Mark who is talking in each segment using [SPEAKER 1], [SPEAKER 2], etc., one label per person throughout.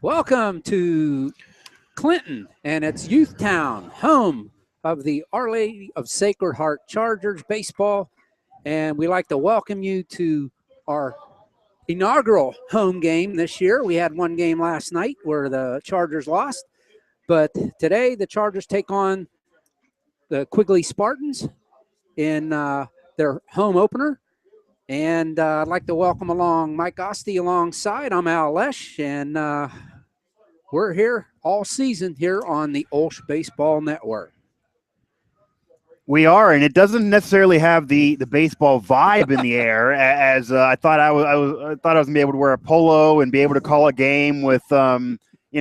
[SPEAKER 1] Welcome to Clinton and its Youth Town, home of the Our Lady of Sacred Heart Chargers baseball. And we'd like to welcome you to our inaugural home game this year. We had one game last night where the Chargers lost, but today the Chargers take on the Quigley Spartans in their home opener. And I'd like to welcome along Mike Osti alongside. I'm OLSH, and we're here all season here on the OLSH Baseball Network.
[SPEAKER 2] We are, and it doesn't necessarily have the baseball vibe in the air. As I thought I was gonna be able to wear a polo and be able to call a game with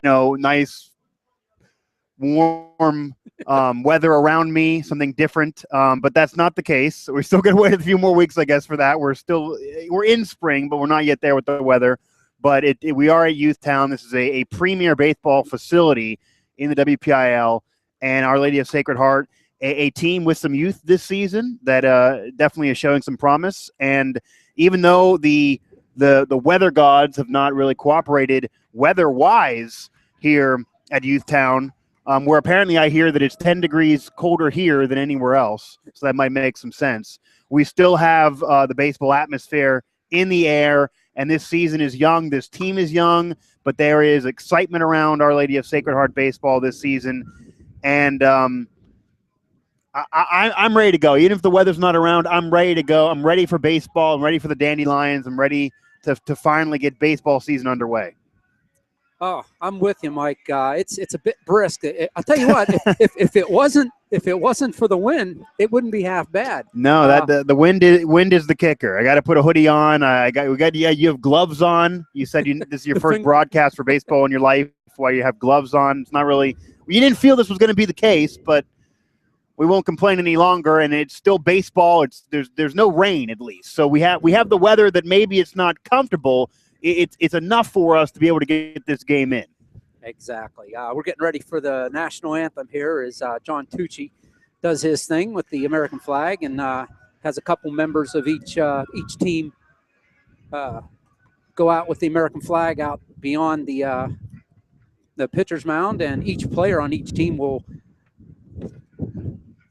[SPEAKER 2] nice warm weather around me, something different. But that's not the case. We're still gonna wait a few more weeks, I guess, for that. We're in spring, but we're not yet there with the weather. But we are at Youth Town. This is a premier baseball facility in the WPIL, and Our Lady of Sacred Heart. A team with some youth this season that definitely is showing some promise. And even though the weather gods have not really cooperated weather-wise here at Youth Town, where apparently I hear that it's 10 degrees colder here than anywhere else, so that might make some sense. We still have the baseball atmosphere in the air, and this season is young. This team is young, but there is excitement around Our Lady of Sacred Heart baseball this season. And I'm ready to go. Even if the weather's not around, I'm ready to go. I'm ready for baseball. I'm ready for the Dandelions. I'm ready to finally get baseball season underway.
[SPEAKER 1] Oh, I'm with you, Mike. It's a bit brisk. I'll tell you what. if it wasn't for the wind, it wouldn't be half bad.
[SPEAKER 2] No, the wind is the kicker. I got to put a hoodie on. You have gloves on. You said this is your first broadcast for baseball in your life. While you have gloves on, it's not really. You didn't feel this was going to be the case, but we won't complain any longer, and it's still baseball. There's no rain, at least, so we have the weather that maybe it's not comfortable. It's enough for us to be able to get this game in.
[SPEAKER 1] Exactly. We're getting ready for the national anthem here as John Tucci does his thing with the American flag and has a couple members of each team go out with the American flag out beyond the pitcher's mound, and each player on each team will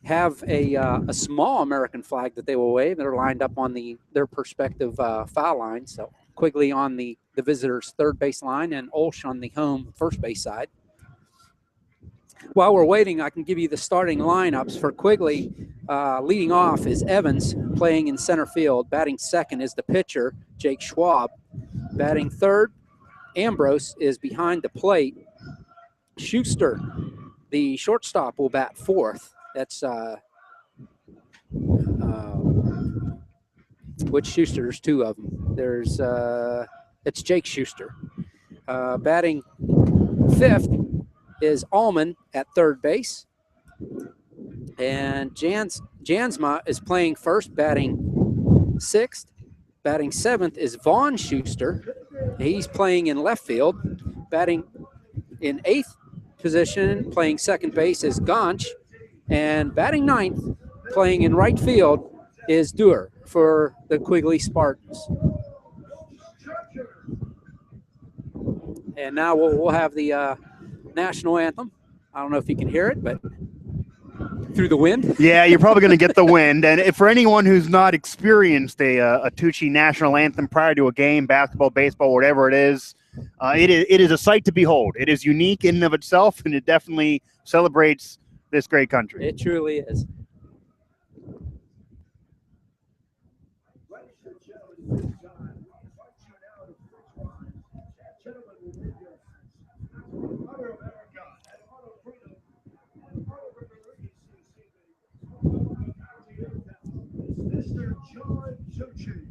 [SPEAKER 1] have a small American flag that they will wave. They're lined up on their respective foul line. So Quigley on the visitors' third base line and OLSH on the home first base side. While we're waiting, I can give you the starting lineups for Quigley. Leading off is Evans playing in center field. Batting second is the pitcher, Jake Schwab. Batting third, Ambrose is behind the plate. Schuster, the shortstop, will bat fourth. That's which Schuster? There's two of them. It's Jake Schuster. Batting fifth is Allman at third base. And Jansma is playing first, batting sixth. Batting seventh is Vaughn Schuster. He's playing in left field. Batting in eighth position, playing second base, is Gonch. And batting ninth, playing in right field, is Dewar for the Quigley Spartans. And now we'll have the national anthem. I don't know if you can hear it, but through the wind.
[SPEAKER 2] Yeah, you're probably going to get the wind. And for anyone who's not experienced a Tucci national anthem prior to a game, basketball, baseball, whatever it is a sight to behold. It is unique in and of itself, and it definitely celebrates this great country.
[SPEAKER 1] It truly is.
[SPEAKER 3] Mr. John Tucci.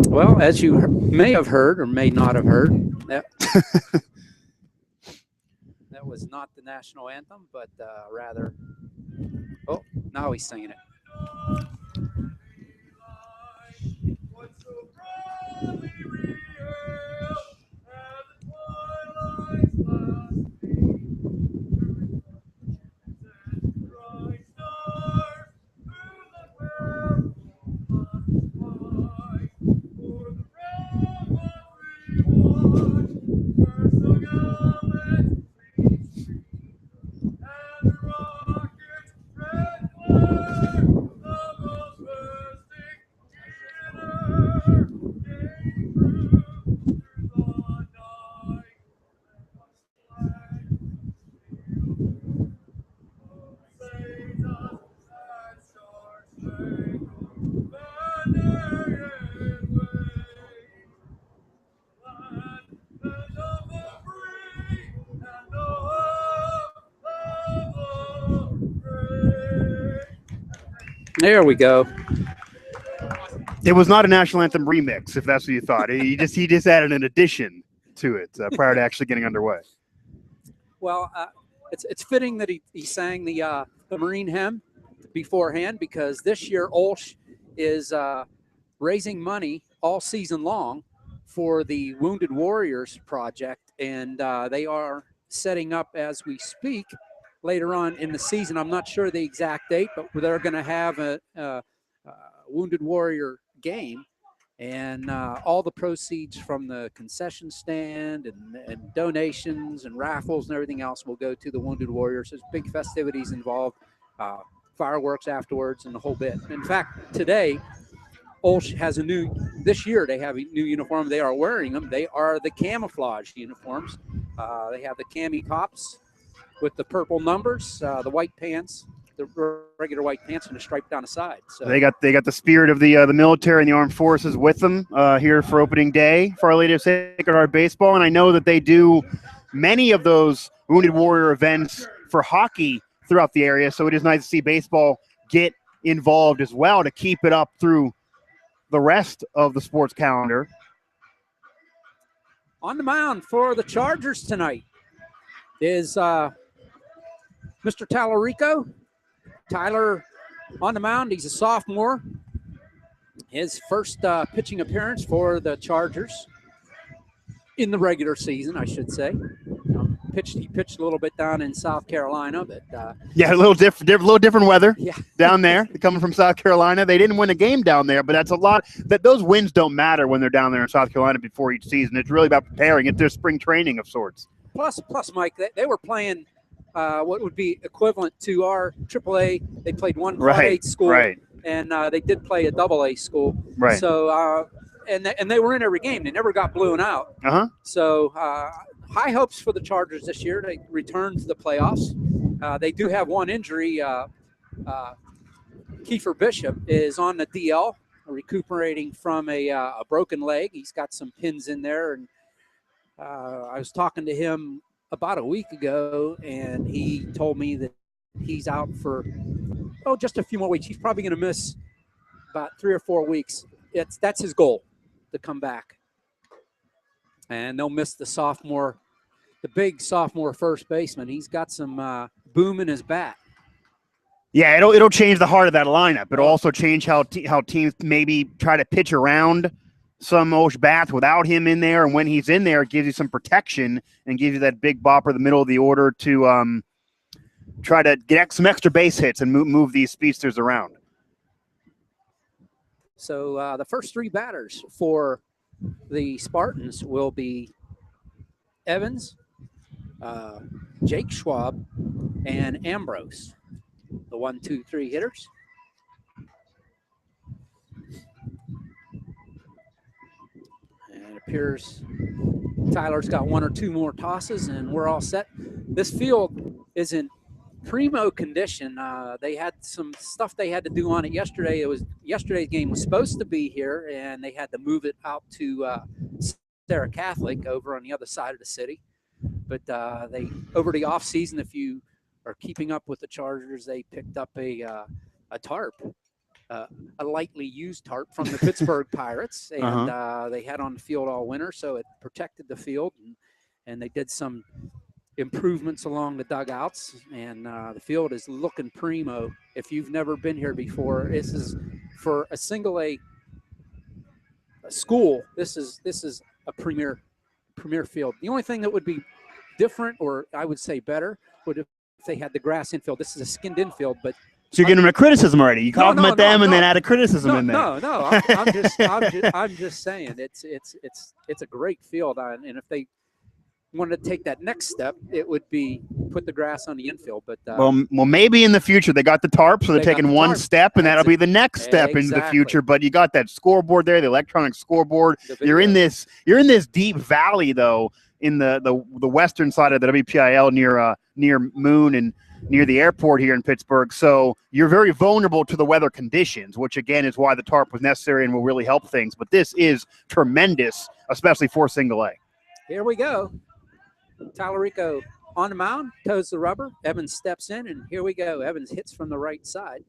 [SPEAKER 1] Well, as you may have heard or may not have heard, that that was not the national anthem, but rather. Oh, now he's singing it. There we go.
[SPEAKER 2] It was not a national anthem remix, if that's what you thought. He just added an addition to it prior to actually getting underway.
[SPEAKER 1] Well, it's fitting that he sang the Marine hymn beforehand, because this year OLSH is raising money all season long for the Wounded Warriors Project, and they are setting up as we speak later on in the season. I'm not sure the exact date, but they're going to have a Wounded Warrior game, and all the proceeds from the concession stand and donations and raffles and everything else will go to the Wounded Warriors. There's big festivities involved, fireworks afterwards, and the whole bit. In fact, today, OLSH has this year they have a new uniform. They are wearing them. They are the camouflage uniforms. They have the cami tops with the purple numbers, the white pants, the regular white pants, and a stripe down the side. So
[SPEAKER 2] they got the spirit of the military and the armed forces with them here for opening day for Our Lady of Sacred Heart baseball. And I know that they do many of those Wounded Warrior events for hockey throughout the area. So it is nice to see baseball get involved as well to keep it up through the rest of the sports calendar.
[SPEAKER 1] On the mound for the Chargers tonight is Mr. Tallarico. Tyler on the mound. He's a sophomore. His first pitching appearance for the Chargers in the regular season, I should say. He pitched a little bit down in South Carolina, but
[SPEAKER 2] yeah, a little different weather down there. Coming from South Carolina, they didn't win a game down there, but that's a lot. That those wins don't matter when they're down there in South Carolina before each season. It's really about preparing. It's their spring training of sorts.
[SPEAKER 1] Plus, Mike, they were playing what would be equivalent to our AAA. They played one Class 8 school, and they did play a AA school.
[SPEAKER 2] Right.
[SPEAKER 1] So, and they were in every game. They never got blown out. So, high hopes for the Chargers this year. They return to the playoffs. They do have one injury. Kiefer Bishop is on the DL, recuperating from a broken leg. He's got some pins in there, and I was talking to him about a week ago, and he told me that he's out for just a few more weeks. He's probably going to miss about 3 or 4 weeks. That's his goal, to come back. And they'll miss the big sophomore first baseman. He's got some boom in his bat.
[SPEAKER 2] Yeah, it'll change the heart of that lineup. It'll also change how teams maybe try to pitch around some OLSH bats without him in there, and when he's in there, it gives you some protection and gives you that big bopper in the middle of the order to try to get some extra base hits and move these speedsters around.
[SPEAKER 1] So the first three batters for the Spartans will be Evans, Jake Schwab, and Ambrose, the 1, 2, 3 hitters. And it appears Tyler's got 1 or 2 more tosses, and we're all set. This field is in primo condition. They had some stuff they had to do on it yesterday. Yesterday's game was supposed to be here, and they had to move it out to Sarah Catholic over on the other side of the city. But they, over the off season, if you are keeping up with the Chargers, they picked up a tarp, a lightly used tarp from the Pittsburgh Pirates, and they had on the field all winter, so it protected the field, and they did some improvements along the dugouts, and the field is looking primo. If you've never been here before, this is for a single A school. This is a premier field. The only thing that would be different, or I would say better, would if they had the grass infield. This is a skinned infield, but
[SPEAKER 2] so you're giving them a criticism already. You compliment them and then add a criticism in there.
[SPEAKER 1] No. I'm just saying it's a great field, and if they wanted to take that next step, it would be put the grass on the infield. But
[SPEAKER 2] well, maybe in the future they got the tarp, so they're taking one step, and that'll be the next step into the future. But you got that scoreboard there, the electronic scoreboard. You're in this deep valley though, in the western side of the WPIL near Moon and near the airport here in Pittsburgh. So you're very vulnerable to the weather conditions, which again is why the tarp was necessary and will really help things. But this is tremendous, especially for single A.
[SPEAKER 1] Here we go. Tallarico on the mound, toes the rubber. Evans steps in, and here we go. Evans hits from the right side.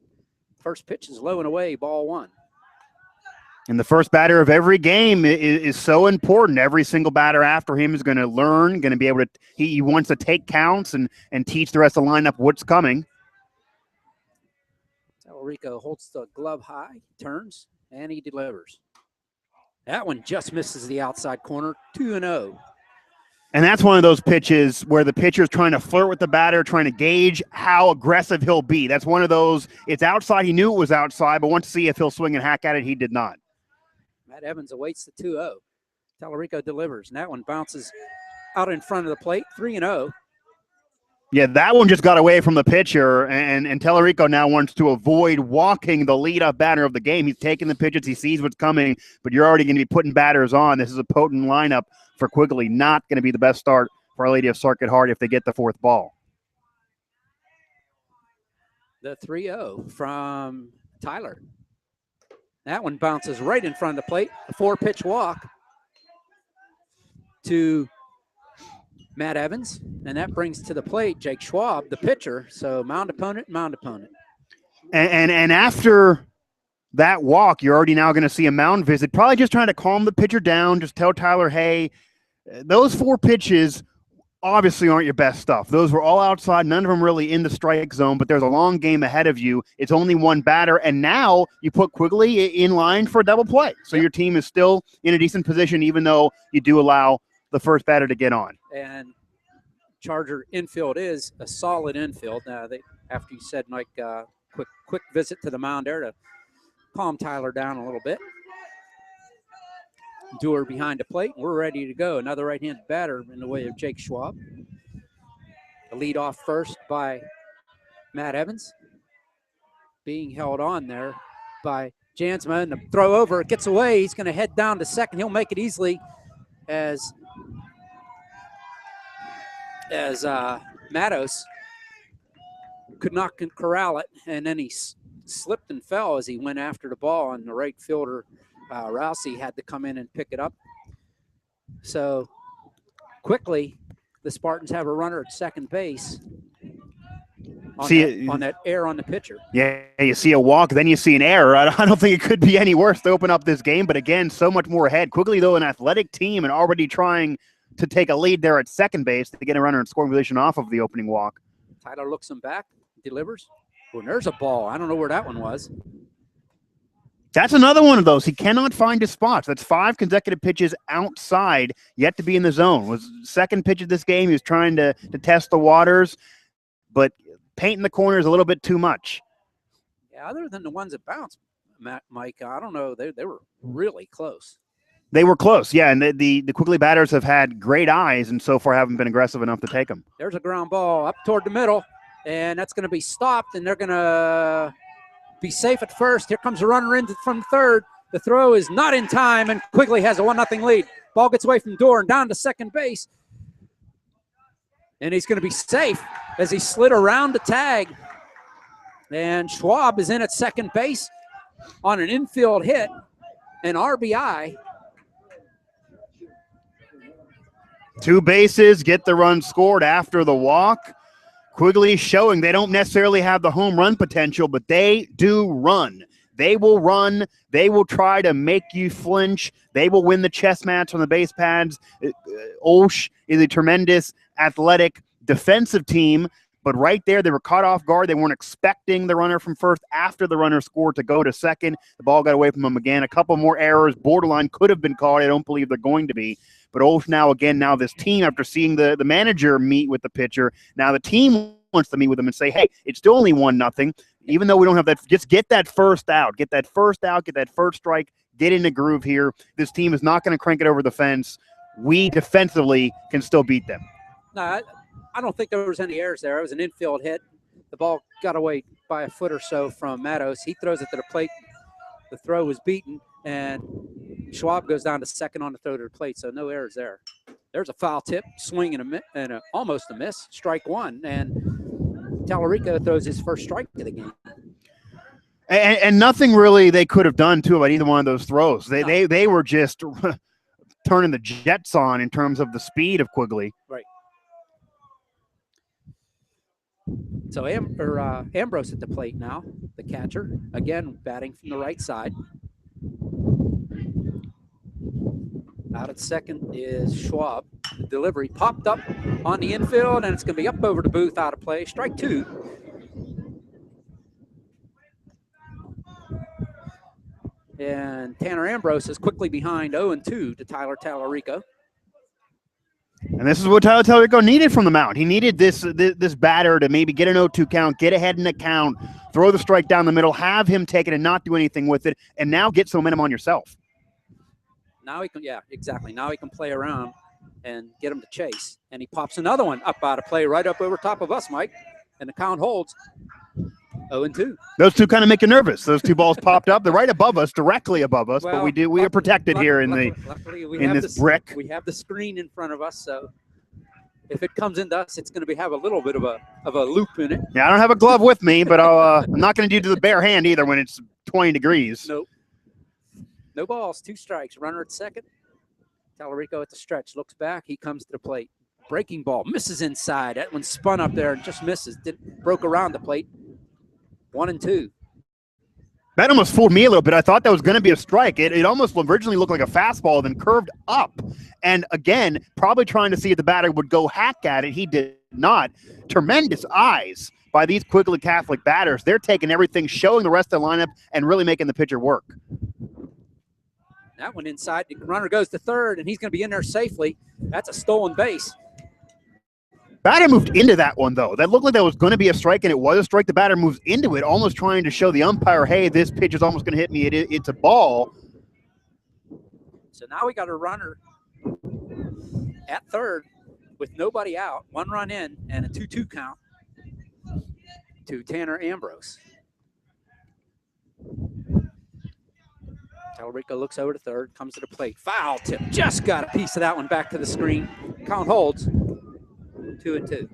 [SPEAKER 1] First pitch is low and away, ball 1.
[SPEAKER 2] And the first batter of every game is so important. Every single batter after him is going to learn, going to be able to – he wants to take counts and teach the rest of the lineup what's coming.
[SPEAKER 1] Tallarico holds the glove high, turns, and he delivers. That one just misses the outside corner, 2-0.
[SPEAKER 2] And that's one of those pitches where the pitcher's trying to flirt with the batter, trying to gauge how aggressive he'll be. That's one of those, it's outside. He knew it was outside, but wants to see if he'll swing and hack at it. He did not.
[SPEAKER 1] Matt Evans awaits the 2-0. Tallarico delivers, and that one bounces out in front of the plate, 3-0.
[SPEAKER 2] Yeah, that one just got away from the pitcher, and Tallarico now wants to avoid walking the lead-up batter of the game. He's taking the pitches. He sees what's coming, but you're already going to be putting batters on. This is a potent lineup for Quigley. Not going to be the best start for Our Lady of Circuit Heart if they get the 4th ball.
[SPEAKER 1] The 3-0 from Tyler. That one bounces right in front of the plate. A 4-pitch walk to Matt Evans, and that brings to the plate Jake Schwab, the pitcher. So mound opponent.
[SPEAKER 2] And after that walk, you're already now going to see a mound visit, probably just trying to calm the pitcher down, just tell Tyler, hey, those 4 pitches obviously aren't your best stuff. Those were all outside, none of them really in the strike zone, but there's a long game ahead of you. It's only one batter, and now you put Quigley in line for a double play. So your team is still in a decent position, even though you do allow the first batter to get on.
[SPEAKER 1] And Charger infield is a solid infield. After you said, Mike, quick visit to the mound there to calm Tyler down a little bit. Dewar behind the plate. We're ready to go. Another right-handed batter in the way of Jake Schwab. The lead off first by Matt Evans. Being held on there by Jansma. And the throw over, it gets away. He's going to head down to second. He'll make it easily as Matos could not corral it. And then he slipped and fell as he went after the ball, and the right fielder Rousey had to come in and pick it up. So quickly, the Spartans have a runner at second base on that error on the pitcher.
[SPEAKER 2] Yeah, you see a walk, then you see an error. I don't think it could be any worse to open up this game, but again, so much more ahead. Quigley, though, an athletic team and already trying to take a lead there at second base to get a runner in scoring position off of the opening walk.
[SPEAKER 1] Tyler looks him back, delivers. Oh, and there's a ball. I don't know where that one was.
[SPEAKER 2] That's another one of those. He cannot find his spots. That's 5 consecutive pitches outside, yet to be in the zone. Was second pitch of this game. He was trying to test the waters, but painting the corner is a little bit too much.
[SPEAKER 1] Yeah, other than the ones that bounced, Mike, I don't know. They were really close.
[SPEAKER 2] They were close, yeah, and the Quigley batters have had great eyes and so far haven't been aggressive enough to take them.
[SPEAKER 1] There's a ground ball up toward the middle, and that's going to be stopped, and they're going to be safe at first. Here comes a runner in from third. The throw is not in time, and Quigley has a 1-0 lead. Ball gets away from Dorn down to second base, and he's going to be safe as he slid around the tag. And Schwab is in at second base on an infield hit, an RBI.
[SPEAKER 2] 2 bases, get the run scored after the walk. Quigley showing they don't necessarily have the home run potential, but they do run. They will run. They will try to make you flinch. They will win the chess match on the base pads. OLSH is a tremendous athletic defensive team, but right there they were caught off guard. They weren't expecting the runner from first after the runner scored to go to second. The ball got away from them again. A couple more errors, borderline could have been called. I don't believe they're going to be. But OLSH now this team, after seeing the manager meet with the pitcher, now the team wants to meet with them and say, hey, it's still only 1-0. Even though we don't have that, just get that first out. Get that first out, get that first strike, get in the groove here. This team is not going to crank it over the fence. We defensively can still beat them.
[SPEAKER 1] No, I don't think there was any errors there. It was an infield hit. The ball got away by a foot or so from Mattos. He throws it to the plate. The throw was beaten, and Schwab goes down to second on the throw to the plate, so no errors there. There's a foul tip, swing and almost a miss, strike one, and Tallarico throws his first strike of the game.
[SPEAKER 2] And nothing really they could have done, too, about either one of those throws. They were just turning the jets on in terms of the speed of Quigley.
[SPEAKER 1] Right. So Ambrose at the plate now, the catcher, again batting from the right side. Out at second is Schwab. The delivery popped up on the infield, and it's going to be up over the booth, out of play. Strike 2. And Tanner Ambrose is quickly behind 0-2 to Tyler Tallarico.
[SPEAKER 2] And this is what Tyler Tallarico needed from the mound. He needed this batter to maybe get an 0-2 count, get ahead in the count, throw the strike down the middle, have him take it and not do anything with it, and now get some momentum on yourself.
[SPEAKER 1] Now he can, yeah, exactly. Now he can play around and get him to chase. And he pops another one up out of play right up over top of us, Mike. And the count holds 0-2.
[SPEAKER 2] Those two kind of make you nervous. Those 2 balls popped up. They're right above us, directly above us,
[SPEAKER 1] well,
[SPEAKER 2] but we are protected here in this brick.
[SPEAKER 1] We have the screen in front of us, so if it comes into us, it's going to have a little bit of a loop in it.
[SPEAKER 2] Yeah, I don't have a glove with me, but I'm not going to do the bare hand either when it's 20 degrees.
[SPEAKER 1] Nope. No balls, 2 strikes. Runner at second. Tallarico at the stretch, looks back. He comes to the plate. Breaking ball, misses inside. That one spun up there and just misses. Broke around the plate. 1-2.
[SPEAKER 2] That almost fooled me a little bit. I thought that was going to be a strike. It almost originally looked like a fastball, then curved up. And again, probably trying to see if the batter would go hack at it. He did not. Tremendous eyes by these Quigley Catholic batters. They're taking everything, showing the rest of the lineup, and really making the pitcher work.
[SPEAKER 1] That one inside. The runner goes to third, and he's going to be in there safely. That's a stolen base.
[SPEAKER 2] Batter moved into that one, though. That looked like that was going to be a strike, and it was a strike. The batter moves into it, almost trying to show the umpire, hey, this pitch is almost going to hit me. It's a ball.
[SPEAKER 1] So now we got a runner at third with nobody out, 1 run in, and a 2-2 count to Tanner Ambrose. Tallarico looks over to third, comes to the plate. Foul tip. Just got a piece of that one back to the screen. Count holds 2-2.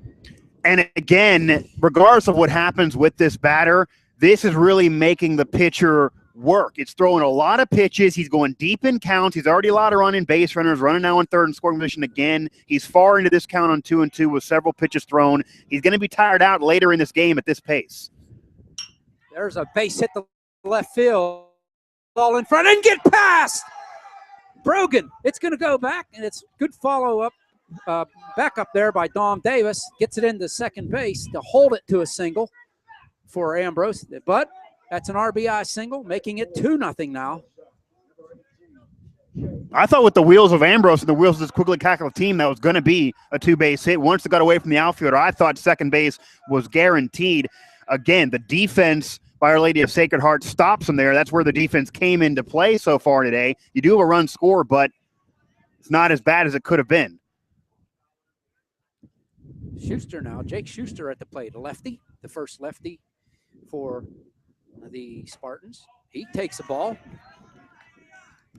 [SPEAKER 2] And again, regardless of what happens with this batter, this is really making the pitcher work. It's throwing a lot of pitches. He's going deep in counts. He's already allowed to run in base runners, running now in third and scoring position again. He's far into this count on 2-2 with several pitches thrown. He's going to be tired out later in this game at this pace.
[SPEAKER 1] There's a base hit the left field. Ball in front and get past. Brogan. It's going to go back, and it's good follow-up. Back up there by Dom Davis. Gets it into second base to hold it to a single for Ambrose. But That's an RBI single, making it 2-0 now.
[SPEAKER 2] I thought with the wheels of Ambrose and the wheels of this Quigley Catholic team, that was going to be a 2-base hit. Once it got away from the outfielder, I thought second base was guaranteed. Again, the defense by Our Lady of Sacred Heart stops them there. That's where the defense came into play so far today. You do have a run score, but it's not as bad as it could have been.
[SPEAKER 1] Schuster now, Jake Schuster at the plate, a lefty, the first lefty for the Spartans. He takes the ball.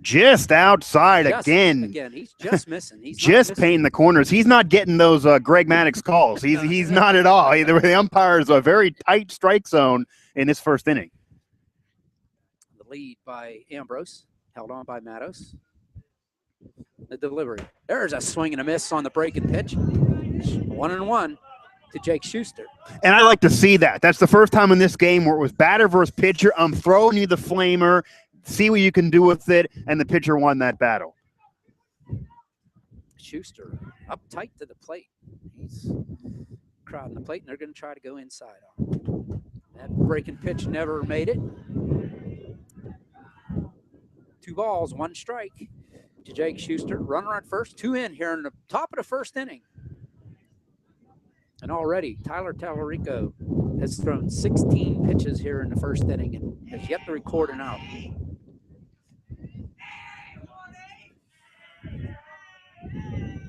[SPEAKER 2] Just outside again.
[SPEAKER 1] Again, he's just missing. He's
[SPEAKER 2] just painting the corners. He's not getting those Greg Maddox calls. He's not at all. The umpire's a very tight strike zone in this first inning.
[SPEAKER 1] The lead by Ambrose, held on by Matos. The delivery. There's a swing and a miss on the breaking pitch. 1-1 to Jake Schuster.
[SPEAKER 2] And I like to see that. That's the first time in this game where it was batter versus pitcher. I'm throwing you the flamer. See what you can do with it, and the pitcher won that battle.
[SPEAKER 1] Schuster up tight to the plate. He's crowding the plate, and they're going to try to go inside on. That breaking pitch never made it. 2 balls, 1 strike to Jake Schuster. Runner at first, 2 in here in the top of the first inning. And already, Tyler Tallarico has thrown 16 pitches here in the first inning and has yet to record an out.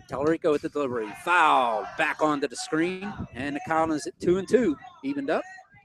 [SPEAKER 1] Tallarico with the delivery. Foul back onto the screen, and the count is at 2-2, evened up.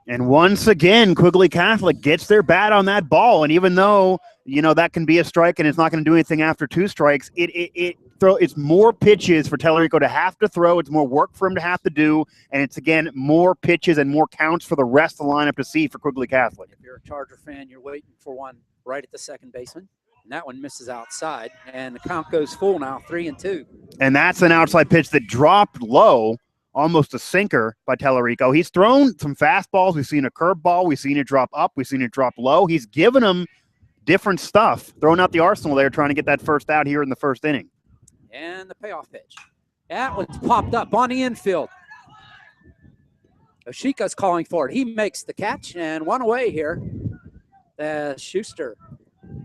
[SPEAKER 2] And once again, Quigley Catholic gets their bat on that ball. And even though, that can be a strike and it's not going to do anything after 2 strikes, it's more pitches for Tallarico to have to throw. It's more work for him to have to do. And it's, again, more pitches and more counts for the rest of the lineup to see for Quigley Catholic.
[SPEAKER 1] If you're a Charger fan, you're waiting for one right at the second baseman. And that one misses outside. And the count goes full now, 3-2.
[SPEAKER 2] And that's an outside pitch that dropped low, almost a sinker by Tallarico. He's thrown some fastballs. We've seen a curveball. We've seen it drop up. We've seen it drop low. He's given them different stuff, throwing out the arsenal there, trying to get that first out here in the first inning.
[SPEAKER 1] And the payoff pitch. That one's popped up on the infield. Oshika's calling for it. He makes the catch and 1 away here. Schuster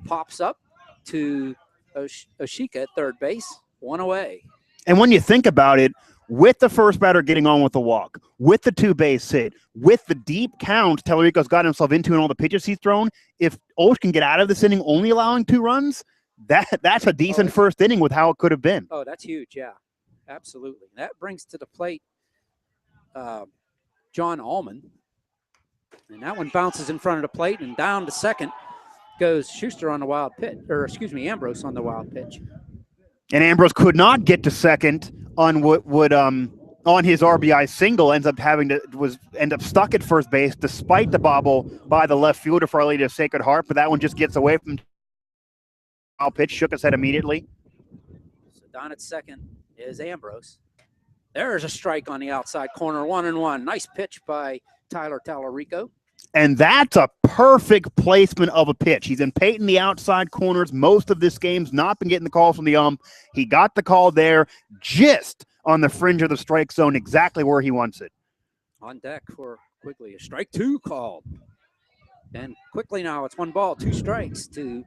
[SPEAKER 1] pops up to Oshika at third base. 1 away.
[SPEAKER 2] And when you think about it, with the first batter getting on with the walk, with the 2-base hit, with the deep count Tallarico's got himself into and all the pitches he's thrown, if OLSH can get out of this inning only allowing 2 runs, that's a decent first inning with how it could have been.
[SPEAKER 1] Oh, that's huge, yeah. Absolutely. That brings to the plate John Allman. And that one bounces in front of the plate, and down to second goes Schuster on the wild pitch, Ambrose on the wild pitch.
[SPEAKER 2] And Ambrose could not get to second on what would on his RBI single, end up stuck at first base despite the bobble by the left fielder for Our Lady of Sacred Heart, but that one just gets away from wild pitch, shook his head immediately.
[SPEAKER 1] So down at second is Ambrose. There's a strike on the outside corner, 1-1. Nice pitch by Tyler Tallarico.
[SPEAKER 2] And that's a perfect placement of a pitch. He's been painting the outside corners most of this game's not been getting the calls from the ump. He got the call there just on the fringe of the strike zone, exactly where he wants it.
[SPEAKER 1] On deck for Quigley, a strike 2 called. And quickly now it's 1 ball, 2 strikes to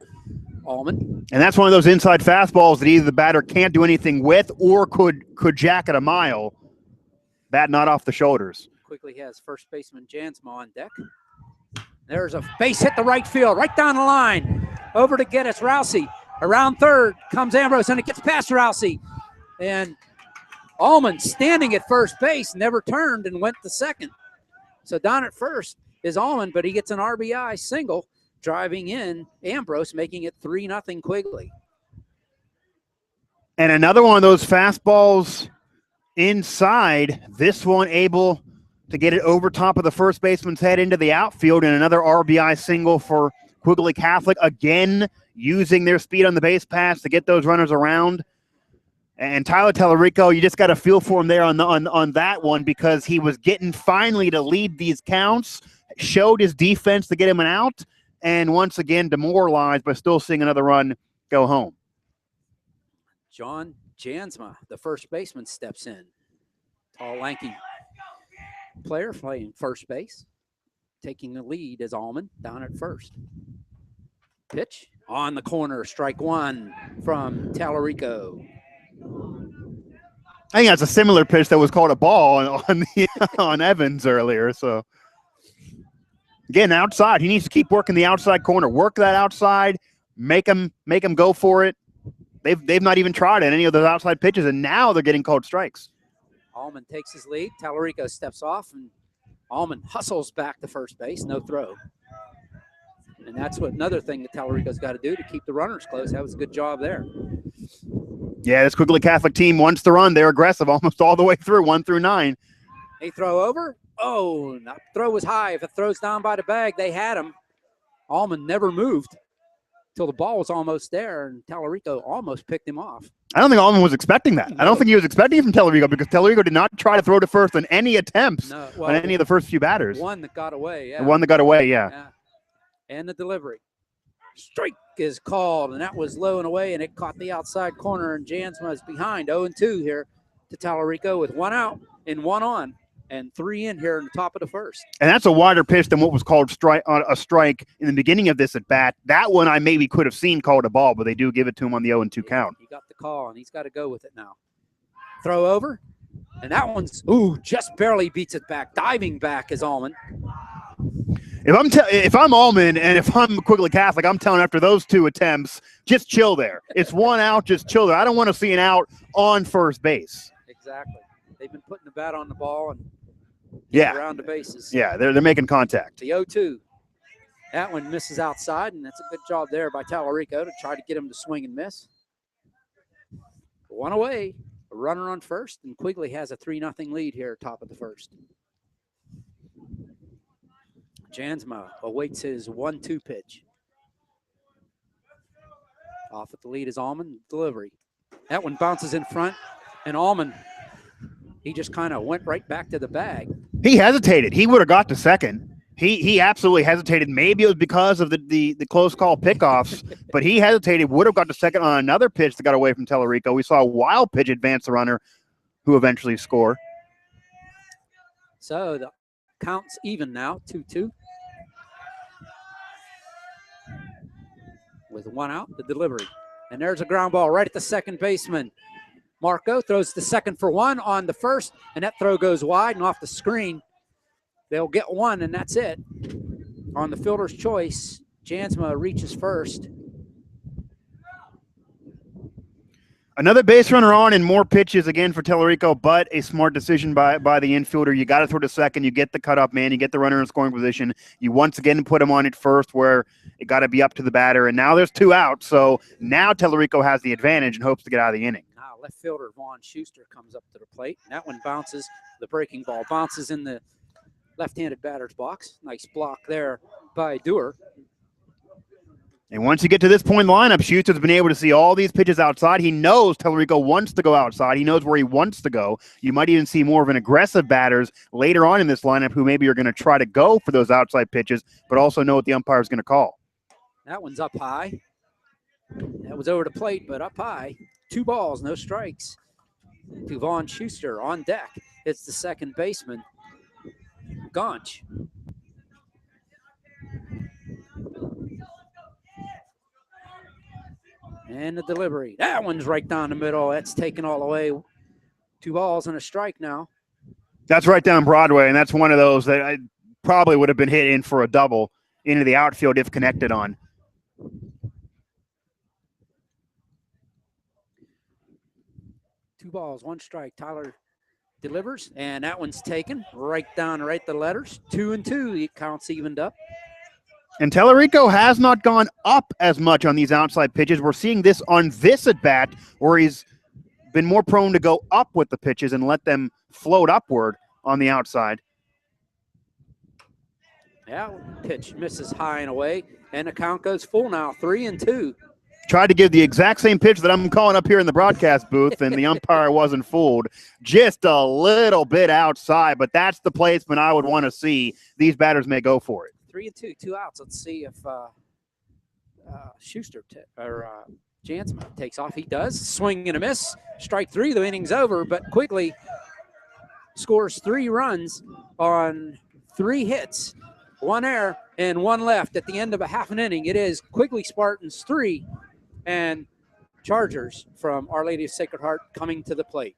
[SPEAKER 1] Allman.
[SPEAKER 2] And that's one of those inside fastballs that either the batter can't do anything with or could jack it a mile. Bat not off the shoulders.
[SPEAKER 1] Quigley has first baseman Jansma on deck. There's a base hit to right field, right down the line. Over to get us, Rousey. Around third comes Ambrose, and it gets past Rousey. And Allman standing at first base, never turned and went to second. So down at first is Allman, but he gets an RBI single, driving in Ambrose, making it 3-0 Quigley.
[SPEAKER 2] And another one of those fastballs inside, this one able to get it over top of the first baseman's head into the outfield, and another RBI single for Quigley Catholic, again using their speed on the base pass to get those runners around. And Tyler Tallarico, you just got to feel for him there on that one, because he was getting finally to lead these counts, showed his defense to get him an out, and once again demoralized, but still seeing another run go home.
[SPEAKER 1] John Jansma, the first baseman, steps in. Tall, lanky player playing first base. taking the lead is Allman down at first. Pitch on the corner, strike one from Tallarico.
[SPEAKER 2] I think that's a similar pitch that was called a ball on Evans earlier. So again, outside, he needs to keep working the outside corner, work that outside, make him go for it. They've not even tried at any of those outside pitches, and now they're getting called strikes.
[SPEAKER 1] Allman takes his lead. Tallarico steps off, and Allman hustles back to first base. No throw. And that's another thing that Tallarico's got to do to keep the runners close. That was a good job there.
[SPEAKER 2] Yeah, this Quigley Catholic team wants to run. They're aggressive almost all the way through, 1 through 9.
[SPEAKER 1] A throw over. Oh, that throw was high. If it throws down by the bag, they had him. Allman never moved till the ball was almost there, and Tallarico almost picked him off.
[SPEAKER 2] I don't think Allman was expecting that.
[SPEAKER 1] No.
[SPEAKER 2] I don't think he was expecting it from Tallarico, because Tallarico did not try to throw to first on any attempts on any of the first few batters.
[SPEAKER 1] One that got away, yeah.
[SPEAKER 2] The one that got away, yeah.
[SPEAKER 1] And the delivery. Strike is called, and that was low and away, and it caught the outside corner, and Jansma is behind 0-2 here to Tallarico with 1 out and 1 on, and 3 in here in the top of the first.
[SPEAKER 2] And that's a wider pitch than what was called a strike in the beginning of this at bat. That one I maybe could have seen called a ball, but they do give it to him on the 0-2 count.
[SPEAKER 1] He got the call, and he's got to go with it now. Throw over, and that one's just barely beats it back. Diving back is Allman.
[SPEAKER 2] If I'm Allman and if I'm Quigley Catholic, I'm telling after those 2 attempts, just chill there. It's 1 out, just chill there. I don't want to see an out on first base.
[SPEAKER 1] Exactly. They've been putting the bat on the ball and around the bases.
[SPEAKER 2] Yeah, they're making contact.
[SPEAKER 1] The 0-2. That one misses outside, and that's a good job there by Tallarico to try to get him to swing and miss. 1 away, a runner on first, and Quigley has a 3-0 lead here, top of the first. Jansma awaits his 1-2 pitch. Off at the lead is Allman. Delivery. That one bounces in front, and Allman, he just kind of went right back to the bag.
[SPEAKER 2] He hesitated. He would have got to second. He absolutely hesitated. Maybe it was because of the close call pickoffs, but he hesitated, would have got to second on another pitch that got away from Tallarico. We saw a wild pitch advance the runner who eventually scored.
[SPEAKER 1] So the count's even now, 2-2. With 1 out, the delivery. And there's a ground ball right at the second baseman. Marco throws the second for 1 on the first, and that throw goes wide and off the screen. They'll get 1, and that's it. On the fielder's choice, Jansma reaches first.
[SPEAKER 2] Another base runner on and more pitches again for Tallarico, but a smart decision by the infielder. You got to throw to second. You get the cutoff man. You get the runner in scoring position. You once again put him on at first where it got to be up to the batter. And now there's 2 out. So now Tallarico has the advantage and hopes to get out of the inning.
[SPEAKER 1] Now left fielder Vaughn Schuster comes up to the plate. And that one bounces. The breaking ball bounces in the left-handed batter's box. Nice block there by Dewar.
[SPEAKER 2] And once you get to this point in the lineup, Schuster's been able to see all these pitches outside. He knows Tallarico wants to go outside. He knows where he wants to go. You might even see more of an aggressive batters later on in this lineup who maybe are going to try to go for those outside pitches, but also know what the umpire is going to call.
[SPEAKER 1] That one's up high. That was over the plate, but up high. 2 balls, no strikes. To Vaughn Schuster on deck. It's the second baseman, Gaunch. And the delivery. That one's right down the middle. That's taken all the way. 2 balls and a strike now.
[SPEAKER 2] That's right down Broadway, and that's one of those that I probably would have been hit in for a double into the outfield if connected on.
[SPEAKER 1] Two balls, 1 strike. Tyler delivers, and that one's taken right down right the letters. 2-2. It counts evened up.
[SPEAKER 2] And Tallarico has not gone up as much on these outside pitches. We're seeing this on this at-bat where he's been more prone to go up with the pitches and let them float upward on the outside.
[SPEAKER 1] Yeah, pitch misses high and away, and the count goes full now, 3-2.
[SPEAKER 2] Tried to give the exact same pitch that I'm calling up here in the broadcast booth, and the umpire wasn't fooled. Just a little bit outside, but that's the placement I would want to see. These batters may go for it.
[SPEAKER 1] 3-2, 2 outs. Let's see if Schuster Jansma takes off. He does. Swing and a miss. Strike 3. The inning's over, but Quigley scores 3 runs on 3 hits One error and one left at the end of a half an inning. It is Quigley Spartans 3 and Chargers from Our Lady of Sacred Heart coming to the plate.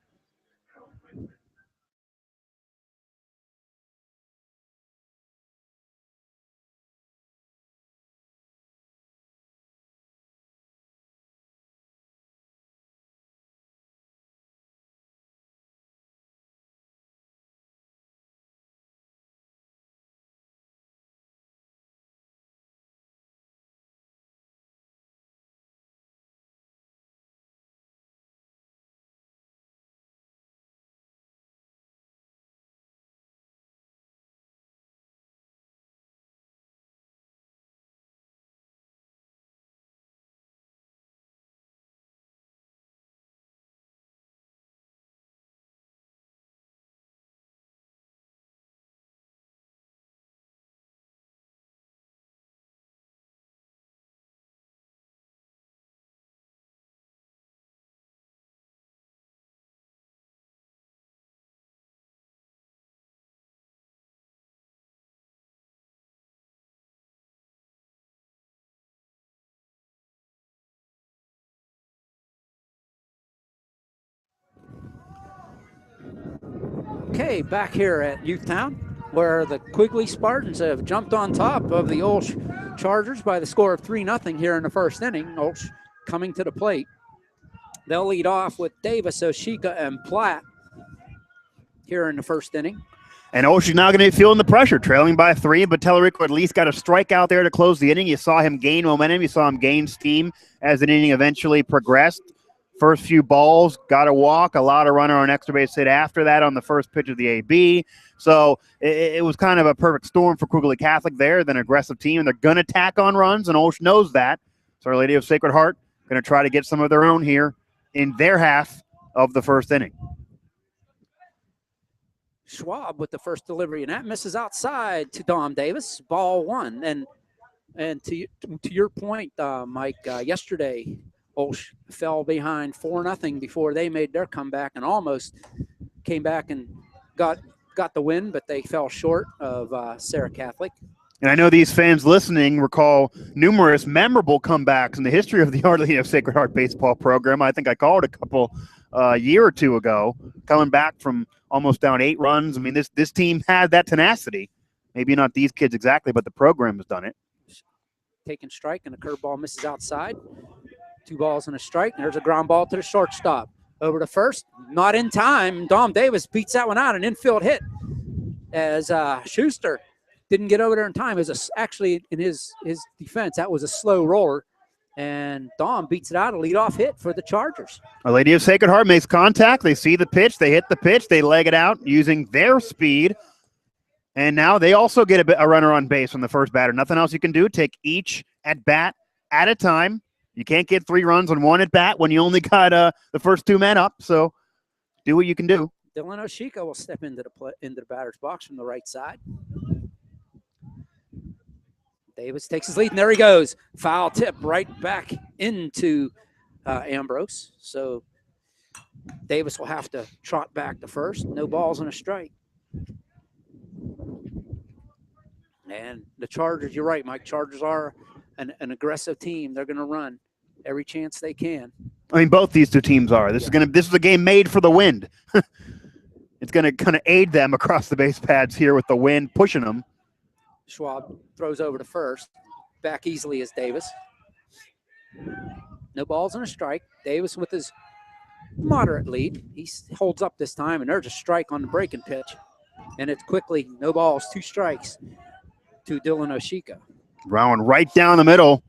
[SPEAKER 1] Okay, back here at Youthtown, where the Quigley Spartans have jumped on top of the OLSH Chargers by the score of 3-0 here in the first inning. OLSH coming to the plate. They'll lead off with Davis, Oshika, and Platt here in the first inning.
[SPEAKER 2] And OLSH is now going to be feeling the pressure, trailing by 3, but Tellerico at least got a strikeout there to close the inning. You saw him gain momentum. You saw him gain steam as the inning eventually progressed. First few balls, got a walk, allowed a runner on extra base hit after that on the first pitch of the AB. So it was kind of a perfect storm for Quigley Catholic there. They're an aggressive team, and they're going to tack on runs, and OLSH knows that. So Our Lady of Sacred Heart going to try to get some of their own here in their half of the first inning.
[SPEAKER 1] Schwab with the first delivery, and that misses outside to Dom Davis. Ball one. And to your point, Mike, yesterday, OLSH fell behind 4-0 before they made their comeback and almost came back and got the win, but they fell short of Sarah Catholic.
[SPEAKER 2] And I know these fans listening recall numerous memorable comebacks in the history of the Our Lady of Sacred Heart baseball program. I think I called a couple year or two ago, coming back from almost down 8 runs. I mean, this team had that tenacity. Maybe not these kids exactly, but the program has done it.
[SPEAKER 1] Taking strike, and a curveball misses outside. 2 balls and a strike. There's a ground ball to the shortstop. Over to first, not in time. Dom Davis beats that one out, an infield hit as Schuster didn't get over there in time. It was actually, in his defense, that was a slow roller, and Dom beats it out, a leadoff hit for the Chargers.
[SPEAKER 2] Our Lady of Sacred Heart makes contact. They see the pitch. They hit the pitch. They leg it out using their speed, and now they also get a runner on base from the first batter. Nothing else you can do. Take each at bat at a time. You can't get 3 runs on 1 at bat when you only got the first 2 men up. So do what you can do.
[SPEAKER 1] Dylan Oshika will step into the batter's box from the right side. Davis takes his lead, and there he goes. Foul tip right back into Ambrose. So Davis will have to trot back to first. No balls and a strike. And the Chargers, you're right, Mike. Chargers are an aggressive team. They're going to run every chance they can.
[SPEAKER 2] I mean, both these two teams are. This is a game made for the wind. It's going to kind of aid them across the base pads here with the wind pushing them.
[SPEAKER 1] Schwab throws over to first. Back easily is Davis. No balls and a strike. Davis with his moderate lead. He holds up this time, and there's a strike on the breaking pitch. And it's quickly no balls, 2 strikes to Dylan Oshika.
[SPEAKER 2] Round right down the middle.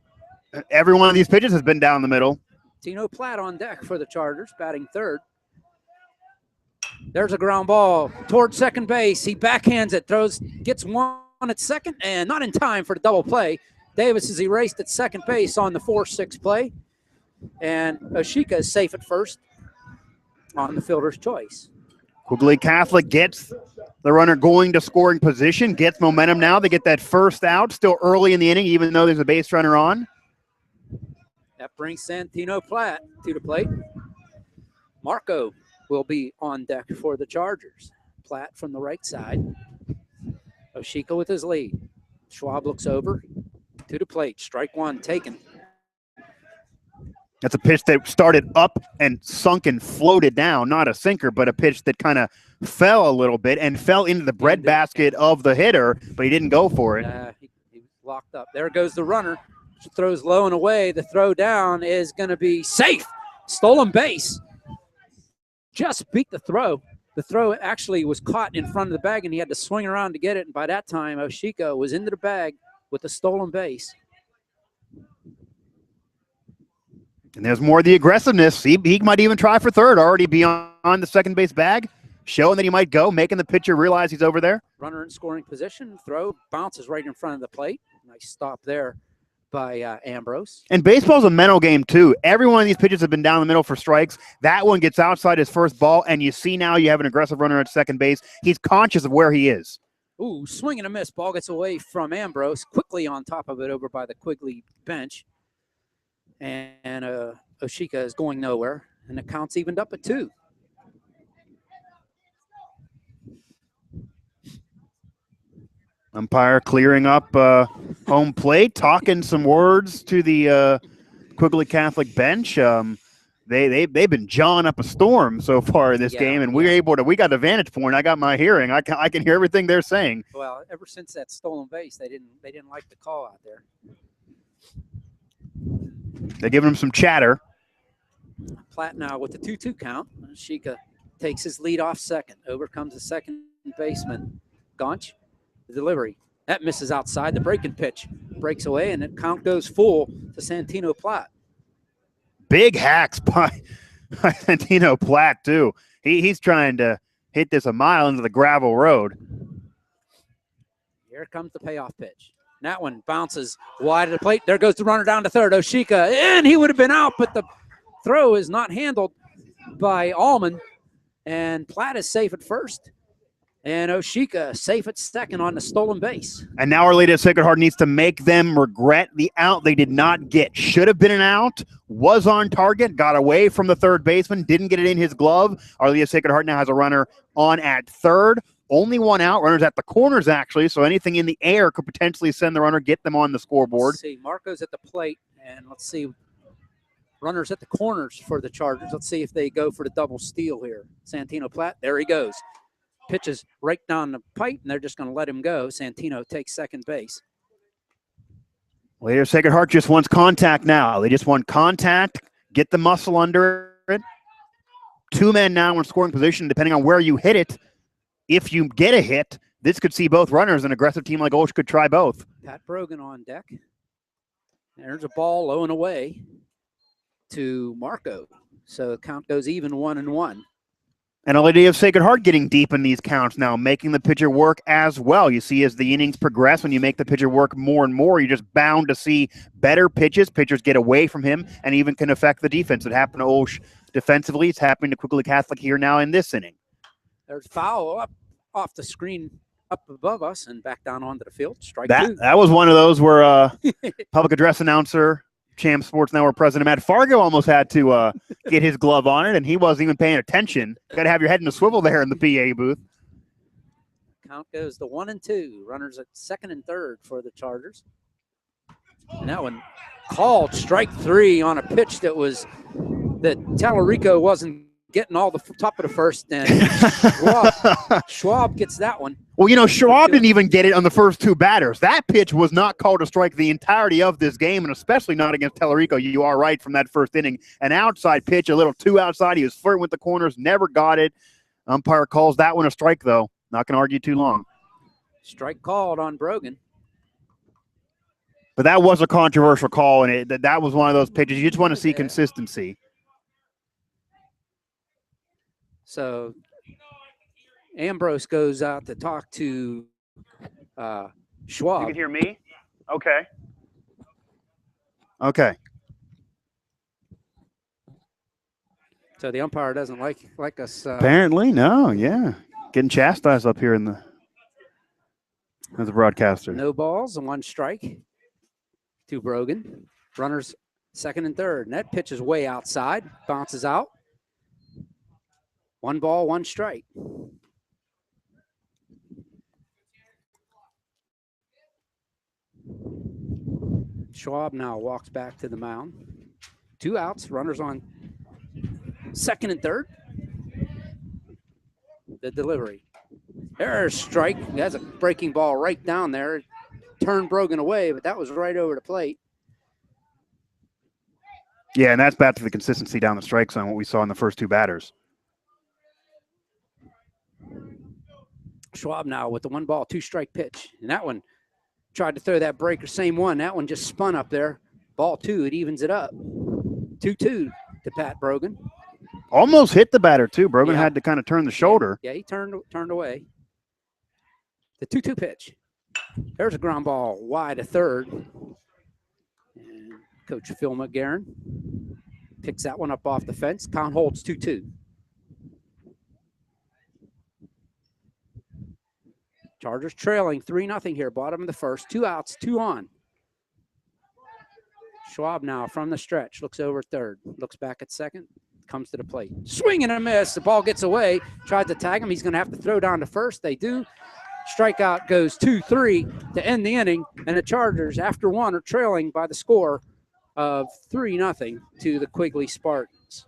[SPEAKER 2] Every one of these pitches has been down the middle.
[SPEAKER 1] Tino Platt on deck for the Chargers, batting third. There's a ground ball towards second base. He backhands it, gets one at second, and not in time for the double play. Davis is erased at second base on the 4-6 play, and Oshika is safe at first on the fielder's choice.
[SPEAKER 2] Quigley Catholic gets the runner going to scoring position, gets momentum now. They get that first out, still early in the inning, even though there's a base runner on.
[SPEAKER 1] That brings Santino Platt to the plate. Marco will be on deck for the Chargers. Platt from the right side. Oshika with his lead. Schwab looks over to the plate. Strike one taken.
[SPEAKER 2] That's a pitch that started up and sunk and floated down. Not a sinker, but a pitch that kind of fell a little bit and fell into the breadbasket of the hitter, but he didn't go for it.
[SPEAKER 1] He was locked up. There goes the runner. Throws low and away. The throw down is going to be safe. Stolen base. Just beat the throw. The throw actually was caught in front of the bag, and he had to swing around to get it. And by that time, Oshika was into the bag with the stolen base.
[SPEAKER 2] And there's more of the aggressiveness. He might even try for third, already beyond the second base bag, showing that he might go, making the pitcher realize he's over there.
[SPEAKER 1] Runner in scoring position. Throw bounces right in front of the plate. Nice stop there by Ambrose.
[SPEAKER 2] And baseball's a mental game, too. Every one of these pitches have been down the middle for strikes. That one gets outside his first ball, and you see now you have an aggressive runner at second base. He's conscious of where he is.
[SPEAKER 1] Ooh, swing and a miss. Ball gets away from Ambrose. Quickly on top of it over by the Quigley bench. And Oshika is going nowhere, and the count's evened up at 2.
[SPEAKER 2] Umpire clearing up home plate, talking some words to the Quigley Catholic bench. They've been jawing up a storm so far in this game, and we got the vantage point. I got my hearing. I can hear everything they're saying.
[SPEAKER 1] Well, ever since that stolen base, they didn't like the call out there.
[SPEAKER 2] They're giving him some chatter.
[SPEAKER 1] Platt now with the 2-2 count. Oshika takes his lead off second. Over comes the second baseman, Gaunch. The delivery. That misses outside. The breaking pitch breaks away, and the count goes full to Santino Platt.
[SPEAKER 2] Big hacks by Santino Platt, too. He's trying to hit this a mile into the gravel road.
[SPEAKER 1] Here comes the payoff pitch. That one bounces wide of the plate. There goes the runner down to third. Oshika, and he would have been out, but the throw is not handled by Allman, and Platt is safe at first. And Oshika safe at second on the stolen base.
[SPEAKER 2] And now Our Lady of Sacred Heart needs to make them regret the out they did not get. Should have been an out, was on target, got away from the third baseman, didn't get it in his glove. Our Lady of Sacred Heart now has a runner on at third. Only one out, runners at the corners, actually, so anything in the air could potentially send the runner, get them on the scoreboard.
[SPEAKER 1] Let's see, Marco's at the plate, and let's see, runners at the corners for the Chargers. Let's see if they go for the double steal here. Santino Platt, there he goes. Pitches right down the pipe, and they're just going to let him go. Santino takes second base.
[SPEAKER 2] Lady of Sacred Heart just wants contact now. They just want contact, get the muscle under it. 2 men now in scoring position, depending on where you hit it. If you get a hit, this could see both runners. An aggressive team like OLSH could try both.
[SPEAKER 1] Pat Brogan on deck. There's a ball low and away to Marco. So the count goes even 1-1.
[SPEAKER 2] And Our Lady of Sacred Heart getting deep in these counts now, making the pitcher work as well. You see as the innings progress, when you make the pitcher work more and more, you're just bound to see better pitches. Pitchers get away from him and even can affect the defense. It happened to OLSH defensively. It's happening to Quigley Catholic here now in this inning.
[SPEAKER 1] There's foul up off the screen up above us and back down onto the field. Strike 2.
[SPEAKER 2] That was one of those where public address announcer, Cham Sports Network president Matt Fargo almost had to get his glove on it, and he wasn't even paying attention. Got to have your head in a swivel there in the PA booth.
[SPEAKER 1] Count goes to 1-2. Runners at second and third for the Chargers. And that one called strike 3 on a pitch that Tallarico wasn't getting all the top of the first, and Schwab gets that one.
[SPEAKER 2] Well, Schwab didn't even get it on the first 2 batters. That pitch was not called a strike the entirety of this game, and especially not against Tallarico. You are right from that first inning. An outside pitch, a little too outside. He was flirting with the corners, never got it. Umpire calls that one a strike, though. Not going to argue too long.
[SPEAKER 1] Strike called on Brogan.
[SPEAKER 2] But that was a controversial call, and that was one of those pitches. You just want to see consistency.
[SPEAKER 1] So Ambrose goes out to talk to Schwab.
[SPEAKER 2] You can hear me? Okay. Okay.
[SPEAKER 1] So the umpire doesn't like us.
[SPEAKER 2] Apparently, no. Yeah, getting chastised up here as a broadcaster.
[SPEAKER 1] No balls and 1 strike to Brogan. Runners second and third. And that pitch is way outside. Bounces out. 1 ball, 1 strike. Schwab now walks back to the mound. 2 outs, runners on second and third. The delivery. There's a strike. That's a breaking ball right down there. Turned Brogan away, but that was right over the plate.
[SPEAKER 2] Yeah, and that's back to the consistency down the strike zone, what we saw in the first 2 batters.
[SPEAKER 1] Schwab now with the 1-ball, 2-strike pitch. And that one tried to throw that breaker, same one. That one just spun up there. Ball 2, it evens it up. 2-2 to Pat Brogan.
[SPEAKER 2] Almost hit the batter, too. Brogan
[SPEAKER 1] Yeah.
[SPEAKER 2] had to kind of turn the shoulder.
[SPEAKER 1] Yeah, he turned away. The 2-2 pitch. There's a ground ball wide to third. And Coach Phil McGarren picks that one up off the fence. Count holds 2-2. Chargers trailing 3-0 here. Bottom of the first. 2 outs, 2 on. Schwab now from the stretch. Looks over third. Looks back at second. Comes to the plate. Swing and a miss. The ball gets away. Tries to tag him. He's going to have to throw down to first. They do. Strikeout goes 2-3 to end the inning. And the Chargers, after 1, are trailing by the score of 3-0 to the Quigley Spartans.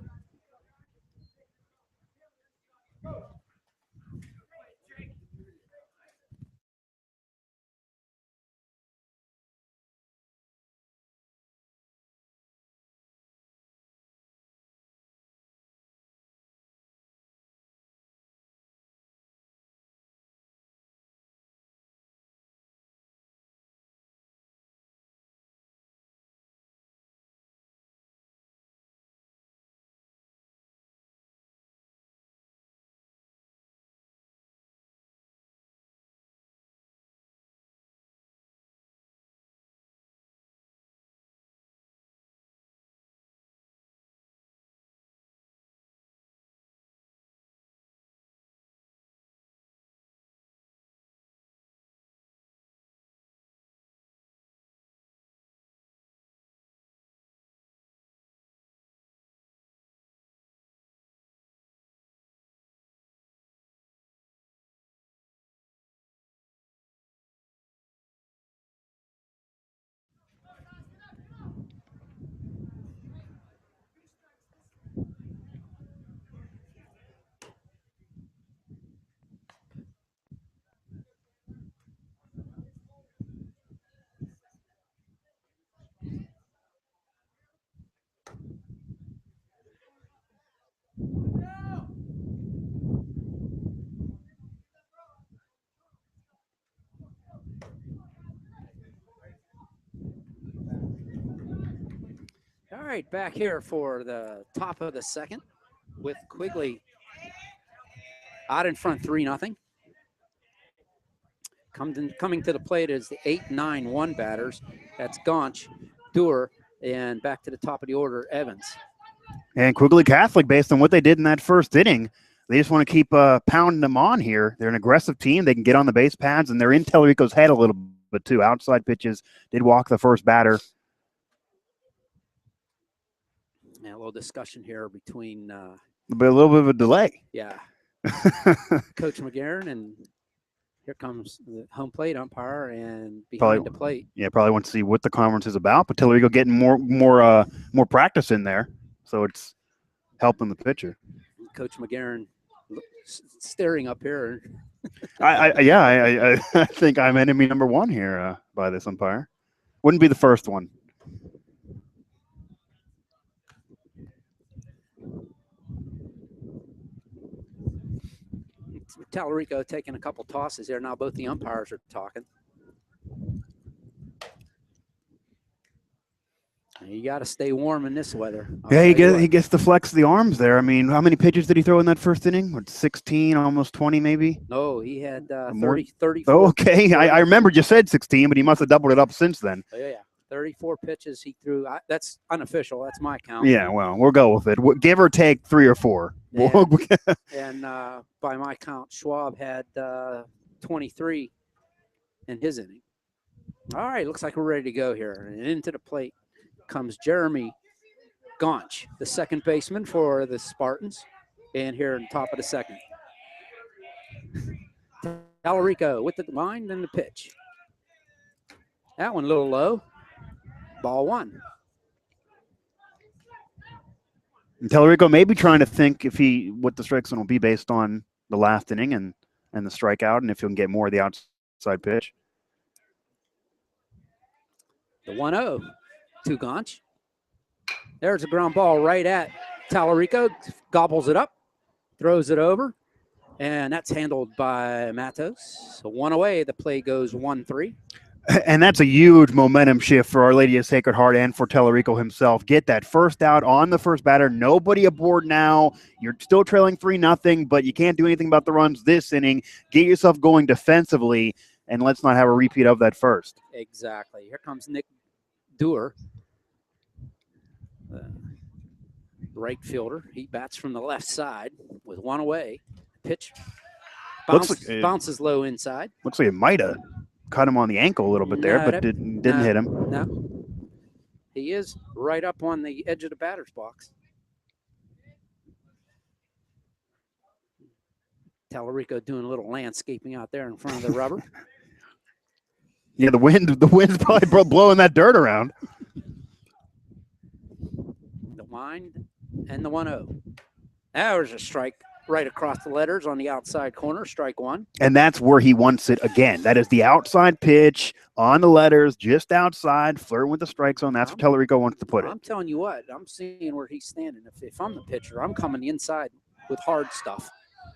[SPEAKER 1] All right, back here for the top of the second with Quigley out in front 3-0. Coming to the plate is the 8-9-1 batters. That's Gaunch, Dewar, and back to the top of the order, Evans.
[SPEAKER 2] And Quigley Catholic, based on what they did in that first inning, they just want to keep pounding them on here. They're an aggressive team. They can get on the base pads, and they're in Tellerico's head a little bit too. Outside pitches did walk the first batter.
[SPEAKER 1] Yeah, a little discussion here between
[SPEAKER 2] A little bit of a delay.
[SPEAKER 1] yeah, Coach McGarren, and here comes the home plate umpire and behind the plate.
[SPEAKER 2] Yeah, probably want to see what the conference is about. But Tellerico getting more practice in there, so it's helping the pitcher.
[SPEAKER 1] Coach McGarren staring up here.
[SPEAKER 2] I think I'm enemy number 1 here by this umpire. Wouldn't be the first one.
[SPEAKER 1] Tellerico taking a couple tosses here. Now both the umpires are talking. You got to stay warm in this weather.
[SPEAKER 2] Yeah, he gets to flex the arms there. I mean, how many pitches did he throw in that first inning? What, 16, almost 20 maybe?
[SPEAKER 1] No, he had
[SPEAKER 2] 30.
[SPEAKER 1] 34.
[SPEAKER 2] Oh, okay, I remember you said 16, but he must have doubled it up since then.
[SPEAKER 1] Yeah, 34 pitches he threw. That's unofficial. That's my count.
[SPEAKER 2] Yeah, well, we'll go with it. Give or take 3 or 4.
[SPEAKER 1] And by my count, Schwab had 23 in his inning. All right, looks like we're ready to go here. And into the plate comes Jeremy Gaunch, the second baseman for the Spartans, and here on top of the second. Tellerico with the line and the pitch. That one a little low. ball one.
[SPEAKER 2] And Tellerico may be trying to think what the strike zone will be based on the last inning and the strikeout, and if he can get more of the outside pitch.
[SPEAKER 1] The 1-0 to Gonch. There's a ground ball right at Tellerico. Gobbles it up, throws it over, and that's handled by Matos. So one away, the play goes 1-3.
[SPEAKER 2] And that's a huge momentum shift for Our Lady of Sacred Heart and for Tellerico himself. Get that first out on the first batter. Nobody aboard now. You're still trailing 3-0, but you can't do anything about the runs this inning. Get yourself going defensively, and let's not have a repeat of that first.
[SPEAKER 1] Exactly. Here comes Nick Dewar, right fielder. He bats from the left side with one away. Pitch bounces low inside.
[SPEAKER 2] Looks like it might have cut him on the ankle a little bit there, but didn't hit him.
[SPEAKER 1] No. He is right up on the edge of the batter's box. Tellerico doing a little landscaping out there in front of the rubber.
[SPEAKER 2] Yeah, the wind's probably blowing that dirt around.
[SPEAKER 1] The wind and the 1-0. There's a strike right across the letters on the outside corner, strike one.
[SPEAKER 2] And that's where he wants it again. That is the outside pitch on the letters, just outside, flirting with the strike zone. That's where Tellerico wants to put it.
[SPEAKER 1] I'm telling you what, I'm seeing where he's standing. If I'm the pitcher, I'm coming inside with hard stuff.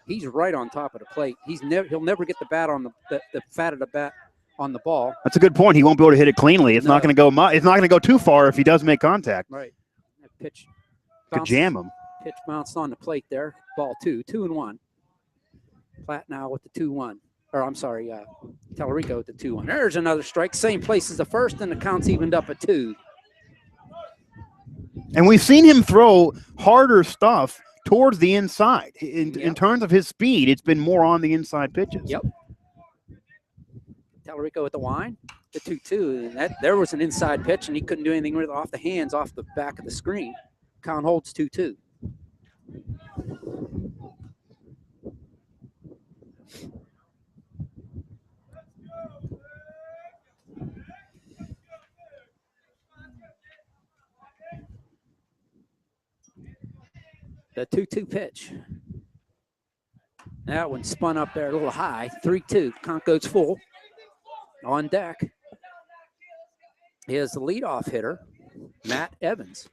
[SPEAKER 1] He's right on top of the plate. He'll never get the bat on the fat of the bat on the ball.
[SPEAKER 2] That's a good point. He won't be able to hit it cleanly. It's not going to go too far if he does make contact.
[SPEAKER 1] Right. That pitch
[SPEAKER 2] could jam him.
[SPEAKER 1] Pitch bounced on the plate there. Ball 2-1. Platt now with the 2-1. Or I'm sorry, Tellerico with the 2-1. There's another strike. Same place as the first, and the count's evened up at 2.
[SPEAKER 2] And we've seen him throw harder stuff towards the inside. In terms of his speed, it's been more on the inside pitches.
[SPEAKER 1] Yep. Tellerico with the wind, the 2-2. And there was an inside pitch, and he couldn't do anything with it off the hands, off the back of the screen. Count holds 2-2. The 2-2 pitch. That one spun up there a little high. 3-2. Count goes full. On deck is the leadoff hitter, Matt Evans.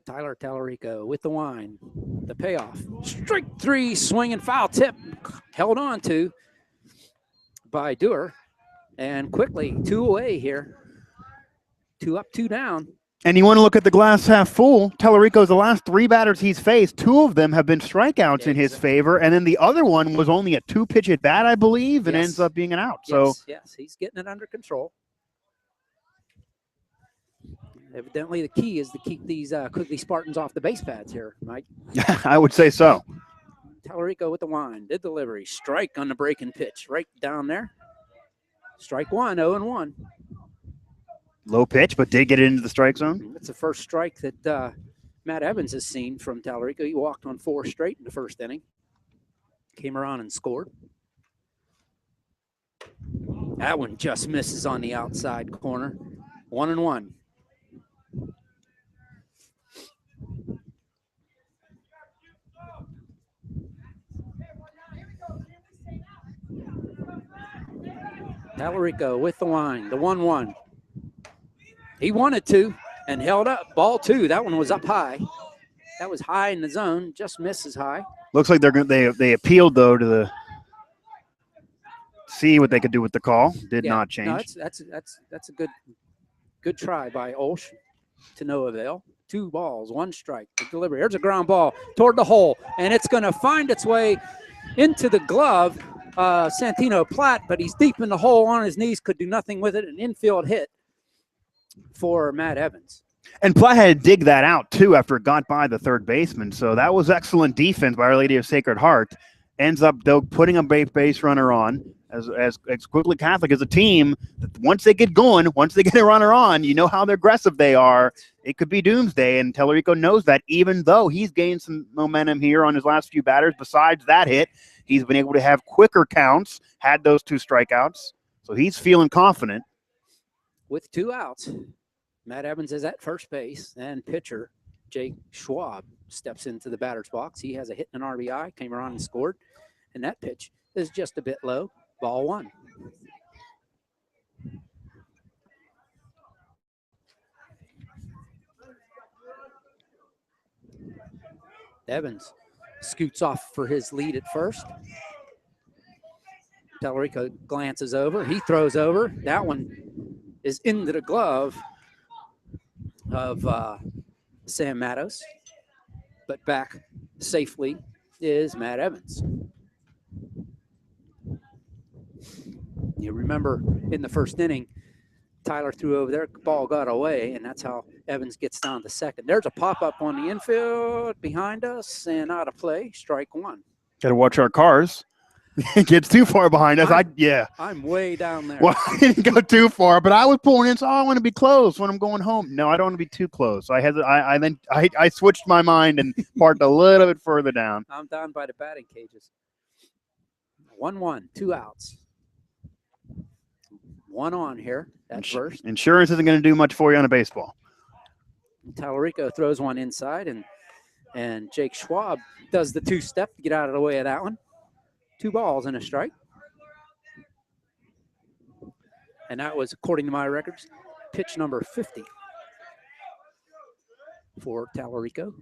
[SPEAKER 1] Tyler Tellerico with the wind. The payoff. Strike 3, swing and foul tip. Held on to by Dewar. And quickly, 2 away here. 2 up, 2 down.
[SPEAKER 2] And you want to look at the glass half full. Tellerico's the last 3 batters he's faced, 2 of them have been strikeouts in his favor, and then the other one was only a 2-pitch at bat, I believe, and ends up being an out.
[SPEAKER 1] Yes, he's getting it under control. Evidently, the key is to keep these Quigley Spartans off the base pads here, Mike.
[SPEAKER 2] I would say so.
[SPEAKER 1] Tellerico with the wind, did delivery, strike on the breaking pitch, right down there. Strike 1, 0-1.
[SPEAKER 2] Low pitch, but did get it into the strike zone.
[SPEAKER 1] That's the first strike that Matt Evans has seen from Tellerico. He walked on 4 straight in the first inning. Came around and scored. That one just misses on the outside corner. 1-1. Tellerico with the line, the 1-1. He wanted to and held up. Ball 2. That one was up high. That was high in the zone. Just misses high.
[SPEAKER 2] Looks like they appealed though to the see what they could do with the call. Did not change.
[SPEAKER 1] No, that's a good try by OLSH to no avail. 2 balls, 1 strike. The delivery. There's a ground ball toward the hole, and it's going to find its way into the glove. Santino Platt, but he's deep in the hole on his knees. Could do nothing with it. An infield hit for Matt Evans.
[SPEAKER 2] And Platt had to dig that out, too, after it got by the third baseman. So that was excellent defense by Our Lady of Sacred Heart. Ends up, though, putting a base runner on. As Quigley Catholic is a team, once they get going, once they get a runner on, you know how aggressive they are. It could be doomsday, and Tellerico knows that, even though he's gained some momentum here on his last few batters. Besides that hit, He's been able to have quicker counts, had those 2 strikeouts. So he's feeling confident.
[SPEAKER 1] With 2 outs, Matt Evans is at first base, and pitcher Jake Schwab steps into the batter's box. He has a hit and an RBI, came around and scored, and that pitch is just a bit low. Ball 1. Evans scoots off for his lead at first. Tallarico glances over. He throws over. That one is into the glove of Sam Mattos. But back safely is Matt Evans. You remember in the first inning, Tyler threw over there, ball got away, and that's how Evans gets down to second. There's a pop-up on the infield behind us, and out of play, strike 1.
[SPEAKER 2] Got to watch our cars. It gets too far behind us.
[SPEAKER 1] I'm way down there.
[SPEAKER 2] Well, I didn't go too far, but I was pulling in, so I want to be close when I'm going home. No, I don't want to be too close. So I switched my mind and parked a little bit further down.
[SPEAKER 1] I'm down by the batting cages. 1-1, 2 outs. 1 on here at first.
[SPEAKER 2] Insurance isn't going to do much for you on a baseball.
[SPEAKER 1] Tallarico throws one inside, and Jake Schwab does the 2-step to get out of the way of that one. 2 balls and a strike. And that was, according to my records, pitch number 50 for Tallarico.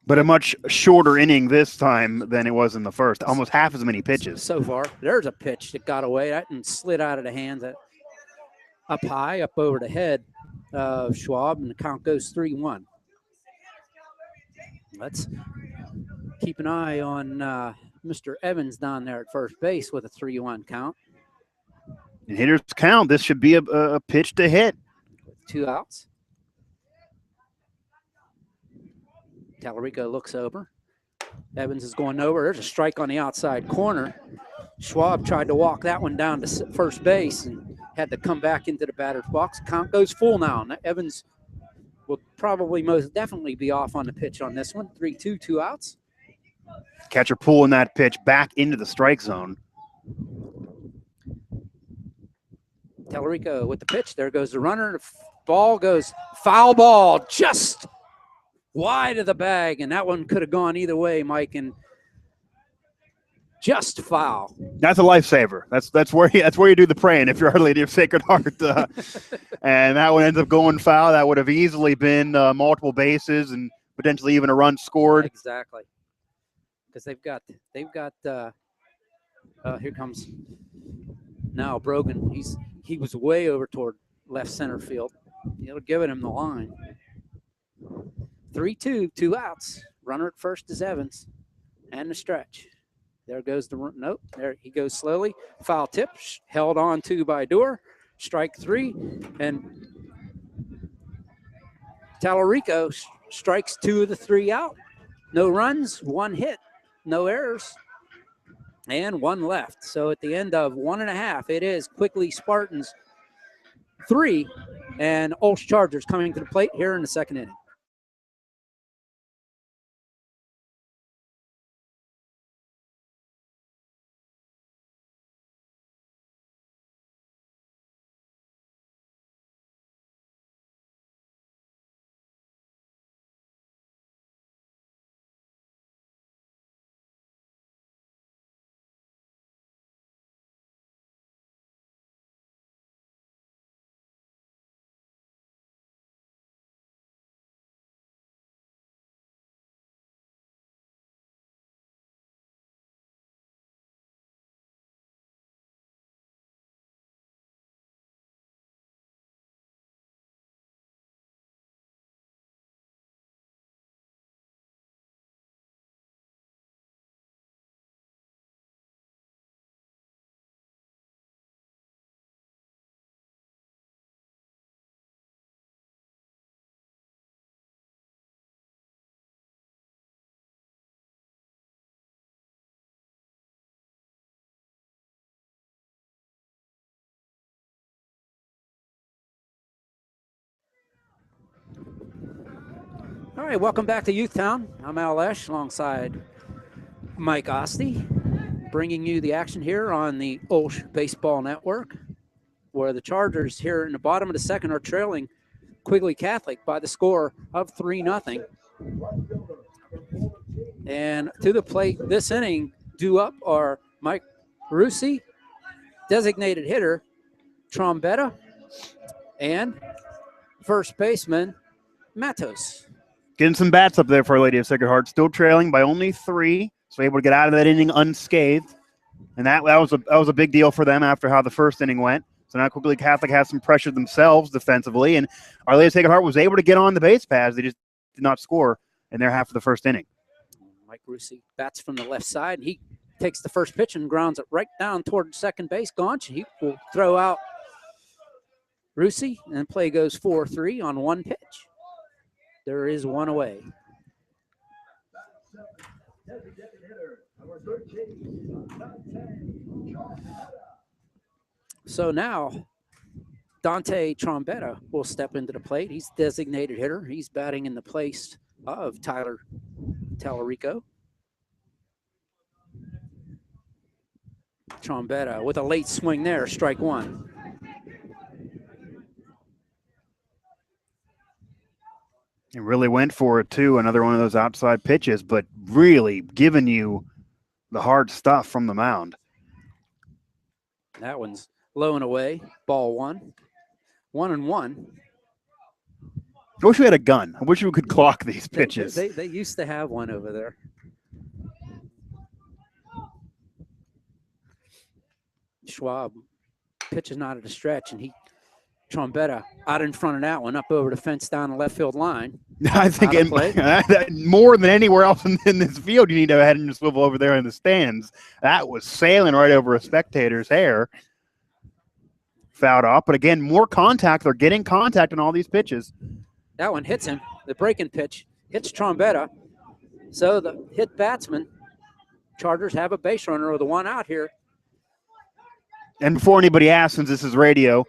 [SPEAKER 2] But a much shorter inning this time than it was in the first. Almost half as many pitches.
[SPEAKER 1] So far, there's a pitch that got away and slid out of the hands up high, up over the head of Schwab, and the count goes 3-1. Let's keep an eye on Mr. Evans down there at first base with a 3-1 count.
[SPEAKER 2] And hitters count. This should be a pitch to hit.
[SPEAKER 1] With 2 outs. Tallarico looks over. Evans is going over. There's a strike on the outside corner. Schwab tried to walk that one down to first base and had to come back into the batter's box. Count goes full now. Evans will probably most definitely be off on the pitch on this one. 3-2, 2 outs.
[SPEAKER 2] Catcher pulling that pitch back into the strike zone.
[SPEAKER 1] Tallarico with the pitch. There goes the runner. The ball goes foul ball, just wide of the bag, and that one could have gone either way, Mike, and just foul.
[SPEAKER 2] That's a lifesaver. That's where you do the praying if you're Our Lady of Sacred Heart. And that one ends up going foul. That would have easily been multiple bases and potentially even a run scored.
[SPEAKER 1] Exactly, because they've got. Here comes now Brogan. He was way over toward left center field. It'll give him the line. 3-2, 2 outs. Runner at first is Evans, and the stretch. There goes the run. Nope. There he goes slowly. Foul tip, held on to by Dorr. Strike 3, and Tallarico strikes 2 of the 3 out. No runs, 1 hit, no errors, and 1 left. So at the end of 1.5, it is Quigley Spartans 3 and OLSH Chargers coming to the plate here in the second inning. All right, welcome back to Youthtown. I'm OLSH alongside Mike Osti bringing you the action here on the OLSH Baseball Network, where the Chargers here in the bottom of the second are trailing Quigley Catholic by the score of 3-0. And to the plate this inning, due up are Mike Russi, designated hitter Trombetta, and first baseman Matos.
[SPEAKER 2] Getting some bats up there for Our Lady of Sacred Heart. Still trailing by only 3, so able to get out of that inning unscathed. And that was a big deal for them after how the first inning went. So now Quigley Catholic has some pressure themselves defensively, and Our Lady of Sacred Heart was able to get on the base paths. They just did not score in their half of the first inning.
[SPEAKER 1] Mike Russi bats from the left side. He takes the first pitch and grounds it right down toward second base. Gaunch, he will throw out Russi, and play goes 4-3 on one pitch. There is one away. So now Dante Trombetta will step into the plate. He's designated hitter. He's batting in the place of Tyler Tallarico. Trombetta with a late swing there, strike one.
[SPEAKER 2] He really went for it, too. Another one of those outside pitches, but really giving you the hard stuff from the mound.
[SPEAKER 1] That one's low and away. Ball one. 1-1.
[SPEAKER 2] I wish we had a gun. I wish we could clock these pitches.
[SPEAKER 1] They used to have one over there. Schwab pitches not at a stretch, and Trombetta out in front of that one, up over the fence down the left field line.
[SPEAKER 2] I think more than anywhere else in this field, you need to have head and swivel over there in the stands. That was sailing right over a spectator's hair. Fouled off, but again, more contact. They're getting contact on all these pitches.
[SPEAKER 1] That one hits him. The breaking pitch hits Trombetta. So the hit batsman, Chargers have a base runner with a one out here.
[SPEAKER 2] And before anybody asks, since this is radio,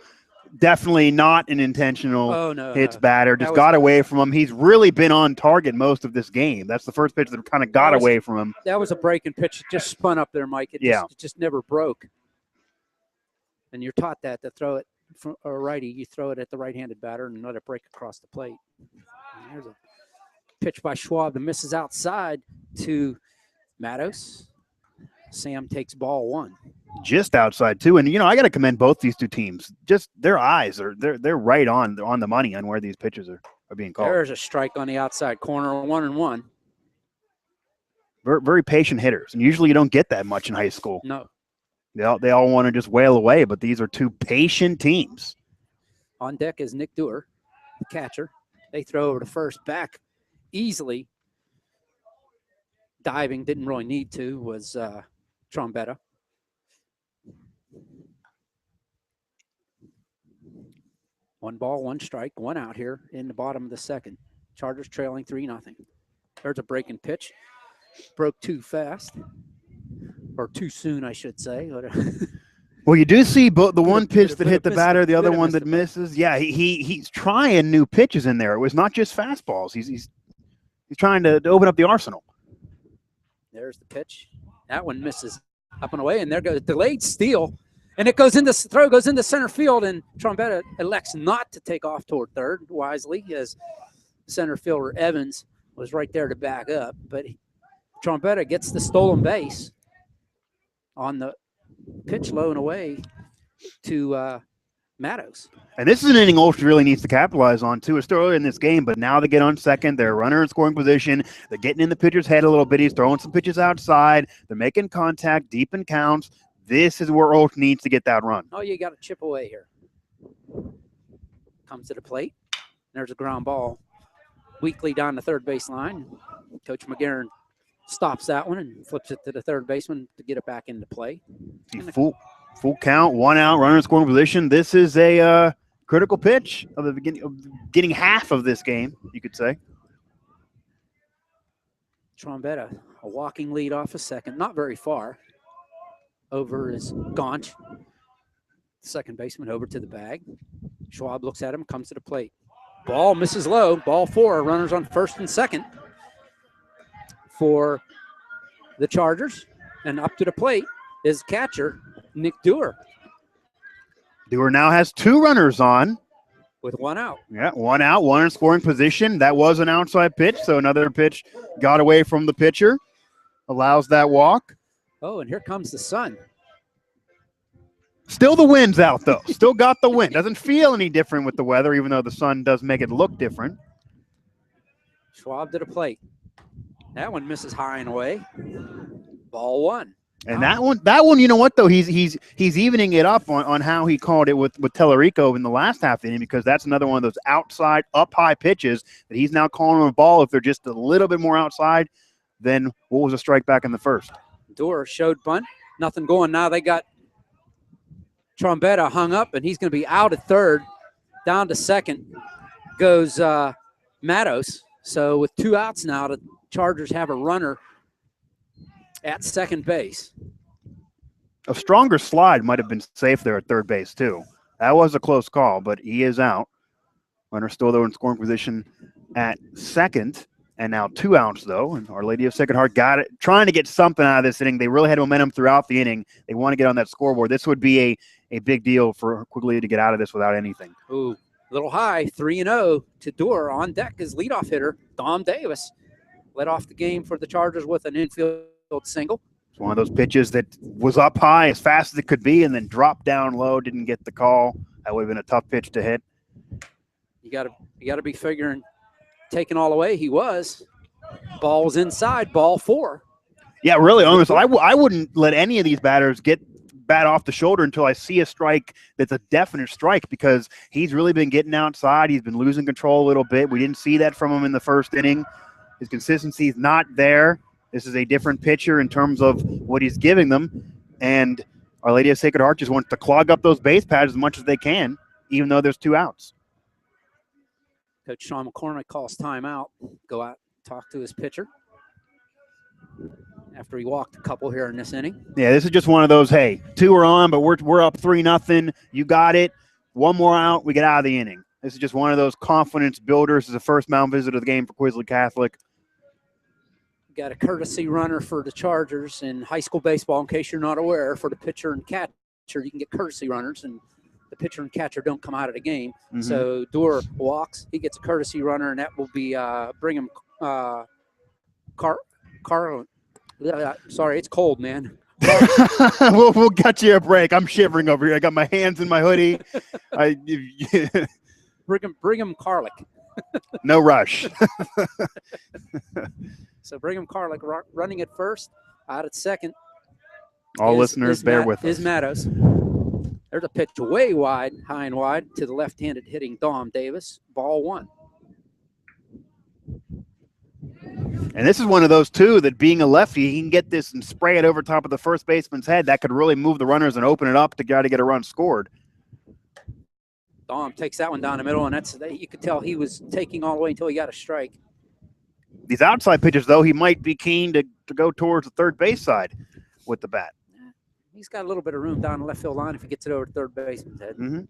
[SPEAKER 2] definitely not an intentional hits batter. Just got away from him. He's really been on target most of this game. That's the first pitch that kind of got away from him.
[SPEAKER 1] That was a breaking pitch. It just spun up there, Mike. It just never broke. And you're taught that to throw it from a righty. You throw it at the right-handed batter and let it break across the plate. And there's a pitch by Schwab that misses outside to Matos. Sam takes ball one.
[SPEAKER 2] Just outside too, and I got to commend both these two teams. Just their eyes they're right on the money on where these pitches are being called.
[SPEAKER 1] There's a strike on the outside corner, 1-1.
[SPEAKER 2] Very, very patient hitters, and usually you don't get that much in high school.
[SPEAKER 1] No,
[SPEAKER 2] they all want to just wail away, but these are two patient teams.
[SPEAKER 1] On deck is Nick Dewar, the catcher. They throw over to first, back easily. Diving, didn't really need to, was Trombetta. One ball, one strike, one out here in the bottom of the second. Chargers trailing 3-0. There's a breaking pitch. Broke too fast. Or too soon, I should say.
[SPEAKER 2] Well, you do see both the one pitch that hit the batter, the other one that misses. Yeah, he's trying new pitches in there. It was not just fastballs. He's trying to open up the arsenal.
[SPEAKER 1] There's the pitch. That one misses up and away, and there goes delayed steal. And it goes into center field, and Trombetta elects not to take off toward third wisely, as center fielder Evans was right there to back up. But Trombetta gets the stolen base on the pitch low and away to Matos.
[SPEAKER 2] And this is an inning OLSH really needs to capitalize on, too. It's still early in this game, but now they get on second. They're a runner in scoring position. They're getting in the pitcher's head a little bit. He's throwing some pitches outside. They're making contact deep in counts. This is where OLSH needs to get that run.
[SPEAKER 1] Oh, you got to chip away here. Comes to the plate. There's a ground ball weakly down the third base line. Coach McGarren stops that one and flips it to the third baseman to get it back into play.
[SPEAKER 2] Full count, one out, runner in scoring position. This is a critical pitch of the beginning half of this game, you could say.
[SPEAKER 1] Trombetta, a walking lead off a second, not very far. Over is Gaunch, second baseman, over to the bag. Schwab looks at him, comes to the plate. Ball misses low. Ball four. Runners on first and second for the Chargers. And up to the plate is catcher Nick Dewar
[SPEAKER 2] Dewar now has 2 runners on.
[SPEAKER 1] with 1 out.
[SPEAKER 2] Yeah, 1 out, 1 in scoring position. That was an outside pitch, so another pitch got away from the pitcher. Allows that walk.
[SPEAKER 1] Oh, and here comes the sun.
[SPEAKER 2] Still the wind's out, though. Still got the wind. Doesn't feel any different with the weather, even though the sun does make it look different.
[SPEAKER 1] Schwab to the plate. That one misses high and away. Ball 1.
[SPEAKER 2] And that one, you know what though? He's evening it up on how he called it with Tellerico in the last half inning, because that's another one of those outside up high pitches that he's now calling a ball if they're just a little bit more outside than what was a strike back in the first.
[SPEAKER 1] Dewar showed bunt. Nothing going. Now they got Trombetta hung up, and he's going to be out at third. Down to second goes Matos. So with 2 outs now, the Chargers have a runner at second base.
[SPEAKER 2] A stronger slide might have been safe there at third base too. That was a close call, but he is out. Runner still though in scoring position at second, and now 2 outs though. And Our Lady of Sacred Heart got it, trying to get something out of this inning. They really had momentum throughout the inning. They want to get on that scoreboard. This would be a big deal for Quigley to get out of this without anything.
[SPEAKER 1] Ooh, little high, 3-0 to Dewar. On deck is leadoff hitter Dom Davis. Led off the game for the Chargers with an infield single.
[SPEAKER 2] It's one of those pitches that was up high as fast as it could be and then dropped down low, didn't get the call. That would have been a tough pitch to hit.
[SPEAKER 1] You gotta be figuring taking all away. He was. Ball's inside, ball 4.
[SPEAKER 2] Yeah, really, almost. I wouldn't let any of these batters get bat off the shoulder until I see a strike that's a definite strike, because he's really been getting outside. He's been losing control a little bit. We didn't see that from him in the first inning. His consistency is not there. This is a different pitcher in terms of what he's giving them. And Our Lady of Sacred Heart just wants to clog up those base pads as much as they can, even though there's 2 outs.
[SPEAKER 1] Coach Sean McCormick calls timeout. Go out, talk to his pitcher after he walked a couple here in this inning.
[SPEAKER 2] Yeah, this is just one of those, hey, 2 are on, but we're up 3-0. You got it. 1 more out, we get out of the inning. This is just one of those confidence builders. This is the first mound visit of the game for Quigley Catholic.
[SPEAKER 1] Got a courtesy runner for the Chargers in high school baseball, in case you're not aware. For the pitcher and catcher, you can get courtesy runners, and the pitcher and catcher don't come out of the game.
[SPEAKER 2] Mm-hmm.
[SPEAKER 1] So Dewar walks, he gets a courtesy runner, and that will be Brigham sorry, it's cold, man.
[SPEAKER 2] we'll get you a break. I'm shivering over here. I got my hands in my hoodie.
[SPEAKER 1] Brigham Carlick.
[SPEAKER 2] No rush.
[SPEAKER 1] So Brigham Carlick running at first, out at second.
[SPEAKER 2] All listeners, bear with us.
[SPEAKER 1] Is Matos. There's a pitch way wide, high and wide, to the left-handed hitting Dom Davis. Ball 1.
[SPEAKER 2] And this is one of those, too, that being a lefty, he can get this and spray it over top of the first baseman's head. That could really move the runners and open it up to try to get a run scored.
[SPEAKER 1] Dom takes that one down the middle, and you could tell he was taking all the way until he got a strike.
[SPEAKER 2] These outside pitches, though, he might be keen to go towards the third base side with the bat.
[SPEAKER 1] He's got a little bit of room down the left field line if he gets it over to third baseman's head.
[SPEAKER 2] Mm-hmm.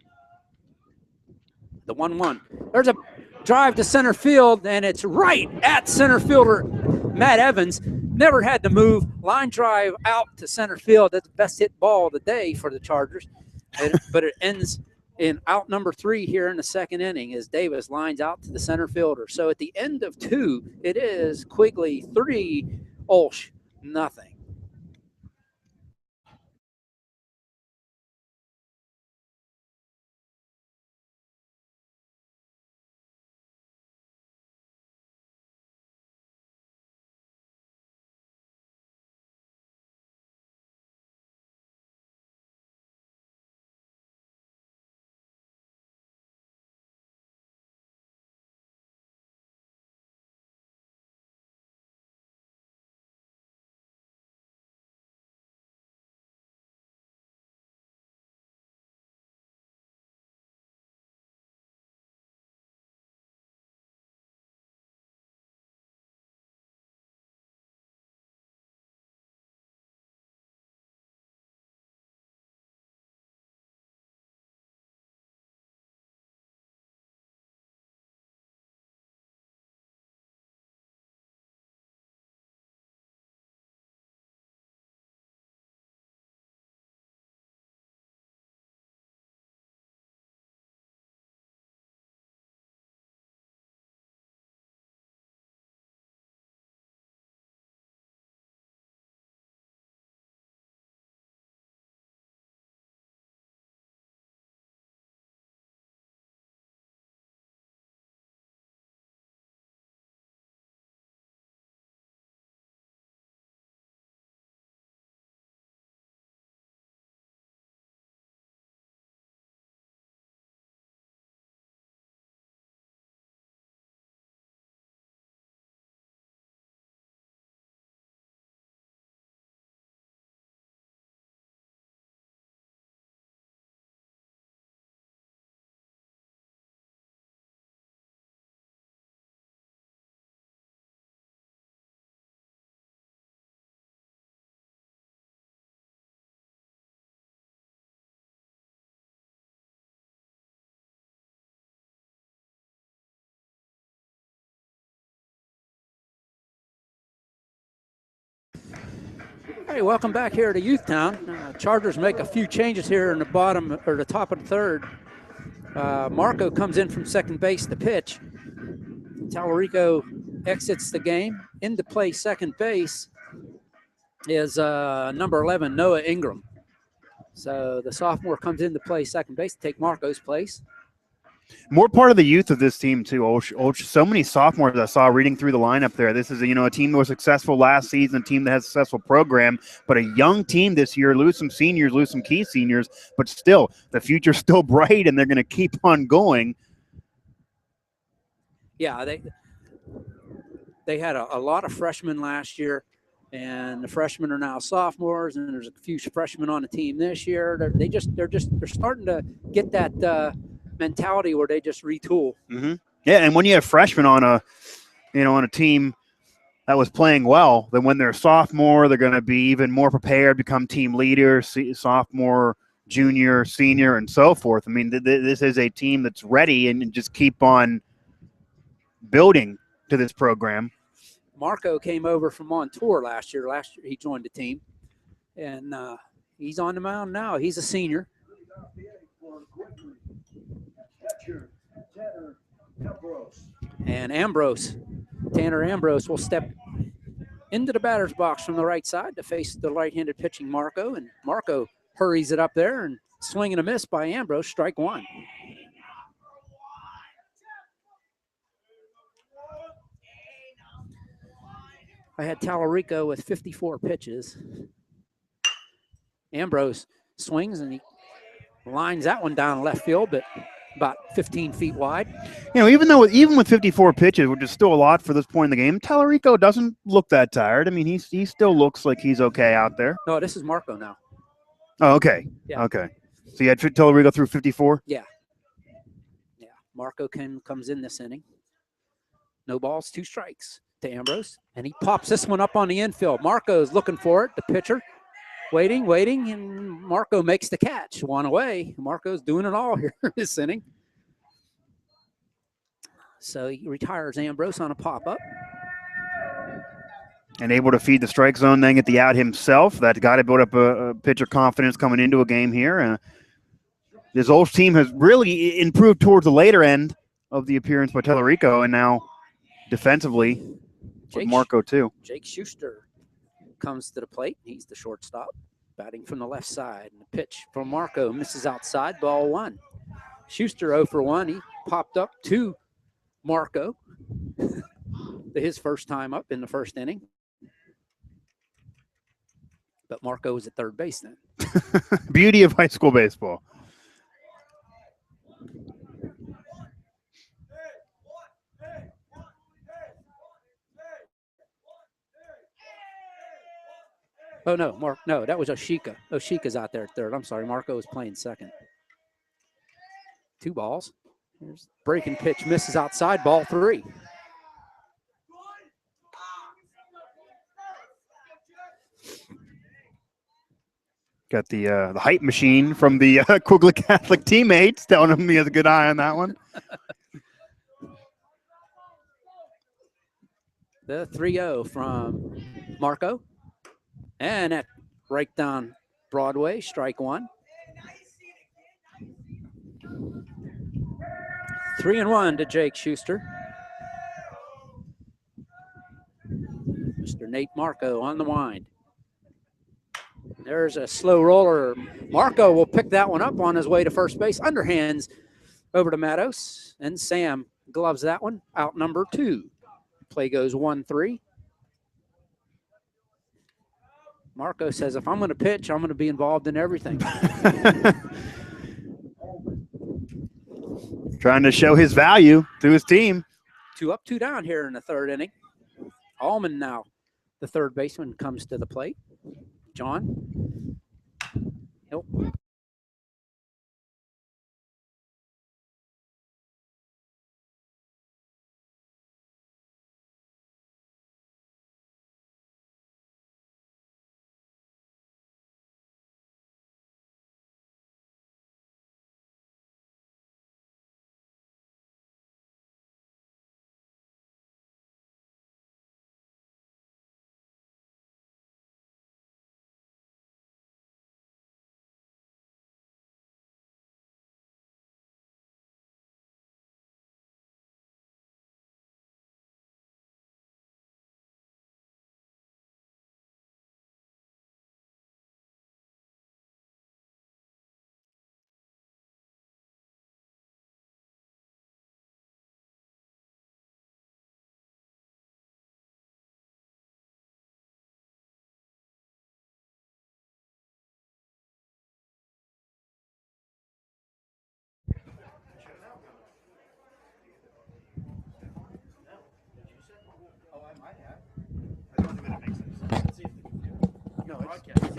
[SPEAKER 1] The 1-1. There's a drive to center field, and it's right at center fielder Matt Evans. Never had to move. Line drive out to center field. That's the best hit ball of the day for the Chargers. But it ends in out number 3 here in the second inning as Davis lines out to the center fielder. So at the end of 2, it is Quigley 3, OLSH nothing. Hey, welcome back here to Youthtown. Chargers make a few changes here in the bottom or the top of the third. Marco comes in from second base to pitch. Tallarico exits the game. Into play second base is number 11, Noah Ingram. So the sophomore comes into play second base to take Marco's place.
[SPEAKER 2] More part of the youth of this team too. OLSH, so many sophomores I saw reading through the lineup there. This is a team that was successful last season, a team that has a successful program, but a young team this year. Lose some seniors, lose some key seniors, but still the future's still bright, and they're going to keep on going.
[SPEAKER 1] Yeah, they had a lot of freshmen last year, and the freshmen are now sophomores, and there's a few freshmen on the team this year. They're starting to get that mentality where they just retool.
[SPEAKER 2] Mm-hmm. Yeah, and when you have freshmen on a team that was playing well, then when they're sophomore, they're going to be even more prepared, become team leaders, sophomore, junior, senior, and so forth. I mean, this is a team that's ready and just keep on building to this program.
[SPEAKER 1] Marco came over from on tour last year. Last year he joined the team, and he's on the mound now. He's a senior. And Tanner Ambrose will step into the batter's box from the right side to face the right-handed pitching Marco, and Marco hurries it up there and swing and a miss by Ambrose, strike one. I had Tallarico with 54 pitches. Ambrose swings and he lines that one down left field, but about 15 feet wide.
[SPEAKER 2] Even with 54 pitches, which is still a lot for this point in the game, Tallarico doesn't look that tired. I mean, he still looks like he's okay out there.
[SPEAKER 1] No, this is Marco now.
[SPEAKER 2] Oh, okay.
[SPEAKER 1] Yeah.
[SPEAKER 2] Okay. So you had Tallarico through 54?
[SPEAKER 1] Yeah. Marco comes in this inning. No balls, 2 strikes to Ambrose, and he pops this one up on the infield. Marco's looking for it, the pitcher. Waiting, and Marco makes the catch. One away. Marco's doing it all here this inning. So he retires Ambrose on a pop-up.
[SPEAKER 2] And able to feed the strike zone, then get the out himself. That got to build up a pitcher confidence coming into a game here. This OLSH team has really improved towards the later end of the appearance by Tallarico, and now defensively with Marco too.
[SPEAKER 1] Jake Schuster comes to the plate. He's the shortstop, batting from the left side. And the pitch from Marco misses outside, ball 1. Schuster 0 for 1. He popped up to Marco, his first time up in the first inning. But Marco was at third base then.
[SPEAKER 2] Beauty of high school baseball.
[SPEAKER 1] Oh, no, that was Oshika. Oshika's out there at third. I'm sorry, Marco was playing second. 2 balls. Here's breaking pitch, misses outside, ball 3.
[SPEAKER 2] Got the hype machine from the Quigley Catholic teammates telling him he has a good eye on that one.
[SPEAKER 1] The 3-0 from Marco. And that right down Broadway, strike 1. 3-1 to Jake Schuster. Mr. Nate Marco on the wind. There's a slow roller. Marco will pick that one up on his way to first base. Underhands over to Matos. And Sam gloves that one. Out number 2. Play goes 1-3. Marco says, if I'm going to pitch, I'm going to be involved in everything.
[SPEAKER 2] Trying to show his value to his team.
[SPEAKER 1] 2 up, 2 down here in the third inning. Allman now, the third baseman, comes to the plate. John. Nope.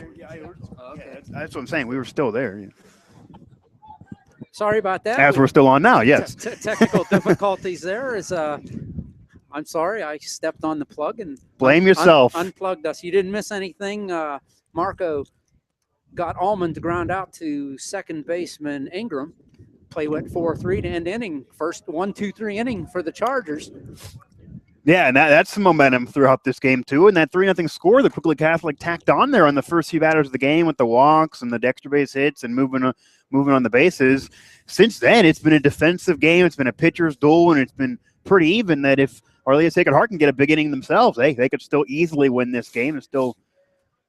[SPEAKER 1] Okay.
[SPEAKER 2] That's what I'm saying. We were still there. Yeah.
[SPEAKER 1] Sorry about that.
[SPEAKER 2] As we're still on now, yes.
[SPEAKER 1] Technical difficulties there is I'm sorry, I stepped on the plug and
[SPEAKER 2] Blame yourself.
[SPEAKER 1] unplugged us. You didn't miss anything. Marco got Allman to ground out to second baseman Ingram. Play went 4-3 to end inning. First 1-2-3 inning for the Chargers.
[SPEAKER 2] Yeah, and that's some momentum throughout this game too. And that 3-0 score that Quigley Catholic tacked on there on the first few batters of the game with the walks and the extra base hits and moving on the bases. Since then, it's been a defensive game. It's been a pitcher's duel, and it's been pretty even. That if Arlea Sacred Heart can get a big inning themselves, they could still easily win this game. It's still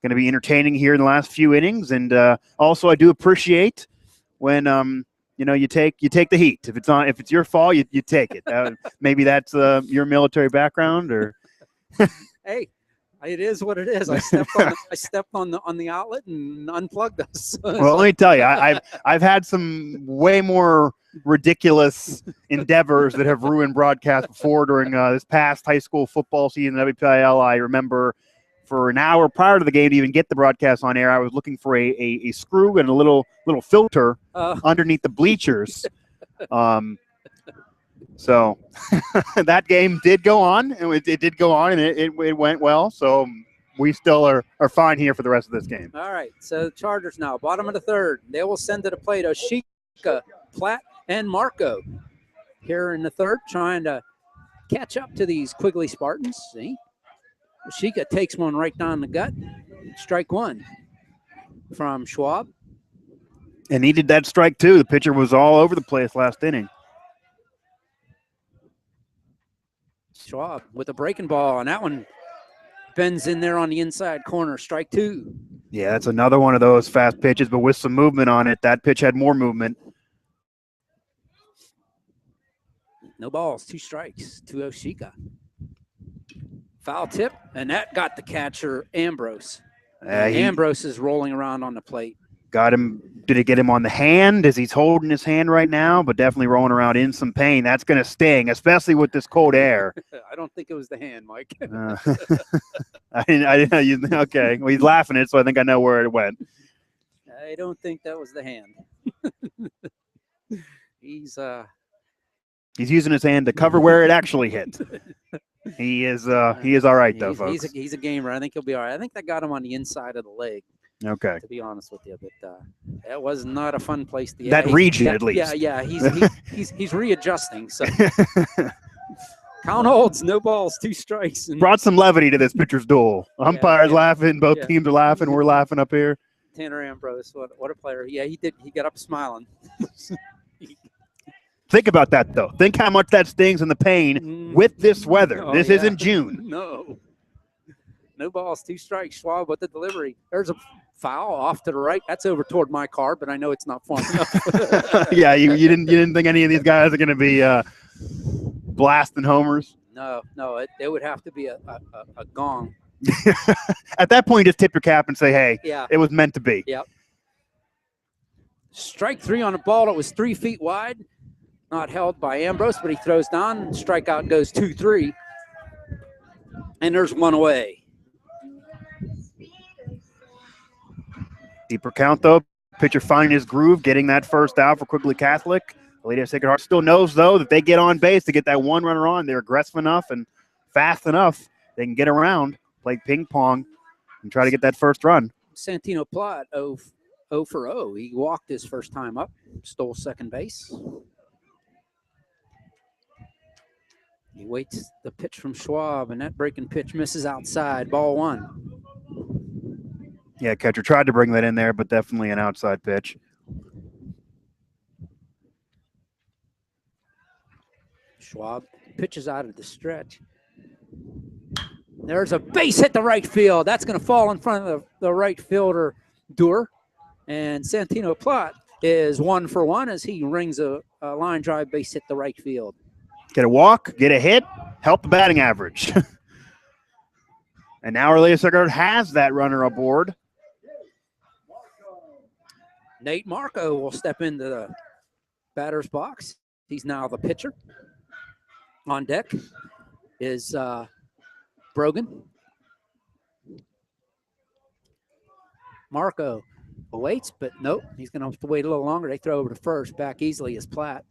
[SPEAKER 2] going to be entertaining here in the last few innings. And also, I do appreciate when you take the heat. If it's your fault, you take it. Maybe that's your military background, or
[SPEAKER 1] Hey, it is what it is. I stepped on the outlet and unplugged us.
[SPEAKER 2] well, let me tell you, I've had some way more ridiculous endeavors that have ruined broadcasts before during this past high school football season at WPIL. I remember for an hour prior to the game to even get the broadcast on air, I was looking for a screw and a little filter underneath the bleachers. So that game did go on, and it did go on, and it went well. So we still are fine here for the rest of this game.
[SPEAKER 1] All right, so the Chargers now, bottom of the third. They will send to the plate Oshika, Platt, and Marco here in the third, trying to catch up to these Quigley Spartans. See, Oshika takes one right down the gut. Strike one from Schwab.
[SPEAKER 2] And needed that strike, too. The pitcher was all over the place last inning.
[SPEAKER 1] Schwab with a breaking ball, and that one bends in there on the inside corner. Strike two.
[SPEAKER 2] Yeah, that's another one of those fast pitches, but with some movement on it. That pitch had more movement.
[SPEAKER 1] No balls, 2 strikes to Oshika. Foul tip, and that got the catcher, Ambrose. Ambrose is rolling around on the plate.
[SPEAKER 2] Got him. Did it get him on the hand as he's holding his hand right now? But definitely rolling around in some pain. That's going to sting, especially with this cold air.
[SPEAKER 1] I don't think it was the hand, Mike.
[SPEAKER 2] I didn't know. Okay. Well, he's laughing at it, so I think I know where it went.
[SPEAKER 1] I don't think that was the hand. He's
[SPEAKER 2] using his hand to cover where it actually hit. He is all right, though, folks.
[SPEAKER 1] He's a gamer. I think he'll be all right. I think that got him on the inside of the leg.
[SPEAKER 2] Okay.
[SPEAKER 1] To be honest with you, but that was not a fun place to.
[SPEAKER 2] That region, at least.
[SPEAKER 1] Yeah. He's readjusting. So count holds, no balls, 2 strikes. And
[SPEAKER 2] brought some levity to this pitcher's duel. Umpires laughing, both teams are laughing. We're laughing up here.
[SPEAKER 1] Tanner Ambrose, what a player! Yeah, he did. He got up smiling.
[SPEAKER 2] Think about that, though. Think how much that stings and the pain with this weather. This isn't June.
[SPEAKER 1] No balls, 2 strikes. Schwab with the delivery. There's a foul off to the right. That's over toward my car, but I know it's not far enough.
[SPEAKER 2] Yeah, you didn't think any of these guys are going to be blasting homers?
[SPEAKER 1] No, it would have to be a gong.
[SPEAKER 2] At that point, just tip your cap and say, hey,
[SPEAKER 1] yeah,
[SPEAKER 2] it was meant to be.
[SPEAKER 1] Yep. Strike 3 on a ball that was 3 feet wide. Not held by Ambrose, but he throws down. Strikeout goes 2-3. And there's one away.
[SPEAKER 2] Deeper count, though. Pitcher finding his groove, getting that first out for Quigley Catholic. Lady of Sacred Heart still knows, though, that they get on base to get that one runner on. They're aggressive enough and fast enough. They can get around, play ping pong, and try to get that first run.
[SPEAKER 1] Santino Plott, 0 for 0. He walked his first time up, stole second base. He waits the pitch from Schwab, and that breaking pitch misses outside. Ball 1.
[SPEAKER 2] Yeah, catcher tried to bring that in there, but definitely an outside pitch.
[SPEAKER 1] Schwab pitches out of the stretch. There's a base hit to right field. That's going to fall in front of the right fielder, Doer. And Santino Plott is 1 for 1 as he rings a line drive base hit to right field.
[SPEAKER 2] Get a walk, get a hit, help the batting average. And now Arlea Sacred Heart has that runner aboard.
[SPEAKER 1] Nate Marco will step into the batter's box. He's now the pitcher. On deck is Brogan. Marco awaits, but nope, he's going to have to wait a little longer. They throw over to first. Back easily is Platt.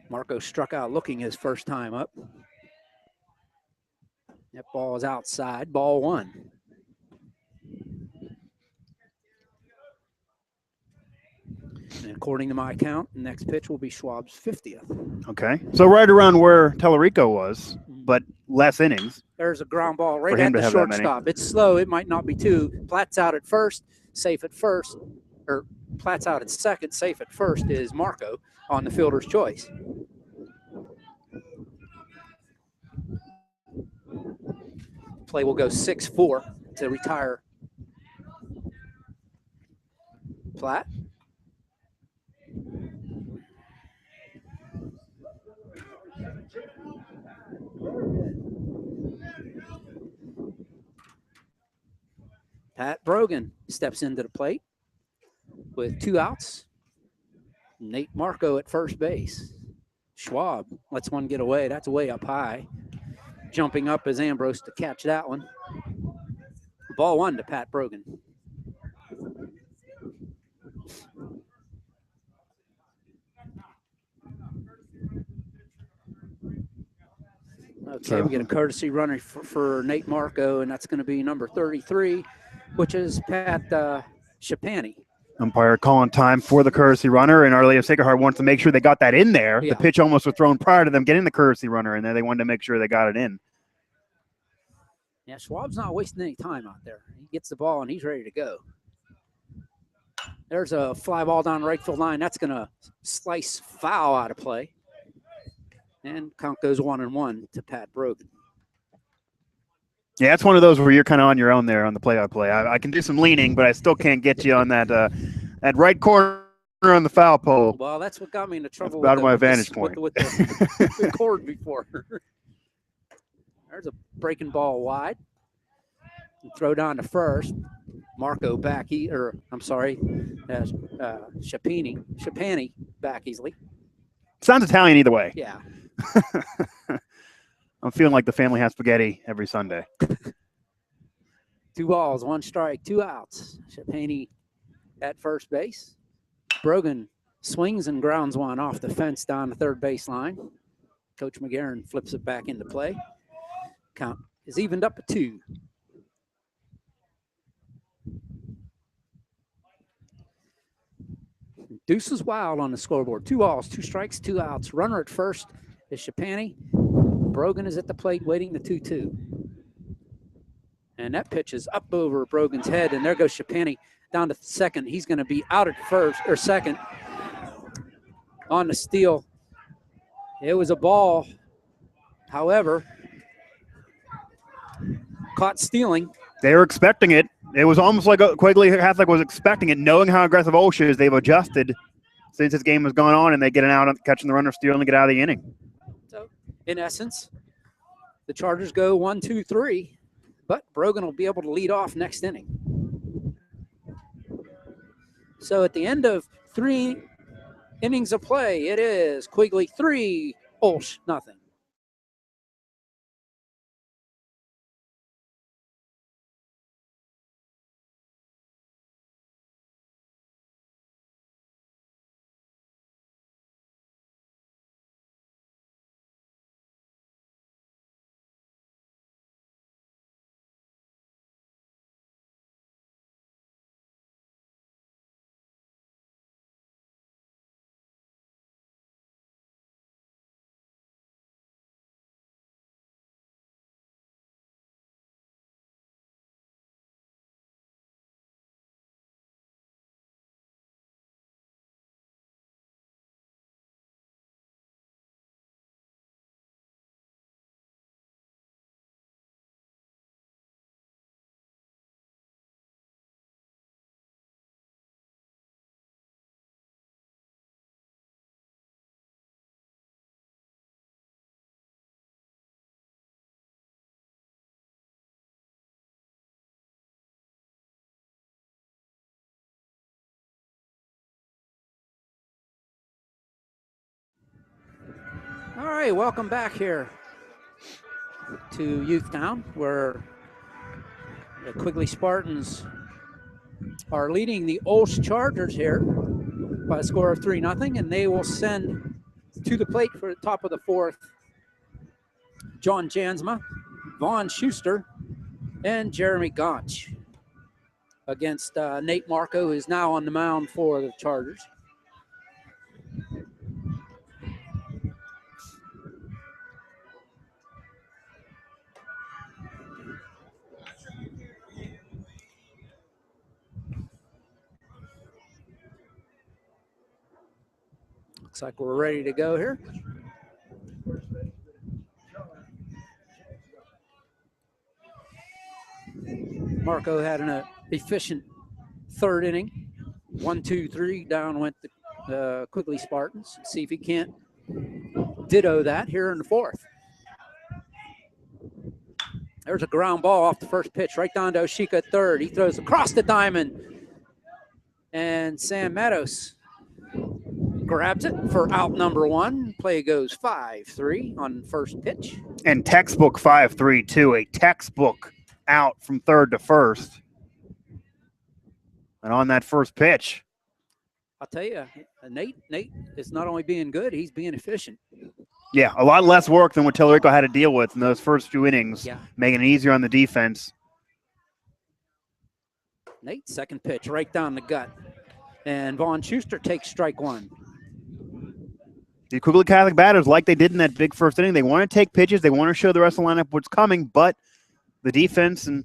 [SPEAKER 1] Marco struck out looking his first time up. That ball is outside. Ball 1. And according to my count, the next pitch will be Schwab's 50th.
[SPEAKER 2] Okay. So right around where Tellerico was, but less innings.
[SPEAKER 1] There's a ground ball right
[SPEAKER 2] For him
[SPEAKER 1] at
[SPEAKER 2] to
[SPEAKER 1] the
[SPEAKER 2] have that many.
[SPEAKER 1] shortstop. It's slow. It might not be two. Platt's out at first, safe at first. Or Platt's out at second, safe at first is Marco on the fielder's choice. Play will go 6-4 to retire Platt. Pat Brogan steps into the plate with 2 outs. Nate Marco at first base. Schwab lets one get away. That's way up high. Jumping up is Ambrose to catch that one. Ball 1 to Pat Brogan. Okay, we get a courtesy runner for Nate Marco, and that's going to be number 33, which is Pat Shapani.
[SPEAKER 2] Umpire calling time for the courtesy runner, and Our Lady of Sacred Heart wants to make sure they got that in there.
[SPEAKER 1] Yeah.
[SPEAKER 2] The pitch almost was thrown prior to them getting the courtesy runner, and then they wanted to make sure they got it in.
[SPEAKER 1] Yeah, Schwab's not wasting any time out there. He gets the ball, and he's ready to go. There's a fly ball down the right field line. That's going to slice foul out of play. And count goes 1-1 to Pat Brogan.
[SPEAKER 2] Yeah, it's one of those where you're kind of on your own there on the play-by-play. I can do some leaning, but I still can't get you on that right corner on the foul pole.
[SPEAKER 1] Well, that's what got me into trouble.
[SPEAKER 2] That's about my vantage point.
[SPEAKER 1] With the cord before. There's a breaking ball wide. Throw down to first. Marco back, Shapani back easily.
[SPEAKER 2] Sounds Italian either way.
[SPEAKER 1] Yeah.
[SPEAKER 2] I'm feeling like the family has spaghetti every Sunday.
[SPEAKER 1] 2 balls, 1 strike, 2 outs. Shapani at first base. Brogan swings and grounds one off the fence down the third baseline. Coach McGarren flips it back into play. Count is evened up at 2. Deuce is wild on the scoreboard. 2 balls, 2 strikes, 2 outs. Runner at first is Shapani. Brogan is at the plate waiting the 2-2. And that pitch is up over Brogan's head, and there goes Shapani down to second. He's going to be out at first or second on the steal. It was a ball, however, caught stealing.
[SPEAKER 2] They were expecting it. It was almost like Quigley Catholic was expecting it, knowing how aggressive OLSH is. They've adjusted since this game has gone on, and they get it out, catching the runner, stealing to get out of the inning.
[SPEAKER 1] So, in essence, the Chargers go 1-2-3, but Brogan will be able to lead off next inning. So at the end of 3 innings of play, it is Quigley 3, OLSH nothing. All right, welcome back here to Youthtown, where the Quigley Spartans are leading the OLSH Chargers here by a score of 3-0, and they will send to the plate for the top of the fourth John Jansma, Vaughn Schuster, and Jeremy Gonch against Nate Marco, who is now on the mound for the Chargers. Looks like we're ready to go here. Marco had an efficient third inning. 1-2-3 down went the Quigley Spartans. See if he can't ditto that here in the fourth. There's a ground ball off the first pitch right down to Oshika at third. He throws across the diamond. And Sam Meadows grabs it for out number one. Play goes 5-3 on first pitch.
[SPEAKER 2] And textbook 5-3 too, a textbook out from third to first. And on that first pitch.
[SPEAKER 1] I'll tell you, Nate is not only being good, he's being efficient.
[SPEAKER 2] Yeah, a lot less work than what Tellurico had to deal with in those first few innings, making it easier on the defense.
[SPEAKER 1] Nate, second pitch, right down the gut. And Vaughn Schuster takes strike one.
[SPEAKER 2] The Quigley Catholic batters, like they did in that big first inning, they want to take pitches, they want to show the rest of the lineup what's coming, but the defense of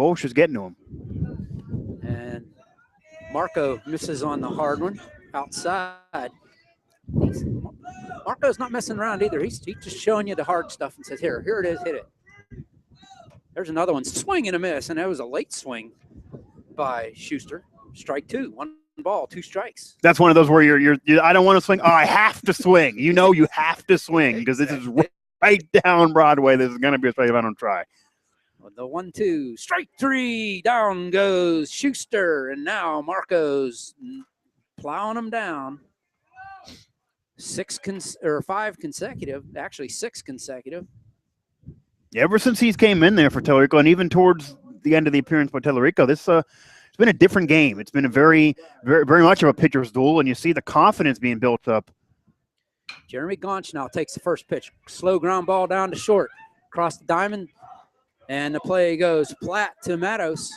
[SPEAKER 2] OLSH is getting to them.
[SPEAKER 1] And Marco misses on the hard one outside. Marco's not messing around either. He's just showing you the hard stuff and says, here it is, hit it. There's another one, swing and a miss, and that was a late swing by Schuster. Strike two, 1 ball, 2 strikes.
[SPEAKER 2] That's one of those where you're I don't want to swing. Oh, I have to swing. You know you have to swing because this is right down Broadway. This is going to be a strike if I don't try.
[SPEAKER 1] The 1-2, strike three, down goes Schuster, and now Marco's plowing him down. 5 consecutive, actually 6 consecutive.
[SPEAKER 2] Ever since he's came in there for Tellurico, and even towards the end of the appearance by Tellurico, this it's been a different game. It's been a very, very, very much of a pitcher's duel, and you see the confidence being built up.
[SPEAKER 1] Jeremy Gonch now takes the first pitch. Slow ground ball down to short. Across the diamond, and the play goes flat to Matos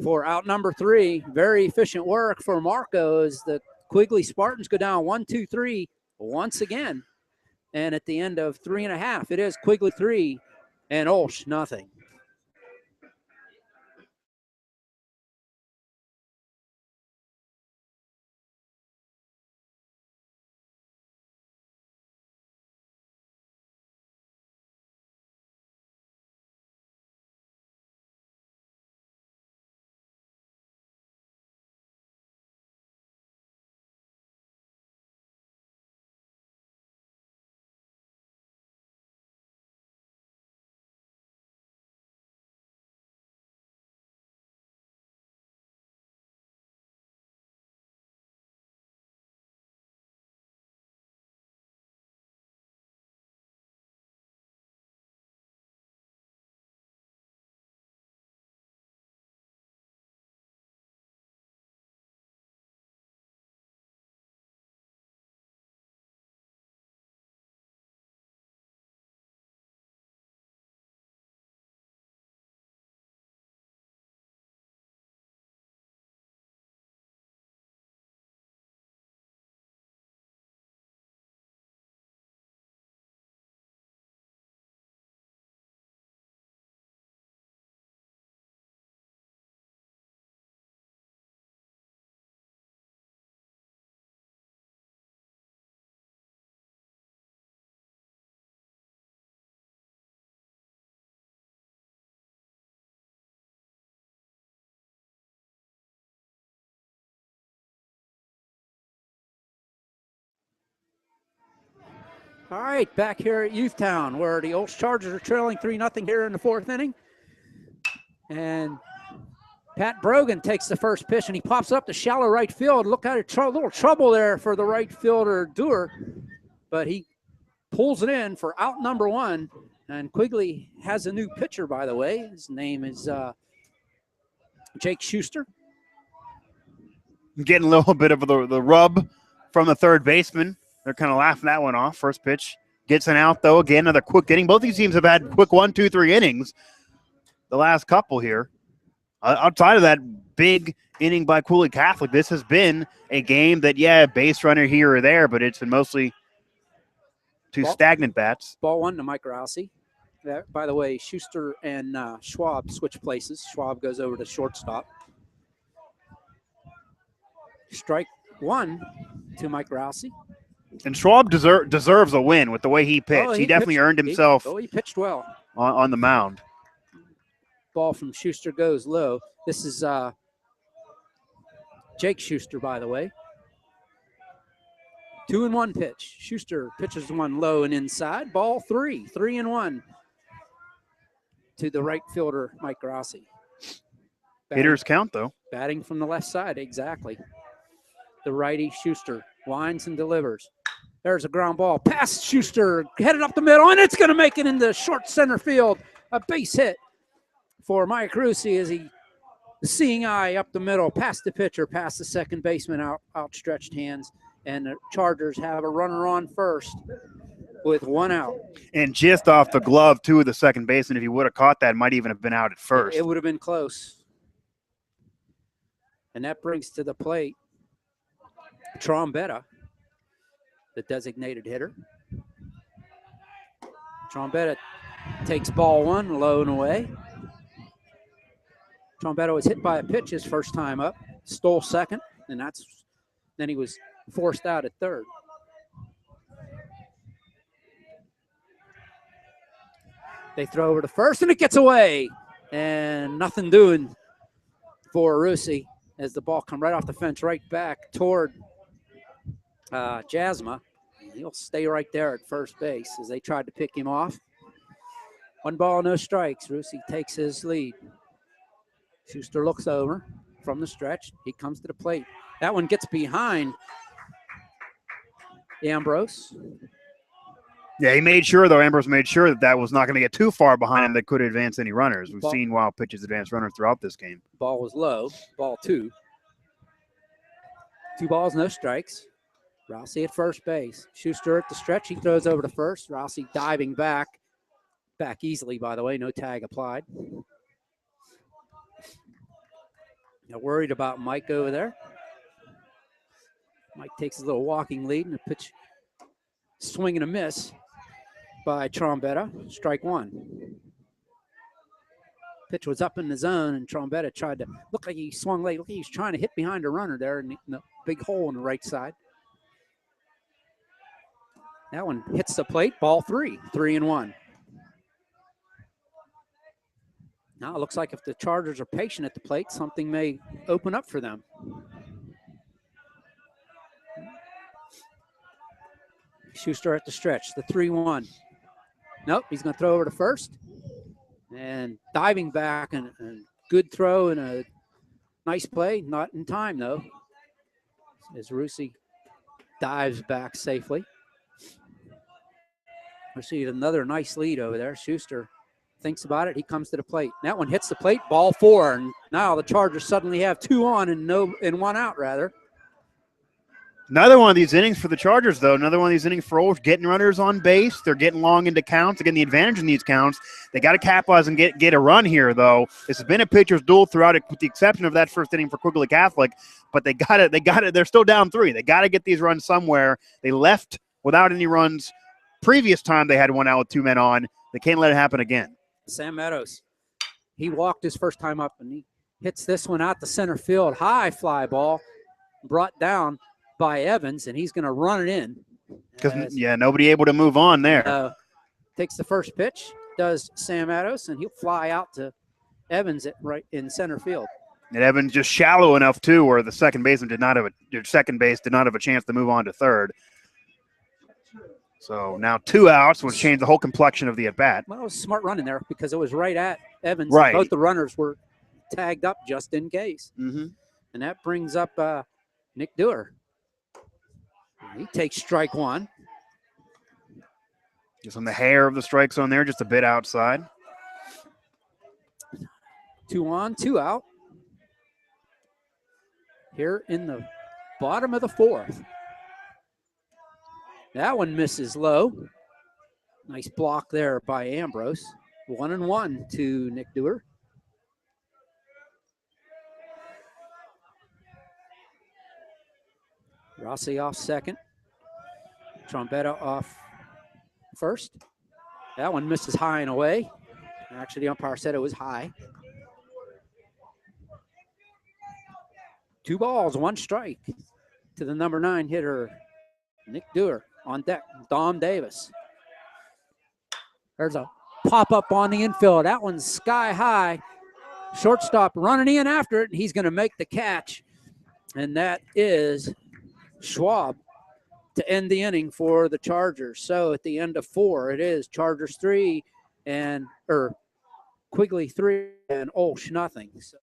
[SPEAKER 1] for out number 3. Very efficient work for Marco as the Quigley Spartans go down 1-2-3 once again. And at the end of 3.5, it is Quigley 3 and OLSH nothing. All right, back here at Youthtown, where the OLSH Chargers are trailing 3-0 here in the 4th inning. And Pat Brogan takes the first pitch, and he pops up to shallow right field. Look at it, little trouble there for the right fielder, Dewar. But he pulls it in for out number 1. And Quigley has a new pitcher, by the way. His name is Jake Schuster.
[SPEAKER 2] Getting a little bit of the rub from the third baseman. They're kind of laughing that one off. First pitch gets an out, though. Again, another quick inning. Both these teams have had quick 1, 2, 3 innings the last couple here. Outside of that big inning by Quigley Catholic, this has been a game that, yeah, base runner here or there, but it's been mostly two stagnant bats.
[SPEAKER 1] Ball 1 to Mike Rossi. By the way, Schuster and Schwab switch places. Schwab goes over to shortstop. Strike 1 to Mike Rossi.
[SPEAKER 2] And Schwab deserves a win with the way he pitched. He definitely earned himself
[SPEAKER 1] he pitched well
[SPEAKER 2] on the mound.
[SPEAKER 1] Ball from Schuster goes low. This is Jake Schuster, by the way. 2-1 pitch. Schuster pitches one low and inside. Ball 3. 3-1 to the right fielder, Mike Rossi.
[SPEAKER 2] Hitters count, though.
[SPEAKER 1] Batting from the left side, exactly. The righty, Schuster, winds and delivers. There's a ground ball. Past Schuster, headed up the middle, and it's going to make it into short center field. A base hit for Mike Rossi as he, the seeing eye up the middle, past the pitcher, past the second baseman, outstretched hands. And the Chargers have a runner on first with 1 out.
[SPEAKER 2] And just off the glove, too, of the second baseman. If he would have caught that, might even have been out at first.
[SPEAKER 1] It would have been close. And that brings to the plate Trombetta, the designated hitter. Trombetta takes ball 1, low and away. Trombetta was hit by a pitch his first time up, stole second, and then he was forced out at third. They throw over to first, and it gets away. And nothing doing for Rossi as the ball come right off the fence, right back toward Jasma. He'll stay right there at first base as they tried to pick him off. 1 ball, no strikes. Rossi takes his lead. Schuster looks over from the stretch. He comes to the plate. That one gets behind Ambrose.
[SPEAKER 2] Yeah, he made sure, though. Ambrose made sure that was not going to get too far behind him that could advance any runners. We've seen wild pitches advance runners throughout this game.
[SPEAKER 1] Ball was low. Ball 2. 2 balls, no strikes. Rossi at first base. Schuster at the stretch. He throws over to first. Rossi diving back. Back easily, by the way. No tag applied. Now worried about Mike over there. Mike takes his little walking lead and a pitch, swing and a miss by Trombetta. Strike 1. Pitch was up in the zone, and Trombetta tried to look like he swung late. Look like he was trying to hit behind a runner there in the big hole in the right side. That one hits the plate. Ball 3. 3-1. Now it looks like if the Chargers are patient at the plate, something may open up for them. Schuster at the stretch, the 3-1. Nope, he's going to throw over to first. And diving back, and good throw and a nice play. Not in time, though, as Rossi dives back safely. Rossi another nice lead over there. Schuster thinks about it. He comes to the plate. That one hits the plate. Ball 4. And now the Chargers suddenly have 2 on and 1 out, rather.
[SPEAKER 2] Another one of these innings for the Chargers, though. Another one of these innings for OLSH, getting runners on base. They're getting long into counts. Again, the advantage in these counts. They got to capitalize and get a run here, though. This has been a pitcher's duel throughout it, with the exception of that first inning for Quigley Catholic. But they got it. They're still down 3. They got to get these runs somewhere. They left without any runs previous time they had 1 out with 2 men on. They can't let it happen again.
[SPEAKER 1] Sam Meadows, he walked his first time up, and he hits this one out to center field. High fly ball brought down by Evans, and he's going to run it in.
[SPEAKER 2] Because, nobody able to move on there.
[SPEAKER 1] Takes the first pitch, does Sam Meadows, and he'll fly out to Evans right in center field.
[SPEAKER 2] And Evans just shallow enough, too, where the second baseman did not have a chance to move on to third. So now 2 outs, which changed the whole complexion of the at-bat.
[SPEAKER 1] Well, it was a smart run in there because it was right at Evans.
[SPEAKER 2] Right.
[SPEAKER 1] Both the runners were tagged up just in case.
[SPEAKER 2] Mm-hmm.
[SPEAKER 1] And that brings up Nick Dewar. He takes strike 1.
[SPEAKER 2] Just on the hair of the strike zone there, just a bit outside.
[SPEAKER 1] 2 on, 2 out. Here in the bottom of the 4th. That one misses low. Nice block there by Ambrose. 1-1 to Nick Dewar. Rossi off second. Trombetta off first. That one misses high and away. Actually, the umpire said it was high. 2 balls, 1 strike to the number 9 hitter, Nick Dewar. On deck, Dom Davis. There's a pop-up on the infield. That one's sky high. Shortstop running in after it, and he's going to make the catch. And that is Schwab to end the inning for the Chargers. So at the end of 4, it is Chargers 3 and Quigley 3 and OLSH nothing. So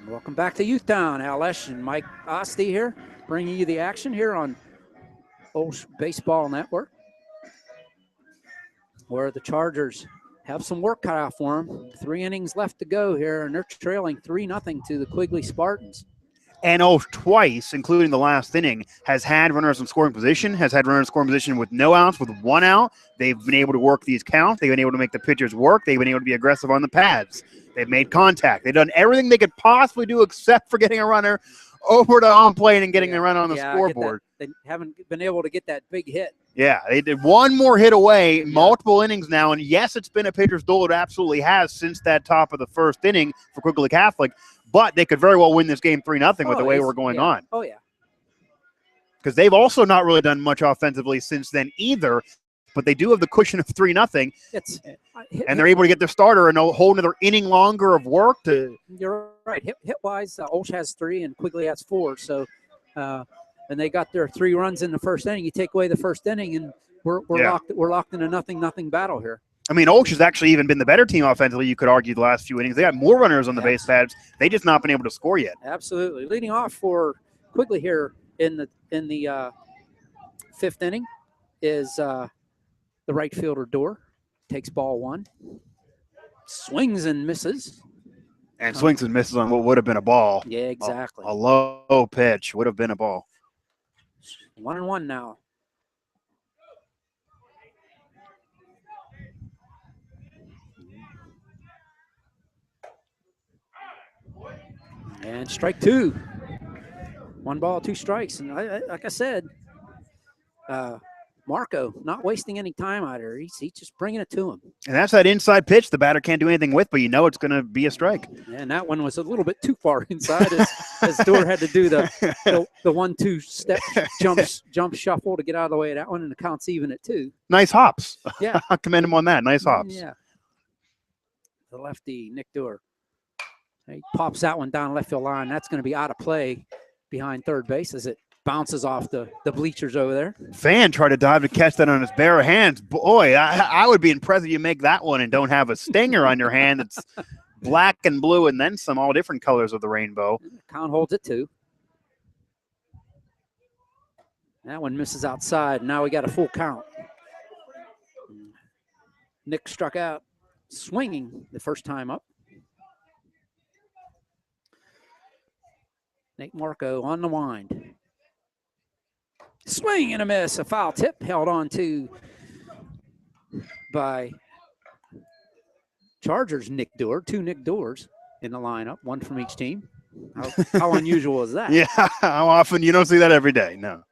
[SPEAKER 1] welcome back to Youthtown. OLSH and Mike Osti here, bringing you the action here on OLSH Baseball Network, where the Chargers have some work cut out for them. 3 innings left to go here, and they're trailing 3-0 to the Quigley Spartans.
[SPEAKER 2] And OLSH twice, including the last inning, has had runners in scoring position, has had runners in scoring position with no outs, with 1 out. They've been able to work these counts. They've been able to make the pitchers work. They've been able to be aggressive on the pads. They've made contact. They've done everything they could possibly do except for getting a runner over to home plate and getting the run on the scoreboard.
[SPEAKER 1] They haven't been able to get that big hit.
[SPEAKER 2] Yeah, they did 1 more hit away, multiple innings now, and yes, it's been a pitcher's duel. It absolutely has since that top of the 1st inning for Quigley Catholic, but they could very well win this game 3-0 with the way we're going on.
[SPEAKER 1] Oh, yeah.
[SPEAKER 2] Because they've also not really done much offensively since then either, but they do have the cushion of 3-0. And they're able to get their starter and a whole another inning longer of work.
[SPEAKER 1] You're right. Hit-wise, OLSH has 3 and Quigley has 4. So, and they got their 3 runs in the 1st inning. You take away the 1st inning, and we're locked in a 0-0 battle here.
[SPEAKER 2] I mean, OLSH has actually even been the better team offensively, you could argue, the last few innings. They got more runners on the base pads. They just not been able to score yet.
[SPEAKER 1] Absolutely. Leading off for Quigley here in the 5th inning is the right fielder Dorr. Takes ball 1. Swings and misses.
[SPEAKER 2] And swings and misses on what would have been a ball.
[SPEAKER 1] Yeah, exactly.
[SPEAKER 2] A low pitch would have been a ball.
[SPEAKER 1] 1-1 now. And strike 2. 1 ball, 2 strikes. And like I said, Marco not wasting any time out here. He's just bringing it to him.
[SPEAKER 2] And that's that inside pitch the batter can't do anything with, but you know it's going to be a strike.
[SPEAKER 1] And that one was a little bit too far inside as Dorr had to do the 1-2 step jump shuffle to get out of the way of that one, and the count's even at 2.
[SPEAKER 2] Nice hops.
[SPEAKER 1] Yeah.
[SPEAKER 2] I commend him on that. Nice hops.
[SPEAKER 1] Yeah. the lefty, Nick Dewar. He pops that one down left field line. That's going to be out of play behind third base as it bounces off the bleachers over there.
[SPEAKER 2] Fan tried to dive to catch that on his bare hands. Boy, I would be impressed if you make that one and don't have a stinger on your hand that's black and blue and then some all different colors of the rainbow.
[SPEAKER 1] Count holds it 2. That one misses outside. Now we got a full count. Nick struck out swinging the first time up. Nate Marco on the wind. Swing and a miss. A foul tip held on to by Chargers Nick Dewar. 2 Nick Dewars in the lineup, 1 from each team. How unusual is that?
[SPEAKER 2] Yeah, how often? You don't see that every day, no.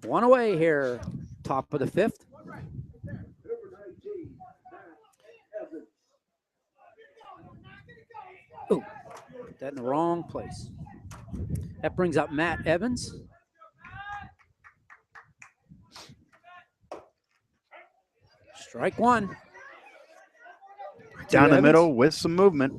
[SPEAKER 1] 1 away here, top of the 5th. Oh, put that in the wrong place. That brings up Matt Evans. Strike 1.
[SPEAKER 2] Down the
[SPEAKER 1] Evans.
[SPEAKER 2] middle with some movement.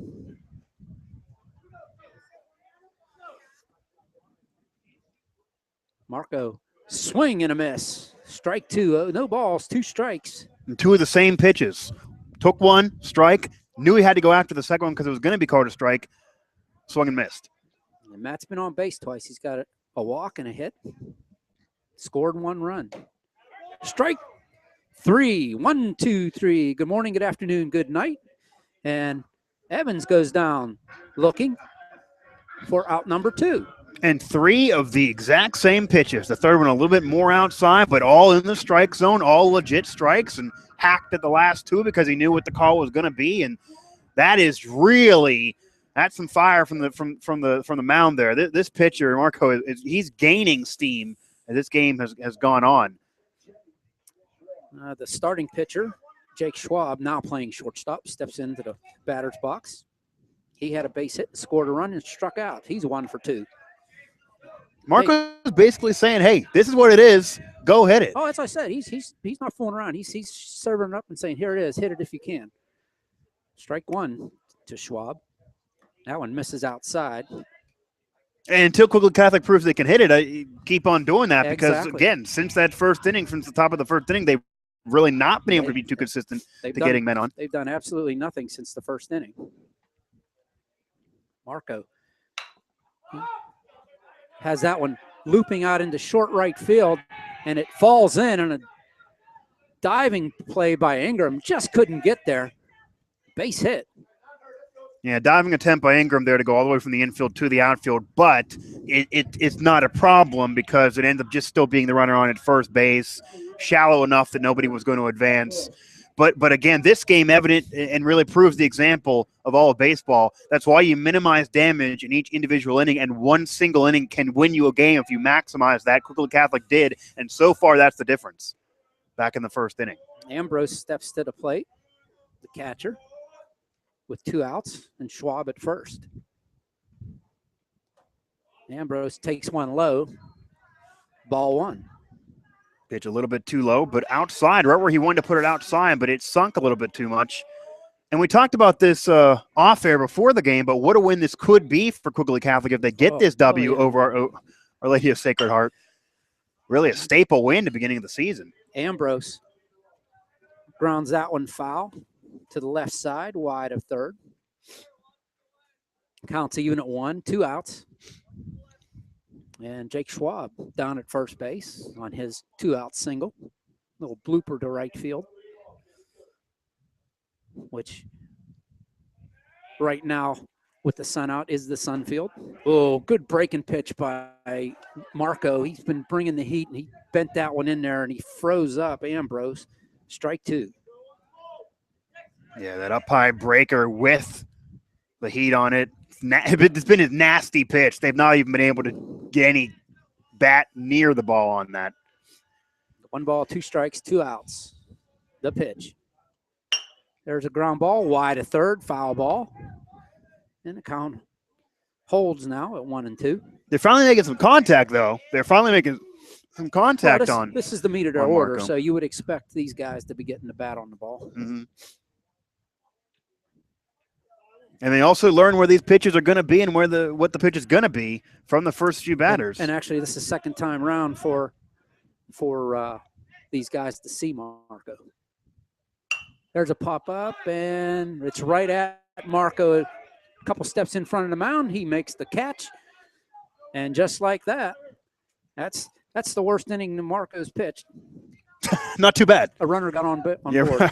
[SPEAKER 1] Marco, swing and a miss. Strike 2. No balls, 2 strikes.
[SPEAKER 2] And 2 of the same pitches. Took 1, strike. Knew he had to go after the second one because it was going to be called a strike. Swung and missed.
[SPEAKER 1] And Matt's been on base twice. He's got a walk and a hit. Scored 1 run. Strike 3. 1, 2, 3. Good morning, good afternoon, good night. And Evans goes down looking for out number 2.
[SPEAKER 2] And 3 of the exact same pitches. The third one a little bit more outside, but all in the strike zone, all legit strikes, and hacked at the last 2 because he knew what the call was going to be. And that is really, that's some fire from the mound there. This pitcher, Marco, he's gaining steam as this game has gone on.
[SPEAKER 1] The starting pitcher, Jake Schwab, now playing shortstop, steps into the batter's box. He had a base hit, scored a run, and struck out. He's 1 for 2.
[SPEAKER 2] Marco's basically saying, hey, this is what it is. Go hit it.
[SPEAKER 1] Oh, as I said, he's not fooling around. He's serving it up and saying, here it is, hit it if you can. Strike 1 to Schwab. That one misses outside.
[SPEAKER 2] And until Quigley Catholic proves they can hit it, I keep on doing that because,
[SPEAKER 1] Exactly.
[SPEAKER 2] again, since that first inning, since the top of the first inning, they've really not been able to be too consistent to getting men on.
[SPEAKER 1] They've done absolutely nothing since the first inning. Marco has that one looping out into short right field, and it falls in on a diving play by Ingram. Just couldn't get there. Base hit.
[SPEAKER 2] Yeah, diving attempt by Ingram there to go all the way from the infield to the outfield, but it's not a problem because it ends up just still being the runner on at first base, shallow enough that nobody was going to advance. But again, this game evident and really proves the example of all of baseball. That's why you minimize damage in each individual inning, and one single inning can win you a game if you maximize that. Quigley Catholic did, and so far that's the difference back in the first inning.
[SPEAKER 1] Ambrose steps to the plate, the catcher, with 2 outs, and Schwab at first. Ambrose takes one low, ball 1.
[SPEAKER 2] Pitch a little bit too low, but outside, right where he wanted to put it outside, but it sunk a little bit too much. And we talked about this off air before the game, but what a win this could be for Quigley Catholic if they get this W over Our Lady of Sacred Heart. Really a staple win at the beginning of the season.
[SPEAKER 1] Ambrose grounds that one foul to the left side, wide of third. Counts even at 1, 2 outs. And Jake Schwab down at first base on his 2-out single. Little blooper to right field, which right now with the sun out is the sun field. Oh, good breaking pitch by Marco. He's been bringing the heat, and he bent that one in there, and he froze up Ambrose. Strike 2.
[SPEAKER 2] Yeah, that up high breaker with the heat on it. It's been a nasty pitch. They've not even been able to get any bat near the ball on that.
[SPEAKER 1] 1 ball, 2 strikes, 2 outs. The pitch. There's a ground ball, wide of third, foul ball. And the count holds now at 1 and 2.
[SPEAKER 2] They're finally making some contact, though. They're finally making some contact
[SPEAKER 1] Well,
[SPEAKER 2] on.
[SPEAKER 1] this is the meat of their
[SPEAKER 2] on
[SPEAKER 1] order,
[SPEAKER 2] Marco.
[SPEAKER 1] so you would expect these guys to be getting the bat on the ball.
[SPEAKER 2] Mm-hmm. And they also learn where these pitches are going to be and what the pitch is going to be from the first few batters.
[SPEAKER 1] And actually, this is the second time around for these guys to see Marco. There's a pop-up, and it's right at Marco. A couple steps in front of the mound. He makes the catch. And just like that, that's the worst inning that Marco's pitched.
[SPEAKER 2] Not too bad.
[SPEAKER 1] A runner got on board.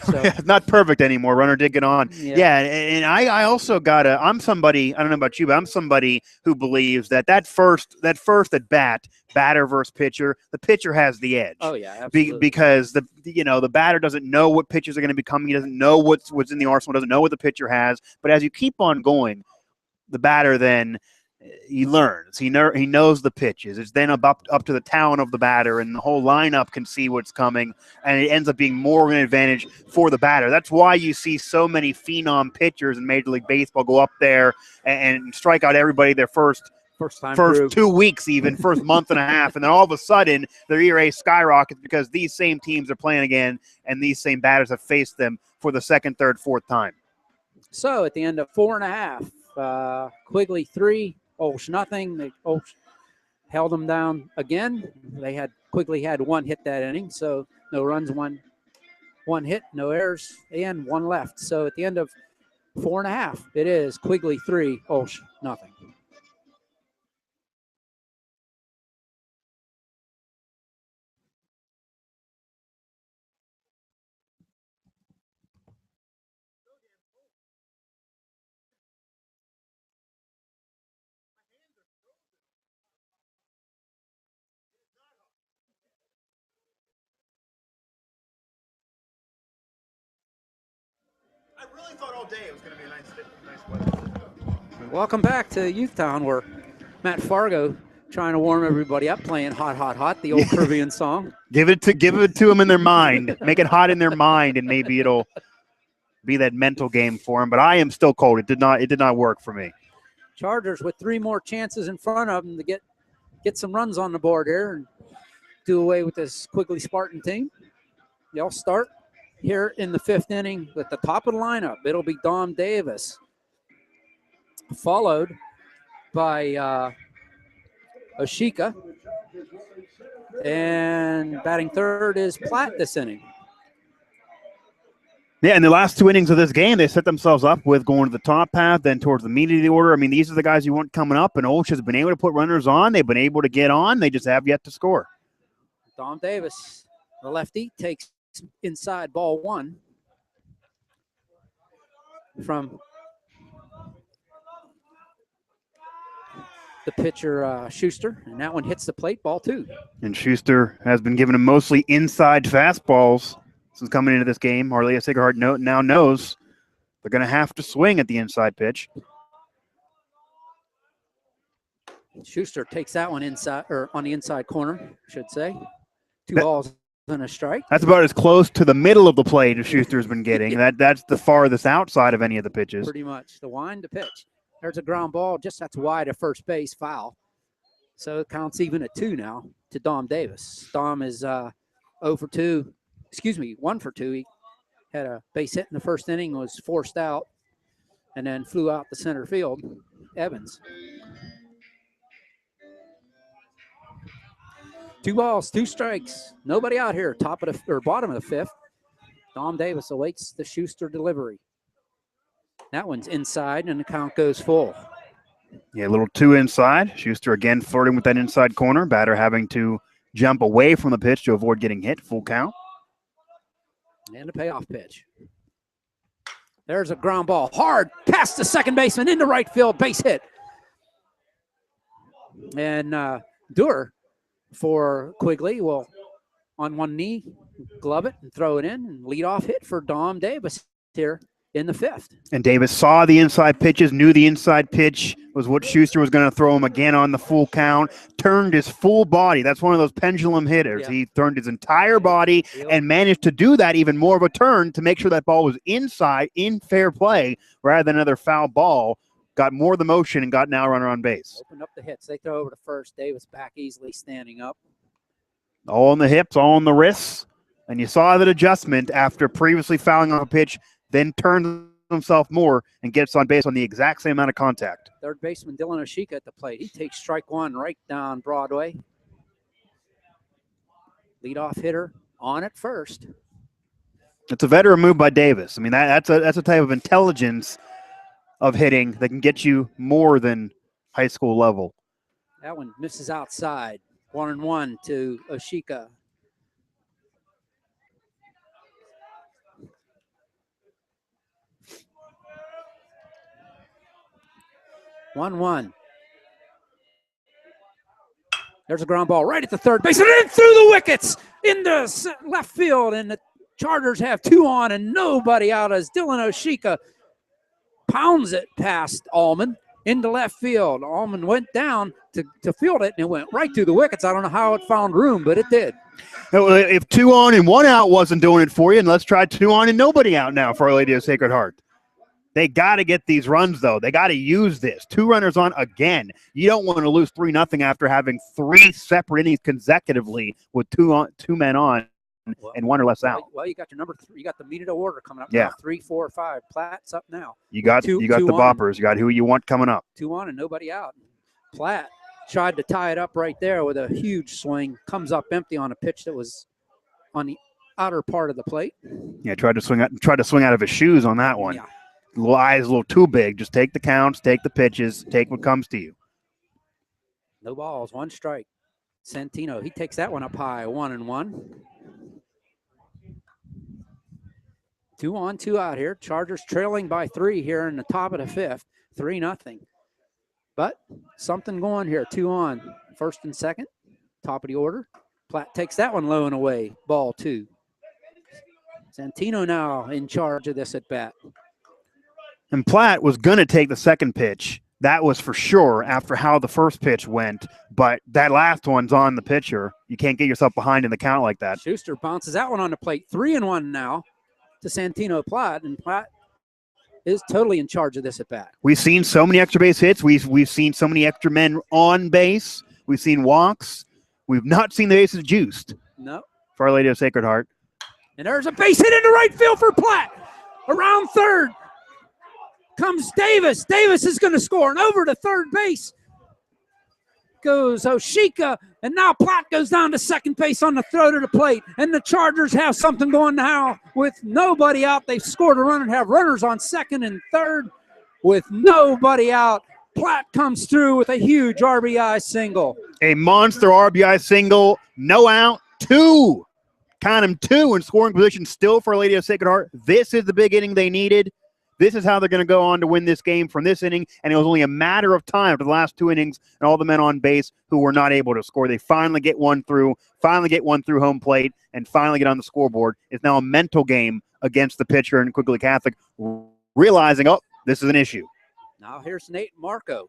[SPEAKER 1] So.
[SPEAKER 2] Not perfect anymore. Runner did get on.
[SPEAKER 1] Yeah,
[SPEAKER 2] and I also I'm somebody, I don't know about you, but I'm somebody who believes that first at bat, batter versus pitcher, the pitcher has the edge.
[SPEAKER 1] Oh yeah, absolutely.
[SPEAKER 2] Because the batter doesn't know what pitches are going to be coming. He doesn't know what's in the arsenal, doesn't know what the pitcher has. But as you keep on going, the batter then he learns. He knows the pitches. It's then up to the talent of the batter, and the whole lineup can see what's coming, and it ends up being more of an advantage for the batter. That's why you see so many phenom pitchers in Major League Baseball go up there and strike out everybody their first 2 weeks, even first month and a half, and then all of a sudden their ERA skyrockets because these same teams are playing again, and these same batters have faced them for the second, third, fourth time.
[SPEAKER 1] So at the end of 4.5, Quigley 3. OLSH nothing. OLSH held them down again. Quigley had one hit that inning, so no runs, one hit, no errors, and one left. So at the end of 4.5, it is Quigley 3, OLSH nothing.
[SPEAKER 2] I really thought all day it was going to be nice weather.
[SPEAKER 1] Welcome back to Youth Town, where Matt Fargo trying to warm everybody up, playing "Hot, Hot, Hot," the old Caribbean song.
[SPEAKER 2] Give it to them in their mind. Make it hot in their mind, and maybe it'll be that mental game for them. But I am still cold. It did not work for me.
[SPEAKER 1] Chargers with 3 more chances in front of them to get some runs on the board here and do away with this Quigley Spartan team. They'll start here in the 5th inning at the top of the lineup. It'll be Dom Davis, followed by Oshika, and batting third is Platt this inning.
[SPEAKER 2] Yeah, in the last 2 innings of this game, they set themselves up with going to the top path, then towards the meat of the order. I mean, these are the guys you want coming up, and OLSH has been able to put runners on. They've been able to get on. They just have yet to score.
[SPEAKER 1] Dom Davis, the lefty, takes inside ball 1 from the pitcher Schuster, and that one hits the plate, ball 2.
[SPEAKER 2] And Schuster has been giving him mostly inside fastballs since coming into this game. Arlea Sacred Heart now knows they're going to have to swing at the inside pitch.
[SPEAKER 1] Schuster takes that one inside, or on the inside corner, I should say. 2 balls and a strike.
[SPEAKER 2] That's about as close to the middle of the plate as Schuster's been getting. That's the farthest outside of any of the pitches.
[SPEAKER 1] Pretty much. The wind to pitch. There's a ground ball, that's wide of first base, foul. So it counts even at 2 now to Dom Davis. Dom is 1 for 2. He had a base hit in the first inning, was forced out, and then flew out the center field. Evans. 2 balls, 2 strikes. Nobody out here. Bottom of the 5th. Dom Davis awaits the Schuster delivery. That one's inside, and the count goes full.
[SPEAKER 2] Yeah, a little 2 inside. Schuster again flirting with that inside corner. Batter having to jump away from the pitch to avoid getting hit. Full count.
[SPEAKER 1] And a payoff pitch. There's a ground ball. Hard past the second baseman into right field. Base hit. And Dewar for Quigley will, on one knee, glove it and throw it in, and lead off hit for Dom Davis here in the 5th.
[SPEAKER 2] And Davis saw the inside pitches, knew the inside pitch was what Schuster was going to throw him again on the full count, turned his full body. That's one of those pendulum hitters.
[SPEAKER 1] Yeah.
[SPEAKER 2] He turned his entire body and managed to do that, even more of a turn, to make sure that ball was inside, in fair play, rather than another foul ball. Got more of the motion and got now runner on base.
[SPEAKER 1] Opened up the hits. They throw over to first. Davis back easily, standing up.
[SPEAKER 2] All on the hips, all on the wrists. And you saw that adjustment after previously fouling off a pitch, then turned himself more and gets on base on the exact same amount of contact.
[SPEAKER 1] Third baseman Dylan Oshika at the plate. He takes strike one right down Broadway. Leadoff hitter on at first.
[SPEAKER 2] It's a veteran move by Davis. I mean, that's a type of intelligence of hitting that can get you more than high school level.
[SPEAKER 1] That one misses outside. 1-1 to Oshika. There's a ground ball right at the third base and in through the wickets into left field, and the Chargers have 2 on and nobody out as Dylan Oshika pounds it past Allman into left field. Allman went down to field it and it went right through the wickets. I don't know how it found room, but it did.
[SPEAKER 2] If 2 on and 1 out wasn't doing it for you, and let's try 2 on and nobody out now for Our Lady of Sacred Heart. They got to get these runs, though. They got to use this. 2 runners on again. You don't want to lose 3-0 after having 3 separate innings consecutively with 2 men on and 1 or less out.
[SPEAKER 1] Well, you got your number 3. You got the meet to order coming up.
[SPEAKER 2] Yeah.
[SPEAKER 1] Now, 3, 4, 5. Platt's up now.
[SPEAKER 2] You got the boppers. You got who you want coming up.
[SPEAKER 1] 2 on and nobody out. Platt tried to tie it up right there with a huge swing. Comes up empty on a pitch that was on the outer part of the plate.
[SPEAKER 2] Yeah, tried to swing out of his shoes on that one.
[SPEAKER 1] Yeah.
[SPEAKER 2] Little eyes a little too big. Just take the counts, take the pitches, take what comes to you.
[SPEAKER 1] No balls, 1 strike. Santino, he takes that one up high, 1-1. 2 on, 2 out here. Chargers trailing by 3 here in the top of the 5th, 3-0. But something going here, 2 on, first and second, top of the order. Platt takes that one low and away, ball 2. Santino now in charge of this at bat.
[SPEAKER 2] And Platt was going to take the second pitch. That was for sure after how the first pitch went. But that last one's on the pitcher. You can't get yourself behind in the count like that.
[SPEAKER 1] Schuster bounces that one on the plate. 3-1 now to Santino Platt. And Platt is totally in charge of this at bat.
[SPEAKER 2] We've seen so many extra base hits. We've seen so many extra men on base. We've seen walks. We've not seen the bases juiced.
[SPEAKER 1] No.
[SPEAKER 2] For Our Lady of Sacred Heart.
[SPEAKER 1] And there's a base hit into right field for Platt. Around third comes Davis. Davis is going to score. And over to third base goes Oshika. And now Platt goes down to second base on the throw to the plate. And the Chargers have something going now with nobody out. They've scored a run and have runners on second and third with nobody out. Platt comes through with a huge RBI single.
[SPEAKER 2] A monster RBI single. No out. 2. Count them 2 in scoring position still for Our Lady of Sacred Heart. This is the big inning they needed. This is how they're going to go on to win this game from this inning, and it was only a matter of time for the last 2 innings and all the men on base who were not able to score. They finally get one through home plate, and finally get on the scoreboard. It's now a mental game against the pitcher in Quigley Catholic, realizing, oh, this is an issue.
[SPEAKER 1] Now here's Nate Marco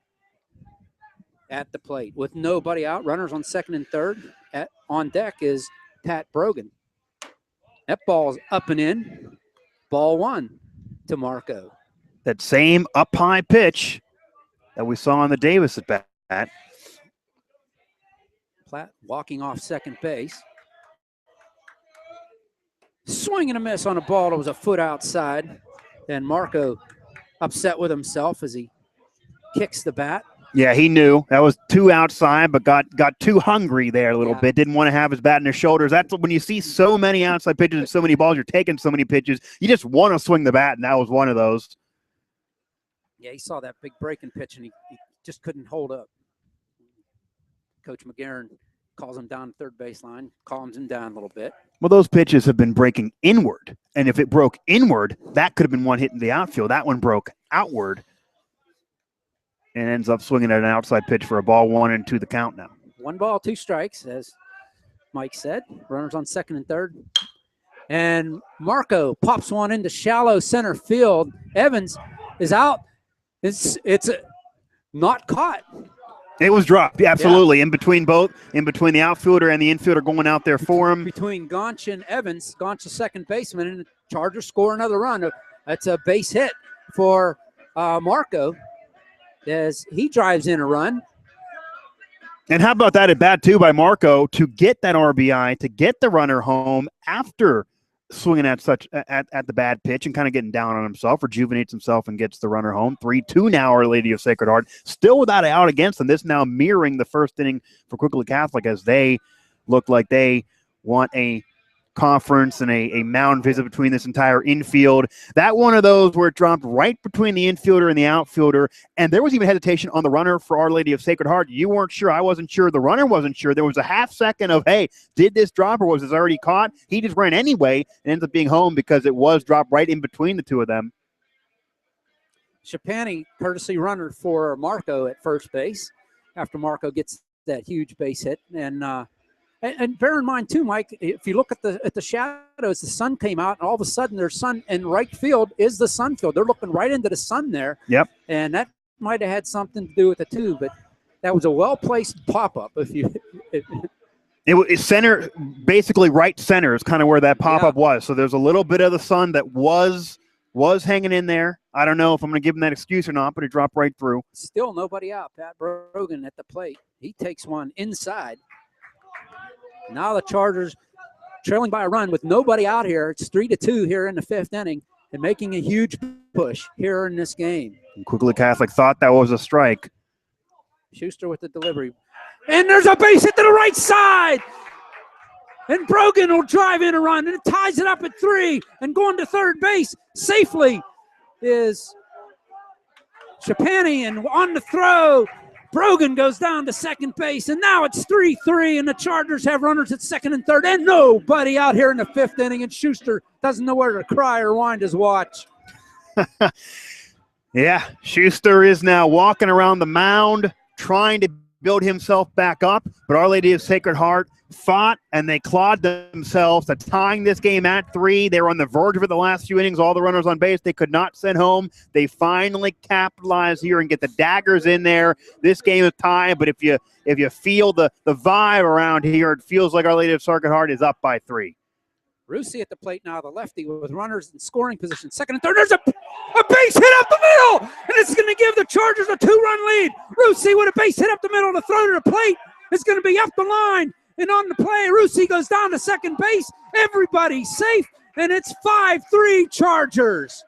[SPEAKER 1] at the plate with nobody out. Runners on second and third. On deck is Pat Brogan. That ball's up and in. Ball 1. To Marco.
[SPEAKER 2] That same up high pitch that we saw on the Davis at bat.
[SPEAKER 1] Platt walking off second base. Swing and a miss on a ball that was a foot outside. And Marco upset with himself as he kicks the bat.
[SPEAKER 2] Yeah, he knew that was 2 outside, but got too hungry there a little bit. Didn't want to have his bat in his shoulders. That's when you see so many outside pitches and so many balls, you're taking so many pitches. You just want to swing the bat, and that was one of those.
[SPEAKER 1] Yeah, he saw that big breaking pitch, and he just couldn't hold up. Coach McGarren calls him down third baseline, calms him down a little bit.
[SPEAKER 2] Well, those pitches have been breaking inward, and if it broke inward, that could have been one hit in the outfield. That one broke outward. And ends up swinging at an outside pitch for a ball 1 and 2 the count now.
[SPEAKER 1] 1 ball, 2 strikes, as Mike said. Runners on second and third. And Marco pops one into shallow center field. Evans is out. It's not caught.
[SPEAKER 2] It was dropped, absolutely. Yeah. In between the outfielder and the infielder going out there for him.
[SPEAKER 1] Between Gaunch and Evans, Gaunch the second baseman, and the Chargers score another run. That's a base hit for Marco, as he drives in a run.
[SPEAKER 2] And how about that at bat, too, by Marco to get that RBI, to get the runner home after swinging at the bad pitch and kind of getting down on himself, rejuvenates himself and gets the runner home. 3-2 now, Our Lady of Sacred Heart, still without an out against them. This now mirroring the first inning for Quigley Catholic as they look like they want a conference and a mound visit between this entire infield. That one of those where it dropped right between the infielder and the outfielder, and there was even hesitation on the runner for Our Lady of Sacred Heart. You weren't sure. I wasn't sure. The runner wasn't sure. There was a half second of, hey, did this drop or was this already caught? He just ran anyway and ends up being home because it was dropped right in between the two of them.
[SPEAKER 1] Shapani, courtesy runner for Marco at first base after Marco gets that huge base hit. And bear in mind, too, Mike, if you look at the shadows, the sun came out, and all of a sudden their sun in right field is the sun field. They're looking right into the sun there.
[SPEAKER 2] Yep.
[SPEAKER 1] And that might have had something to do with it, too. But that was a well-placed pop-up.
[SPEAKER 2] It was center, basically right center is kind of where that pop-up was. So there's a little bit of the sun that was hanging in there. I don't know if I'm going to give him that excuse or not, but it dropped right through.
[SPEAKER 1] Still nobody out. Pat Brogan at the plate. He takes one inside. Now the Chargers trailing by a run with nobody out here. It's 3-2 here in the fifth inning and making a huge push here in this game.
[SPEAKER 2] And Quigley Catholic thought that was a strike.
[SPEAKER 1] Schuster with the delivery. And there's a base hit to the right side. And Brogan will drive in a run, and it ties it up at 3. And going to third base safely is Shapani, and on the throw, Brogan goes down to second base, and now it's 3-3, and the Chargers have runners at second and third, and nobody out here in the fifth inning, and Schuster doesn't know where to cry or wind his watch.
[SPEAKER 2] Yeah, Schuster is now walking around the mound, trying to build himself back up, but Our Lady of Sacred Heart fought, and they clawed themselves to tying this game at 3. They were on the verge of it the last few innings. All the runners on base they could not send home. They finally capitalize here and get the daggers in there. This game is tied, but if you feel the vibe around here, it feels like Our Lady of Sacred Heart is up by 3.
[SPEAKER 1] Rusi at the plate now, the lefty with runners in scoring position. Second and third, there's a base hit up the middle, and it's going to give the Chargers a 2-run lead. Rusi with a base hit up the middle, the throw to the plate is going to be up the line. And on the play, Rusi goes down to second base. Everybody's safe, and it's 5-3 Chargers.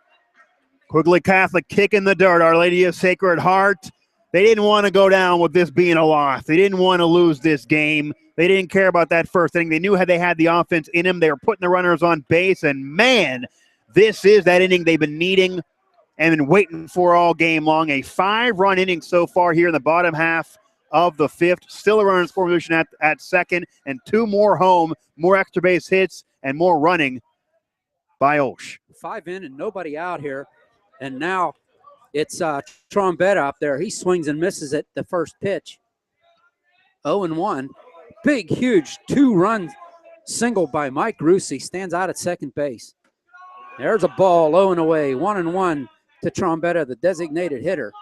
[SPEAKER 2] Quigley Catholic kicking the dirt. Our Lady of Sacred Heart, they didn't want to go down with this being a loss. They didn't want to lose this game. They didn't care about that first inning. They knew how they had the offense in them. They were putting the runners on base, and man, this is that inning they've been needing and been waiting for all game long. A 5-run inning so far here in the bottom half of the fifth. Still a runner in scoring position at second, and 2 more home, more extra base hits, and more running by OLSH. 5
[SPEAKER 1] in and nobody out here. And now it's Trombetta up there. He swings and misses at the first pitch. 0-1. Big, huge 2-run single by Mike Rusi. Stands out at second base. There's a ball low and away. 1-1 to Trombetta, the designated hitter.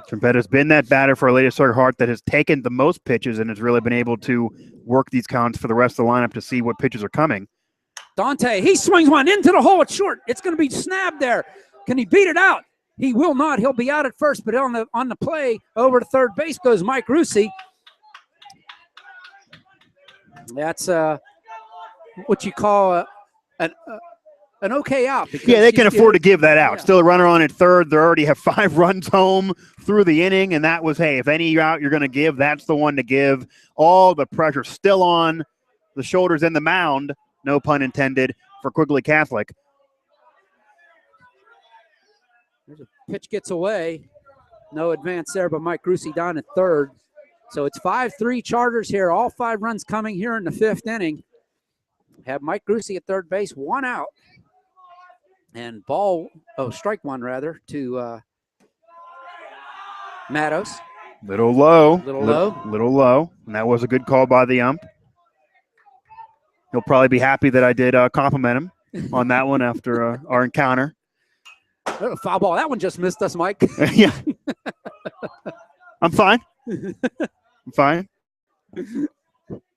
[SPEAKER 2] Trompetta's been that batter for Our Lady of Sacred Heart that has taken the most pitches and has really been able to work these counts for the rest of the lineup to see what pitches are coming.
[SPEAKER 1] Dante, he swings one into the hole. It's short. It's going to be snapped there. Can he beat it out? He will not. He'll be out at first, but on the play over to third base goes Mike Rusi. That's what you call an okay out.
[SPEAKER 2] Yeah, they can afford to give that out. Yeah. Still a runner on at third. They already have 5 runs home through the inning, and that was, hey, if any out you're going to give, that's the one to give. All the pressure still on the shoulders and the mound, no pun intended, for Quigley Catholic.
[SPEAKER 1] There's a pitch gets away. No advance there, but Mike Rusi down at third. So it's 5-3 Chargers here. All 5 runs coming here in the fifth inning. Have Mike Rusi at third base, 1 out. And strike one rather to Matos.
[SPEAKER 2] Little low.
[SPEAKER 1] Little
[SPEAKER 2] low. And that was a good call by the ump. He'll probably be happy that I did compliment him on that one after our encounter.
[SPEAKER 1] Oh, foul ball. That one just missed us, Mike.
[SPEAKER 2] Yeah. I'm fine. I'm fine.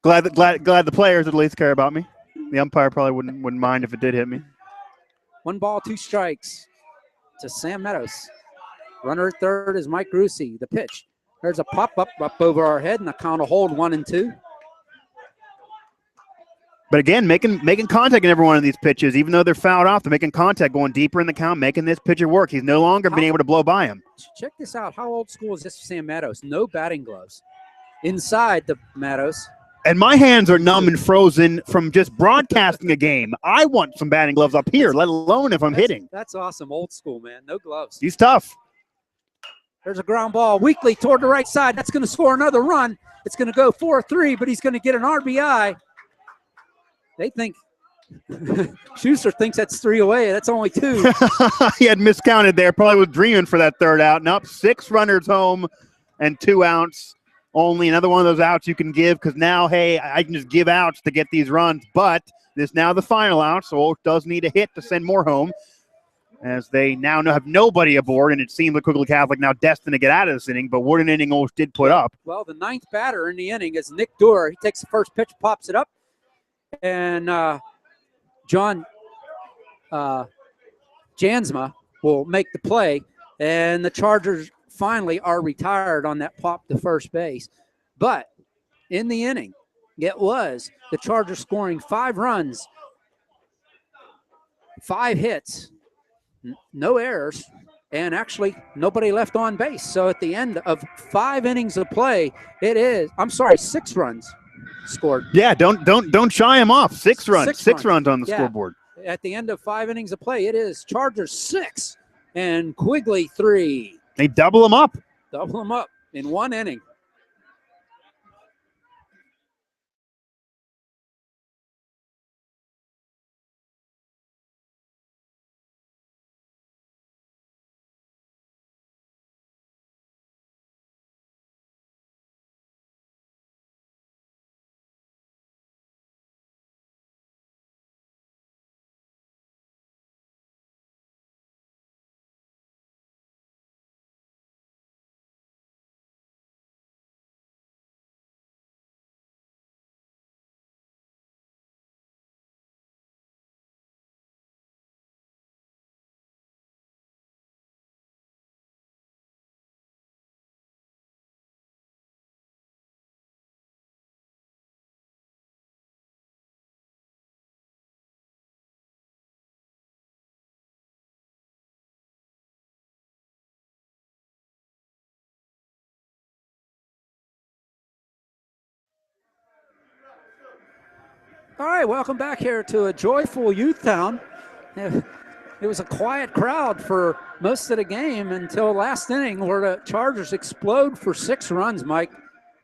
[SPEAKER 2] Glad the players at least care about me. The umpire probably wouldn't mind if it did hit me.
[SPEAKER 1] 1 ball, 2 strikes to Sam Meadows. Runner at third is Mike Rusi. The pitch. There's a pop up over our head, and a count of hold 1-2.
[SPEAKER 2] But again, making contact in every one of these pitches, even though they're fouled off, they're making contact, going deeper in the count, making this pitcher work. He's no longer been able to blow by him.
[SPEAKER 1] Check this out. How old school is this for Sam Meadows? No batting gloves. Inside the Meadows.
[SPEAKER 2] And my hands are numb and frozen from just broadcasting a game. I want some batting gloves up here, let alone if I'm hitting.
[SPEAKER 1] That's awesome. Old school, man. No gloves.
[SPEAKER 2] He's tough.
[SPEAKER 1] There's a ground ball. Weakley toward the right side. That's going to score another run. It's going to go 4-3, but he's going to get an RBI. They think Schuster thinks that's 3 away. That's only 2.
[SPEAKER 2] He had miscounted there. Probably was dreaming for that third out. Nope, 6 runners home and 2 outs. Only another one of those outs you can give because now, hey, I can just give outs to get these runs. But this is now the final out, so OLSH does need a hit to send more home as they now have nobody aboard, and it seems like Quigley Catholic now destined to get out of this inning. But what an inning OLSH did put up.
[SPEAKER 1] Well, the 9th batter in the inning is Nick Doerr. He takes the first pitch, pops it up, and John Jansma will make the play, and the Chargers finally are retired on that pop to first base. But in the inning, it was the Chargers scoring 5 runs, 5 hits, no errors, and actually nobody left on base. So at the end of 5 innings of play, 6 runs scored.
[SPEAKER 2] Yeah, don't shy him off. 6 runs. 6 runs on the scoreboard.
[SPEAKER 1] At the end of 5 innings of play, it is Chargers 6 and Quigley 3.
[SPEAKER 2] They double him up.
[SPEAKER 1] Double them up in 1 inning. All right, welcome back here to a joyful youth town. It was a quiet crowd for most of the game until last inning where the Chargers explode for 6 runs, Mike,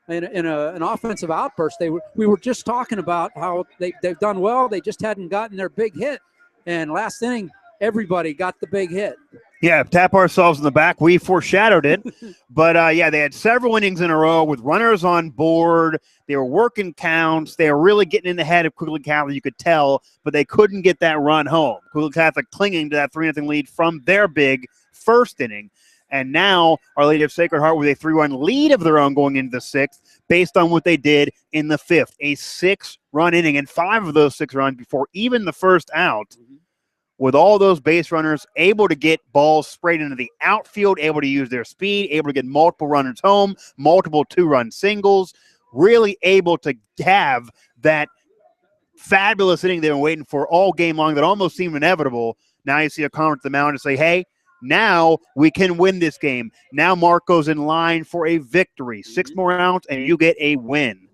[SPEAKER 1] in an offensive outburst. We were just talking about how they've done well. They just hadn't gotten their big hit. And last inning, everybody got the big hit.
[SPEAKER 2] Yeah, tap ourselves in the back. We foreshadowed it. But, yeah, they had several innings in a row with runners on board. They were working counts. They were really getting in the head of Quigley Catholic, you could tell, but they couldn't get that run home. Quigley Catholic clinging to that 3-0 lead from their big first inning. And now Our Lady of Sacred Heart with a 3-run lead of their own going into the 6th based on what they did in the 5th. A 6-run inning, and 5 of those 6 runs before even the first out. With all those base runners able to get balls sprayed into the outfield, able to use their speed, able to get multiple runners home, multiple 2-run singles, really able to have that fabulous inning they've been waiting for all game long that almost seemed inevitable. Now you see a conference at the mound and say, hey, now we can win this game. Now Marco's in line for a victory. 6 more outs and you get a win.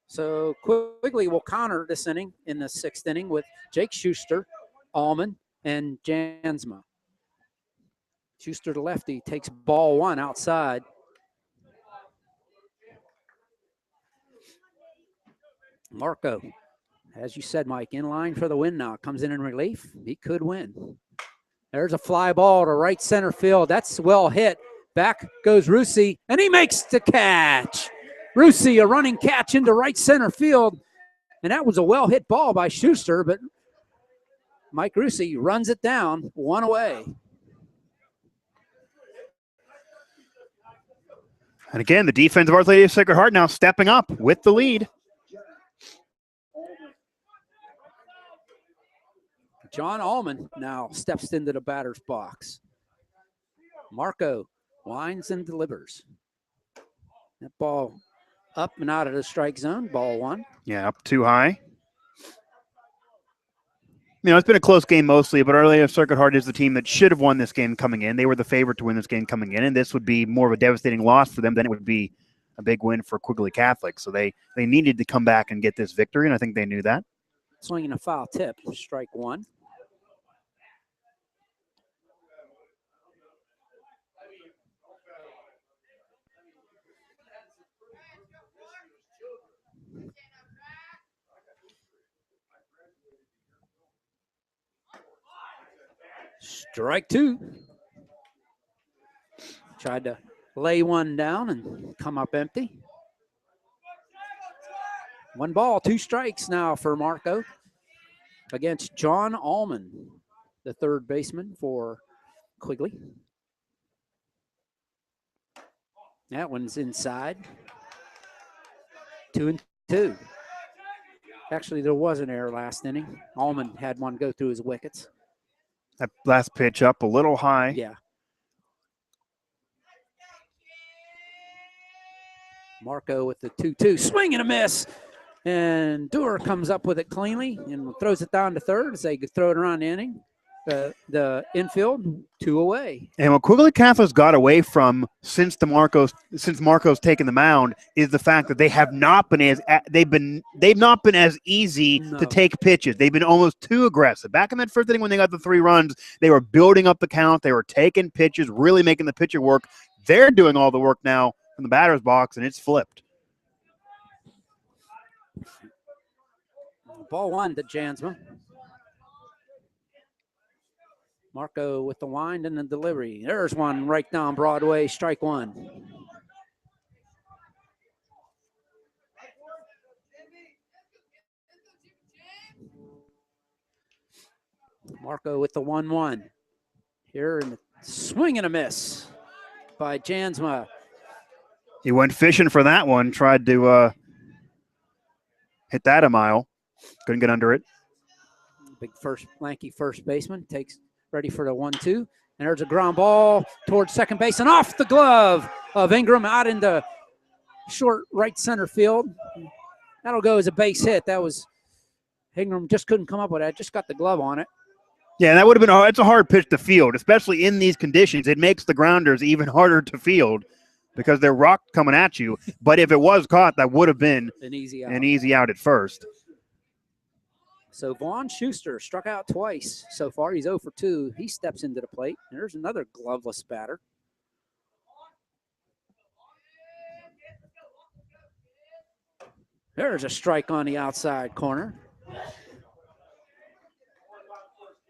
[SPEAKER 1] So Quigley will counter this inning in the 6th inning with Jake Schuster, Allman, and Jansma. Schuster to lefty takes ball 1 outside. Marco, as you said, Mike, in line for the win now. Comes in relief. He could win. There's a fly ball to right center field. That's well hit. Back goes Russi, and he makes the catch. Russi, a running catch into right center field. And that was a well-hit ball by Schuster, but Mike Russi runs it down, 1 away.
[SPEAKER 2] And again, the defense of Our Lady of Sacred Heart now stepping up with the lead.
[SPEAKER 1] John Allman now steps into the batter's box. Marco winds and delivers. That ball up and out of the strike zone, ball 1.
[SPEAKER 2] Yeah, up too high. It's been a close game mostly, but Arleta Sacred Heart is the team that should have won this game coming in. They were the favorite to win this game coming in, and this would be more of a devastating loss for them than it would be a big win for Quigley Catholic. So they needed to come back and get this victory, and I think they knew that.
[SPEAKER 1] Swinging a foul tip, strike one. Strike two. Tried to lay one down and come up empty. 1 ball, 2 strikes now for Marco against John Allman, the third baseman for Quigley. That one's inside. 2-2. Actually, there was an error last inning. Allman had one go through his wickets.
[SPEAKER 2] That last pitch up a little high.
[SPEAKER 1] Yeah. Marco with the 2-2. Swing and a miss. And Dewar comes up with it cleanly and throws it down to third as they throw it around the inning. The infield, 2 away.
[SPEAKER 2] And what Quigley Catholic's got away from since Marco's taken the mound is the fact that they've not been as easy to take pitches. They've been almost too aggressive. Back in that first inning when they got the 3 runs, they were building up the count. They were taking pitches, really making the pitcher work. They're doing all the work now from the batter's box, and it's flipped.
[SPEAKER 1] Ball 1 to Jansma. Marco with the wind and the delivery. There's one right down Broadway, strike 1. Marco with the 1-1. Here in the swing and a miss by Jansma.
[SPEAKER 2] He went fishing for that one, tried to hit that a mile. Couldn't get under it.
[SPEAKER 1] Big lanky first baseman takes ready for the 1-2. And there's a ground ball towards second base and off the glove of Ingram out into short right center field. That'll go as a base hit. That was Ingram just couldn't come up with that. Just got the glove on it.
[SPEAKER 2] Yeah, that would have been it's a hard pitch to field, especially in these conditions. It makes the grounders even harder to field because they're rocked coming at you. But if it was caught, that would have been an easy out at first.
[SPEAKER 1] So Vaughn Schuster struck out twice so far. He's 0 for 2. He steps into the plate. And there's another gloveless batter. There's a strike on the outside corner.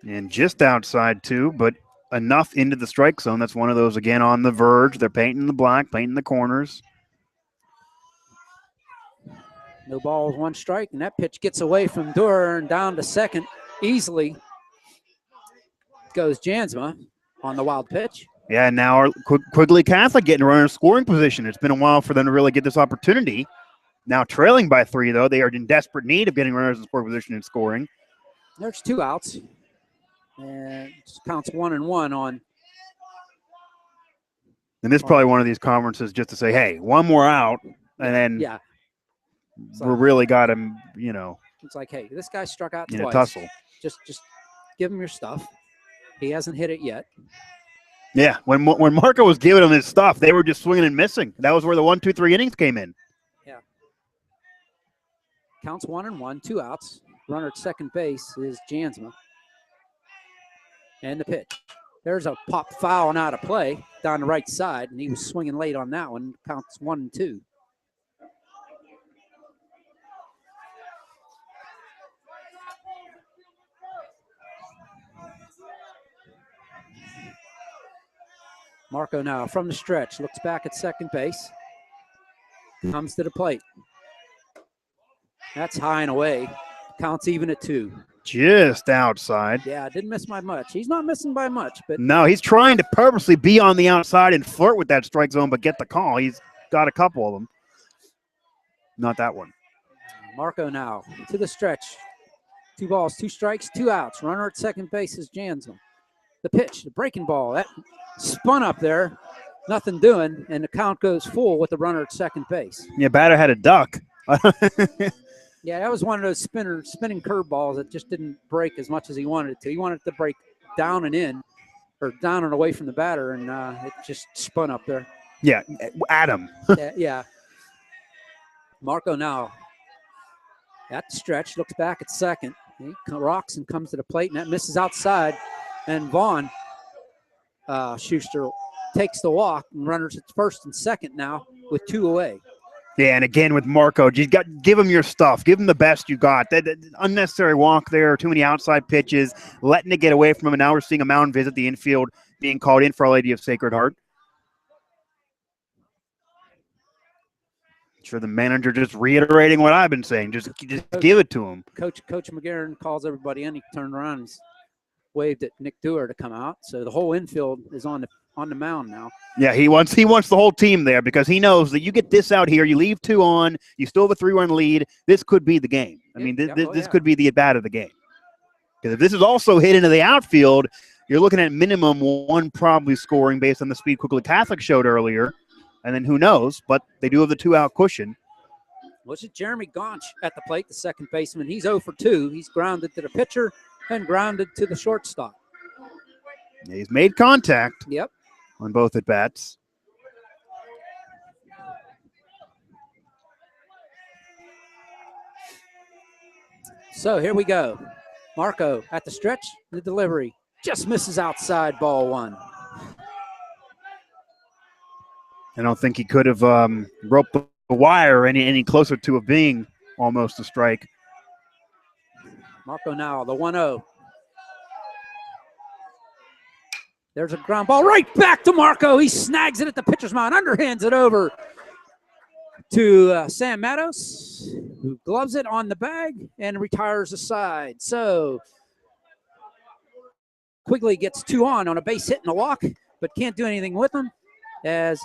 [SPEAKER 2] And just outside too, but enough into the strike zone. That's one of those, again, on the verge. They're painting the black, painting the corners.
[SPEAKER 1] No balls, 1 strike, and that pitch gets away from Dewar and down to second easily. Goes Jansma on the wild pitch.
[SPEAKER 2] Yeah, now our Quigley Catholic getting a runner in scoring position. It's been a while for them to really get this opportunity. Now trailing by 3, though. They are in desperate need of getting runners in scoring position and scoring.
[SPEAKER 1] There's 2 outs. And counts 1-1 on.
[SPEAKER 2] And this is probably one of these conferences just to say, hey, 1 more out, and then
[SPEAKER 1] yeah.
[SPEAKER 2] We really got him,
[SPEAKER 1] It's like, hey, this guy struck out
[SPEAKER 2] in
[SPEAKER 1] twice.
[SPEAKER 2] a tussle.
[SPEAKER 1] Just give him your stuff. He hasn't hit it yet.
[SPEAKER 2] Yeah, when Marco was giving him his stuff, they were just swinging and missing. That was where the 1, 2, 3 innings came in.
[SPEAKER 1] Yeah. Counts 1-1, 2 outs. Runner at second base is Jansma. And the pitch. There's a pop foul and out of play down the right side, and he was swinging late on that one. Counts 1-2. Marco now from the stretch, looks back at second base, comes to the plate. That's high and away. Counts even at 2.
[SPEAKER 2] Just outside.
[SPEAKER 1] Yeah, didn't miss by much. He's not missing by much, but
[SPEAKER 2] no, he's trying to purposely be on the outside and flirt with that strike zone, but get the call. He's got a couple of them. Not that one.
[SPEAKER 1] Marco now to the stretch. 2 balls, 2 strikes, 2 outs. Runner at second base is Jansma. The pitch, the breaking ball, that spun up there, nothing doing, and the count goes full with the runner at second base.
[SPEAKER 2] Yeah, batter had a duck.
[SPEAKER 1] Yeah, that was one of those spinning curveballs that just didn't break as much as he wanted it to. He wanted it to break down and in, or down and away from the batter, and it just spun up there.
[SPEAKER 2] Yeah, Adam.
[SPEAKER 1] Yeah. Marco now at the stretch, looks back at second. He rocks and comes to the plate, and that misses outside. And Vaughn Schuster takes the walk, and runners at first and second now with 2 away.
[SPEAKER 2] Yeah, and again with Marco, you got give him your stuff, give him the best you got. That unnecessary walk there, too many outside pitches, letting it get away from him. And now we're seeing a mound visit the infield, being called in for Our Lady of Sacred Heart. Sure, the manager just reiterating what I've been saying. Just give it to him.
[SPEAKER 1] Coach McGarren calls everybody in. He turned around and waved at Nick Dewar to come out. So the whole infield is on the mound now.
[SPEAKER 2] Yeah, he wants the whole team there because he knows that you get this out here, you leave 2 on, you still have a 3-run lead. This could be the game. I mean, this could be the at-bat of the game. Because if this is also hit into the outfield, you're looking at minimum 1 probably scoring based on the speed Quigley Catholic showed earlier. And then who knows, but they do have the 2-out cushion.
[SPEAKER 1] Was it Jeremy Gaunch at the plate, the second baseman? He's 0 for 2. He's grounded to the pitcher and grounded to the shortstop.
[SPEAKER 2] Yeah, he's made contact.
[SPEAKER 1] Yep.
[SPEAKER 2] On both at-bats.
[SPEAKER 1] So here we go. Marco at the stretch, the delivery. Just misses outside, ball 1.
[SPEAKER 2] I don't think he could have roped the wire any closer to it being almost a strike.
[SPEAKER 1] Marco now, the 1-0. There's a ground ball right back to Marco. He snags it at the pitcher's mound, underhands it over to Sam Matos, who gloves it on the bag and retires aside. So Quigley gets 2 on a base hit and a walk, but can't do anything with them as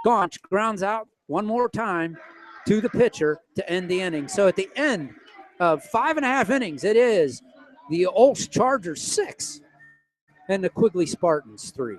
[SPEAKER 1] Gaunch grounds out one more time to the pitcher to end the inning. So at the end of 5.5 innings, it is the OLSH Chargers 6 and the Quigley Spartans 3.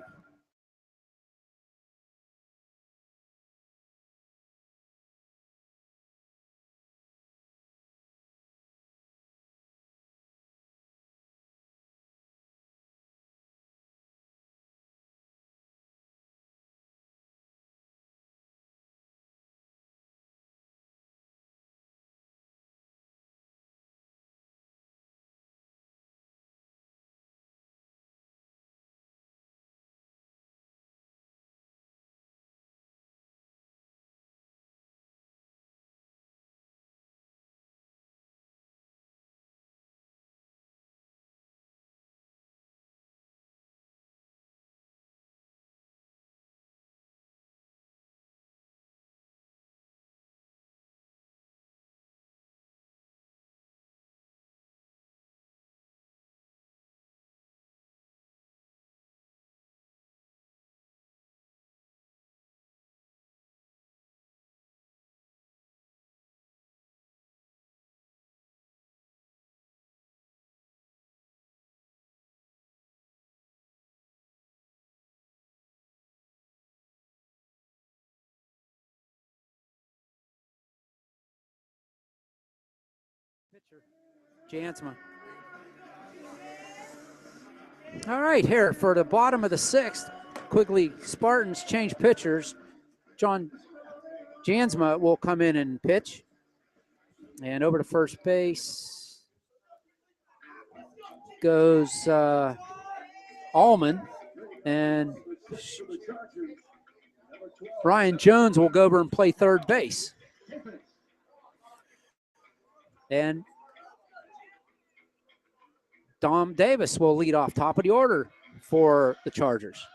[SPEAKER 1] Pitcher, Jansma. All right, here for the bottom of the 6th, Quigley Spartans change pitchers. John Jansma will come in and pitch. And over to first base goes Allman. And Ryan Jones will go over and play third base. And Dom Davis will lead off top of the order for the Chargers.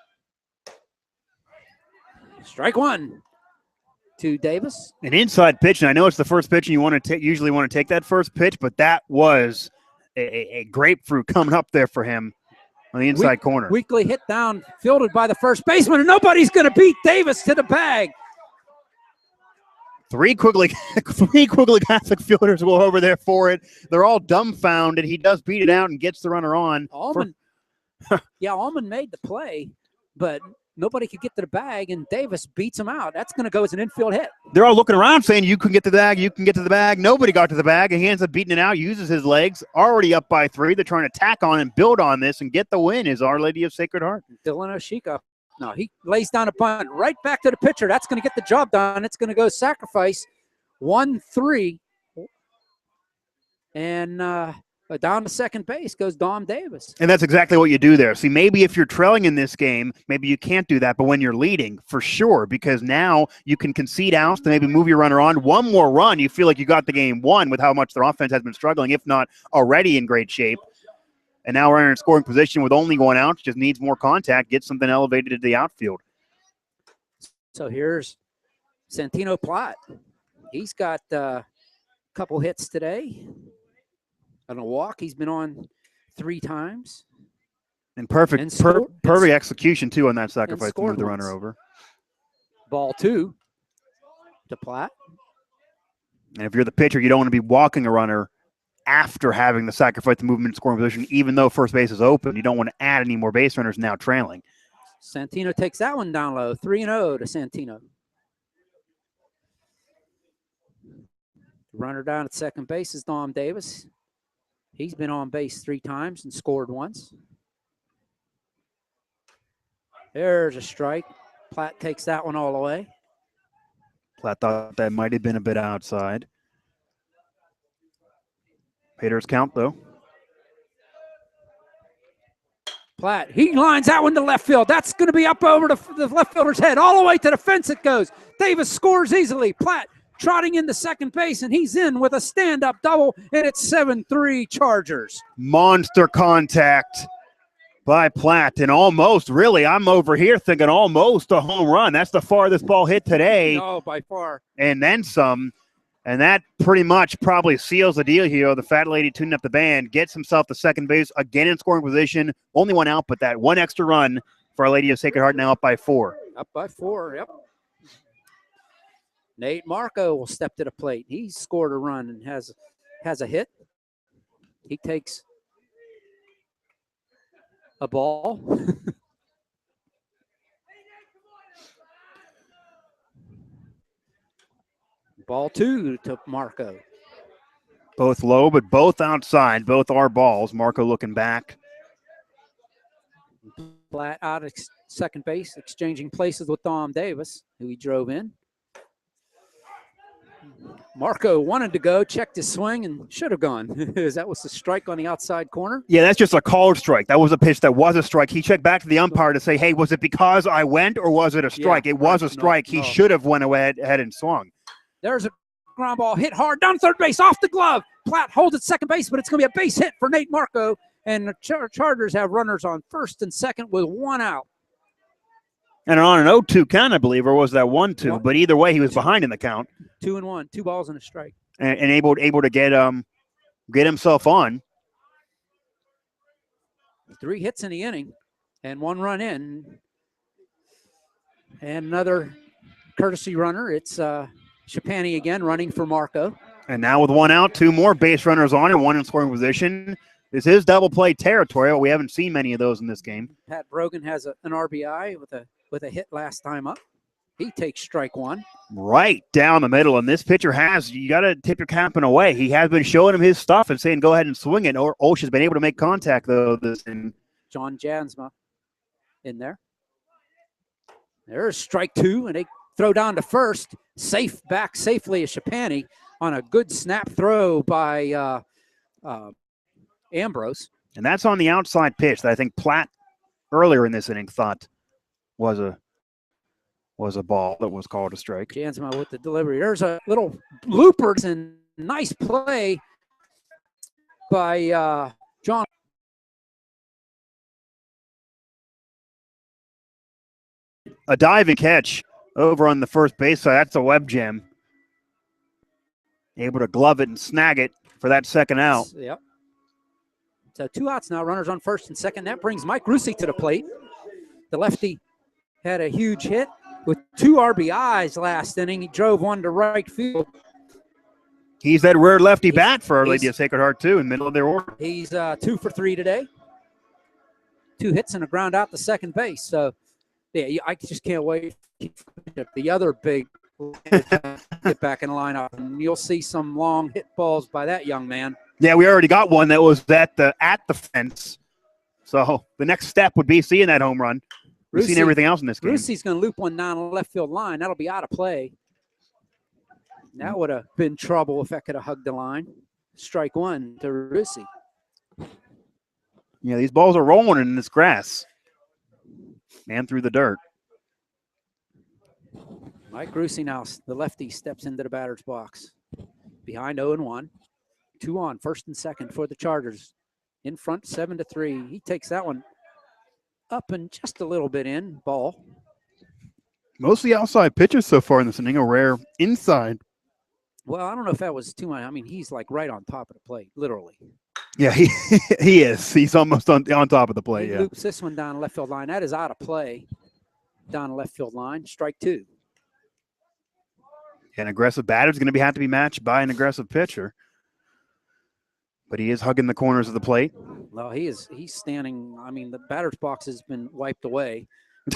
[SPEAKER 1] Strike 1 to Davis.
[SPEAKER 2] An inside pitch, and I know it's the first pitch, and you want to usually want to take that first pitch, but that was a grapefruit coming up there for him on the inside corner.
[SPEAKER 1] Weakly hit down, fielded by the first baseman, and nobody's going to beat Davis to the bag.
[SPEAKER 2] Three Quigley Catholic fielders will over there for it. They're all dumbfounded. He does beat it out and gets the runner on.
[SPEAKER 1] Allman made the play, but nobody could get to the bag, and Davis beats him out. That's going to go as an infield hit.
[SPEAKER 2] They're all looking around saying, you can get to the bag, you can get to the bag. Nobody got to the bag, and he ends up beating it out, uses his legs, already up by 3. They're trying to tack on and build on this and get the win is Our Lady of Sacred Heart.
[SPEAKER 1] Dylan Oshika. No, he lays down a bunt right back to the pitcher. That's going to get the job done. It's going to go sacrifice 1-3. And down to second base goes Dom Davis.
[SPEAKER 2] And that's exactly what you do there. See, maybe if you're trailing in this game, maybe you can't do that. But when you're leading, for sure, because now you can concede outs to maybe move your runner on. One more run, you feel like you got the game won with how much their offense has been struggling, if not already in great shape. And now we're in a scoring position with only 1 out. Just needs more contact, get something elevated to the outfield.
[SPEAKER 1] So here's Santino Platt. He's got a couple hits today. On a walk, he's been on 3 times.
[SPEAKER 2] And perfect execution, too, on that sacrifice to move the runner over.
[SPEAKER 1] Ball 2 to Platt.
[SPEAKER 2] And if you're the pitcher, you don't want to be walking a runner after having the sacrifice to movement in scoring position, even though first base is open. You don't want to add any more base runners now trailing.
[SPEAKER 1] Santino takes that one down low. 3-0 to Santino. Runner down at second base is Dom Davis. He's been on base 3 times and scored once. There's a strike. Platt takes that one all the way.
[SPEAKER 2] Platt thought that might have been a bit outside. Hitters count, though.
[SPEAKER 1] Platt, he lines that one to left field. That's going to be up over the left fielder's head. All the way to the fence it goes. Davis scores easily. Platt trotting into second base, and he's in with a stand-up double, and it's 7-3 Chargers.
[SPEAKER 2] Monster contact by Platt, and almost, really, I'm over here thinking almost a home run. That's the farthest ball hit today.
[SPEAKER 1] No, by far.
[SPEAKER 2] And then some. And that pretty much probably seals the deal here. The fat lady tuning up the band, gets himself to second base, again in scoring position. Only 1 out, but that 1 extra run for Our Lady of Sacred Heart, now up by 4.
[SPEAKER 1] Up by 4, yep. Nate Marco will step to the plate. He's scored a run and has a hit. He takes a ball. Ball 2 to Marco.
[SPEAKER 2] Both low, but both outside. Both are balls. Marco looking back.
[SPEAKER 1] Platt out at second base, exchanging places with Dom Davis, who he drove in. Marco wanted to go, checked his swing, and should have gone. That was the strike on the outside corner.
[SPEAKER 2] Yeah, that's just a called strike. That was a pitch that was a strike. He checked back to the umpire to say, hey, was it because I went or was it a strike? Yeah, it was a strike. He should have went ahead and swung.
[SPEAKER 1] There's a ground ball hit hard down third base, off the glove. Platt holds at second base, but it's going to be a base hit for Nate Marco. And the Chargers have runners on first and second with 1 out.
[SPEAKER 2] And on an 0-2 count, I believe, or was that 1-2? But either way, he was behind in the count.
[SPEAKER 1] 2-1, 2 balls and a strike.
[SPEAKER 2] And able to get himself on.
[SPEAKER 1] 3 hits in the inning and 1 run in. And another courtesy runner. It's Shapani again running for Marco.
[SPEAKER 2] And now with 1 out, 2 more base runners on and 1 in scoring position. This is double play territory, but we haven't seen many of those in this game.
[SPEAKER 1] Pat Brogan has an RBI with a hit last time up. He takes strike 1.
[SPEAKER 2] Right down the middle, and this pitcher you got to tip your cap in a way. He has been showing him his stuff and saying, go ahead and swing it. Or OLSH has been able to make contact, though.
[SPEAKER 1] John Jansma in there. There's strike 2, and they throw down to first. Back safely is Shapani on a good snap throw by Ambrose.
[SPEAKER 2] And that's on the outside pitch that I think Platt earlier in this inning thought was a ball that was called a strike.
[SPEAKER 1] Jansma with the delivery. There's a little looper and nice play by John.
[SPEAKER 2] A diving catch over on the first base side. That's a web jam. Able to glove it and snag it for that second out.
[SPEAKER 1] Yep. So 2 outs now, runners on first and second. That brings Mike Rusi to the plate. The lefty had a huge hit with 2 RBIs last inning. He drove 1 to right field.
[SPEAKER 2] He's that rare lefty bat for Our Lady of Sacred Heart, too, in the middle of their order.
[SPEAKER 1] He's 2 for 3 today. 2 hits and a ground out to second base. So Yeah, I just can't wait for the other big get back in the lineup, and you'll see some long hit balls by that young man.
[SPEAKER 2] Yeah, we already got one that was at the fence. So the next step would be seeing that home run. We've seen everything else in this game.
[SPEAKER 1] Rusi's going to loop one down the left field line. That'll be out of play. That would have been trouble if that could have hugged the line. Strike one to Rusi.
[SPEAKER 2] Yeah, these balls are rolling in this grass and through the dirt.
[SPEAKER 1] Mike Rusi now, the lefty, steps into the batter's box. Behind 0-1. 2 on, first and second for the Chargers. In front, 7-3. He takes that one up and just a little bit in. Ball.
[SPEAKER 2] Mostly outside pitches so far in this inning, a rare inside.
[SPEAKER 1] Well, I don't know if that was too much. I mean, he's like right on top of the plate, literally.
[SPEAKER 2] Yeah, he is. He's almost on top of the plate,
[SPEAKER 1] He
[SPEAKER 2] yeah.
[SPEAKER 1] loops this one down the left field line. That is out of play down the left field line. Strike two.
[SPEAKER 2] An aggressive batter is going to have to be matched by an aggressive pitcher. But he is hugging the corners of the plate.
[SPEAKER 1] Well, he's standing. I mean, the batter's box has been wiped away.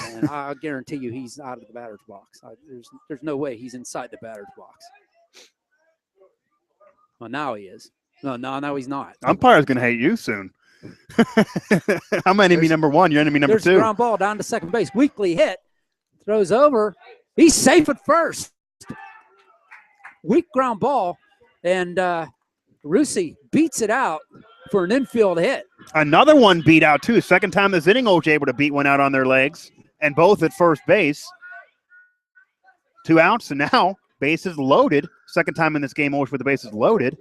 [SPEAKER 1] And I guarantee you he's out of the batter's box. There's no way he's inside the batter's box. Well, now he is. No, now he's not.
[SPEAKER 2] Umpire's going to hate you soon. I'm enemy number one. You're enemy number
[SPEAKER 1] there's
[SPEAKER 2] two.
[SPEAKER 1] There's a ground ball down to second base. Quigley hit. Throws over. He's safe at first. Weak ground ball. And Rusi beats it out for an infield hit.
[SPEAKER 2] Another one beat out, too. Second time this inning, OLSH able to beat one out on their legs. And both at first base. 2 outs, and now bases loaded. Second time in this game, OLSH with the bases loaded.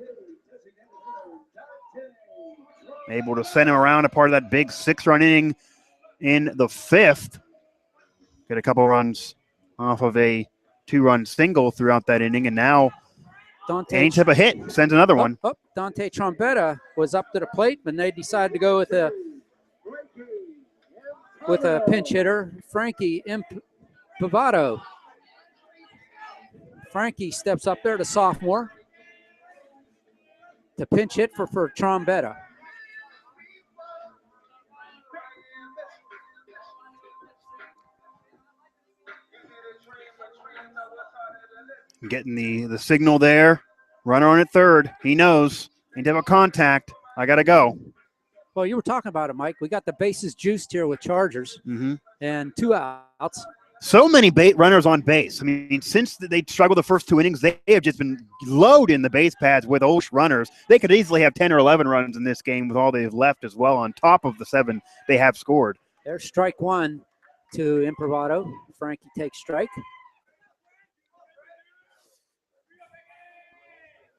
[SPEAKER 2] Able to send him around a part of that big 6-run inning in the 5th. Get a couple runs off of a 2-run single throughout that inning, and now any type of hit sends another one.
[SPEAKER 1] Dante Trombetta was up to the plate, but they decided to go with a pinch hitter, Frankie Impavato. Frankie steps up there, the sophomore, to pinch hit for Trombetta.
[SPEAKER 2] Getting the signal there. Runner on at third. He knows. Need to have a contact. I got to go.
[SPEAKER 1] Well, you were talking about it, Mike. We got the bases juiced here with Chargers and 2 outs.
[SPEAKER 2] So many runners on base. I mean, since they struggled the first 2 innings, they have just been loading the base pads with OLSH runners. They could easily have 10 or 11 runs in this game with all they've left as well on top of the 7 they have scored.
[SPEAKER 1] There's strike one to Impavato. Frankie takes strike.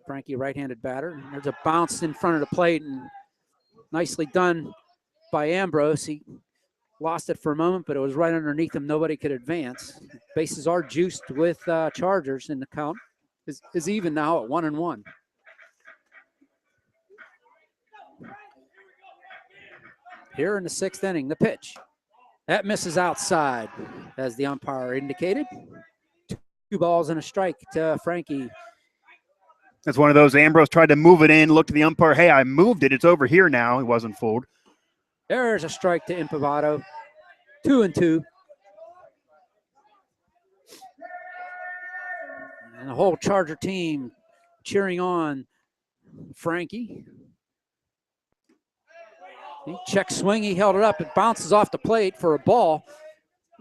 [SPEAKER 1] Frankie, right-handed batter. There's a bounce in front of the plate, and nicely done by Ambrose. He lost it for a moment, but it was right underneath him. Nobody could advance. Bases are juiced with Chargers, and the count is even now at 1-1. Here in the 6th inning, the pitch. That misses outside, as the umpire indicated. 2 balls and a strike to Frankie.
[SPEAKER 2] That's one of those. Ambrose tried to move it in, looked at the umpire. Hey, I moved it. It's over here now. He wasn't fooled.
[SPEAKER 1] There's a strike to Impavato. 2-2. And the whole Charger team cheering on Frankie. He check swing. He held it up. It bounces off the plate for a ball.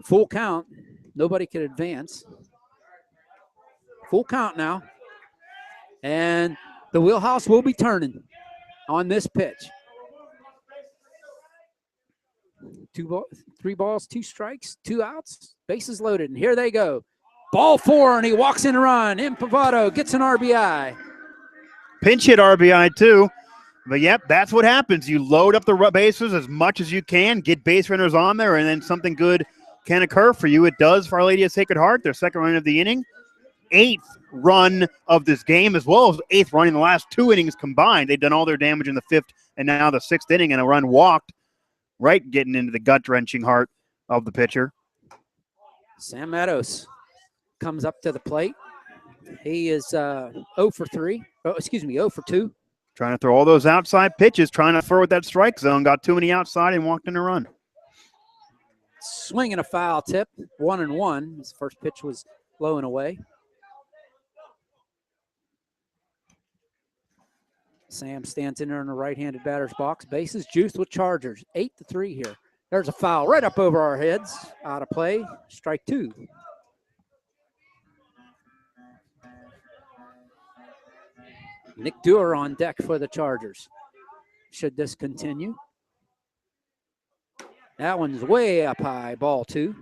[SPEAKER 1] Full count. Nobody could advance. Full count now. And the wheelhouse will be turning on this pitch. 3 balls, 2 strikes, 2 outs, bases loaded, and here they go. Ball 4, and he walks in a run. Impavato gets an RBI.
[SPEAKER 2] Pinch hit RBI too. But yep, that's what happens. You load up the bases as much as you can, get base runners on there, and then something good can occur for you. It does for Our Lady of Sacred Heart, their 2nd run of the inning. 8th run of this game, as well as 8th run in the last 2 innings combined. They've done all their damage in the 5th and now the 6th inning, and a run walked, right getting into the gut-wrenching heart of the pitcher.
[SPEAKER 1] Sam Meadows comes up to the plate. He is 0 for 2.
[SPEAKER 2] Trying to throw all those outside pitches, trying to throw with that strike zone. Got too many outside and walked in a run.
[SPEAKER 1] swing and a foul tip, 1-1. His first pitch was low and away. Sam stands in there in the right-handed batter's box. Bases juiced with Chargers. 8-3 here. There's a foul right up over our heads. Out of play. Strike 2. Nick Dewar on deck for the Chargers. Should this continue? That one's way up high. Ball 2.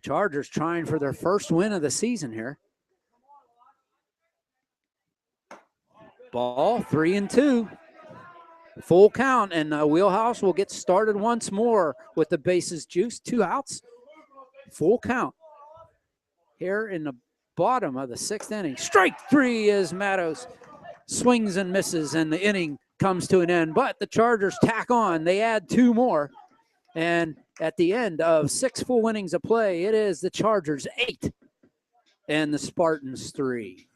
[SPEAKER 1] Chargers trying for their first win of the season here. Ball 3-2. Full count, and Wheelhouse will get started once more with the bases juiced. 2 outs. Full count. Here in the bottom of the 6th inning. Strike 3 as Mattos swings and misses, and the inning comes to an end. But the Chargers tack on. They add 2 more. And at the end of 6 full innings of play, it is the Chargers 8 and the Spartans 3.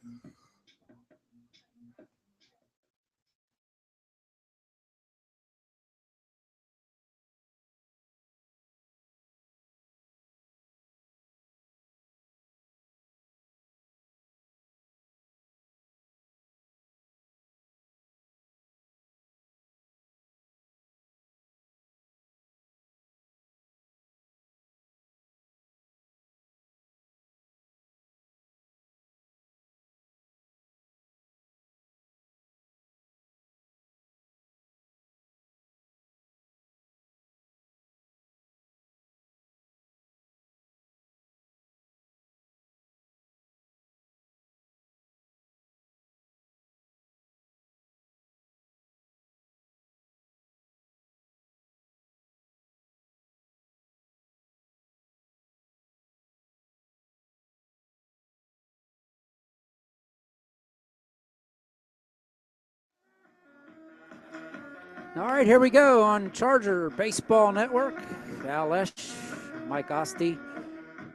[SPEAKER 1] All right, here we go on Charger Baseball Network. OLSH, Mike Oste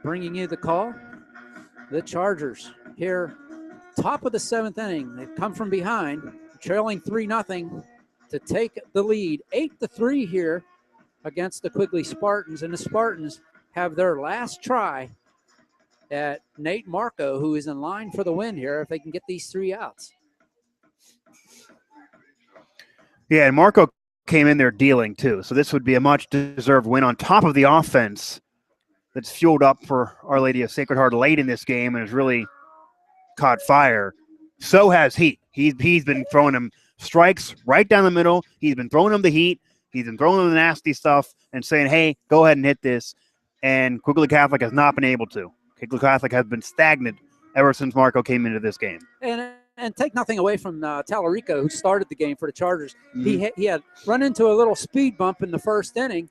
[SPEAKER 1] bringing you the call. The Chargers here, top of the 7th inning. They've come from behind, trailing 3-0 to take the lead. 8-3 here against the Quigley Spartans, and the Spartans have their last try at Nate Marco, who is in line for the win here if they can get these 3 outs.
[SPEAKER 2] Yeah, and Marco came in there dealing too. So this would be a much-deserved win on top of the offense that's fueled up for Our Lady of Sacred Heart late in this game and has really caught fire. So has he. He's been throwing him strikes right down the middle. He's been throwing him the heat. He's been throwing him the nasty stuff and saying, hey, go ahead and hit this. And Quigley Catholic has not been able to. Quigley Catholic has been stagnant ever since Marco came into this game.
[SPEAKER 1] And take nothing away from Tallarico, who started the game for the Chargers. Mm-hmm. He had run into a little speed bump in the 1st inning.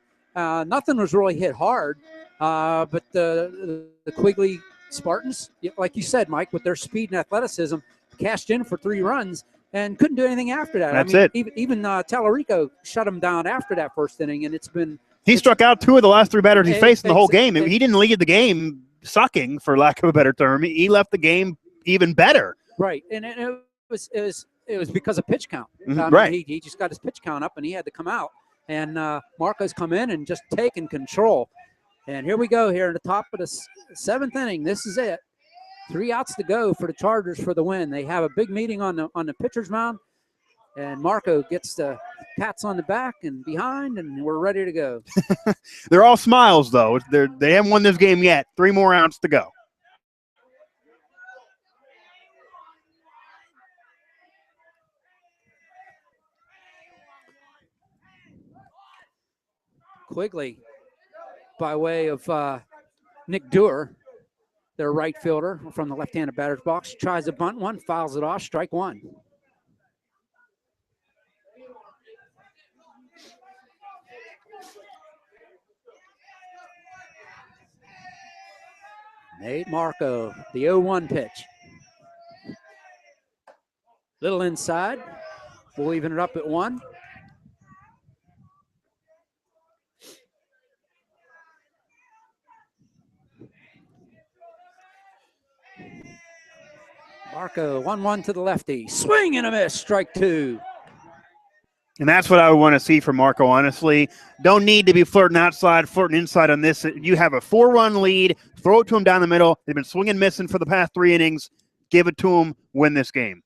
[SPEAKER 1] Nothing was really hit hard, but the Quigley Spartans, like you said, Mike, with their speed and athleticism, cashed in for 3 runs and couldn't do anything after that.
[SPEAKER 2] That's it.
[SPEAKER 1] Even Tallarico shut him down after that 1st inning, and it's been –
[SPEAKER 2] he struck out 2 of the last 3 batters he faced in the whole game. He didn't lead the game sucking, for lack of a better term. He left the game even better.
[SPEAKER 1] Right, and it was because of pitch count.
[SPEAKER 2] Right.
[SPEAKER 1] He just got his pitch count up, and he had to come out. And Marco's come in and just taken control. And here we go here in the top of the 7th inning. This is it. 3 outs to go for the Chargers for the win. They have a big meeting on the pitcher's mound, and Marco gets the pats on the back and behind, and we're ready to go.
[SPEAKER 2] They're all smiles, though. They haven't won this game yet. 3 more outs to go.
[SPEAKER 1] Quigley, by way of Nick Dewar, their right fielder from the left-handed batter's box, tries a bunt one, fouls it off, strike 1. Nate Marco, the 0-1 pitch. Little inside. We'll even it up at 1. Marco, 1-1 to the lefty. Swing and a miss, strike 2.
[SPEAKER 2] And that's what I would want to see from Marco, honestly. Don't need to be flirting outside, flirting inside on this. You have a 4-run lead. Throw it to them down the middle. They've been swinging and missing for the past 3 innings. Give it to them. Win this game.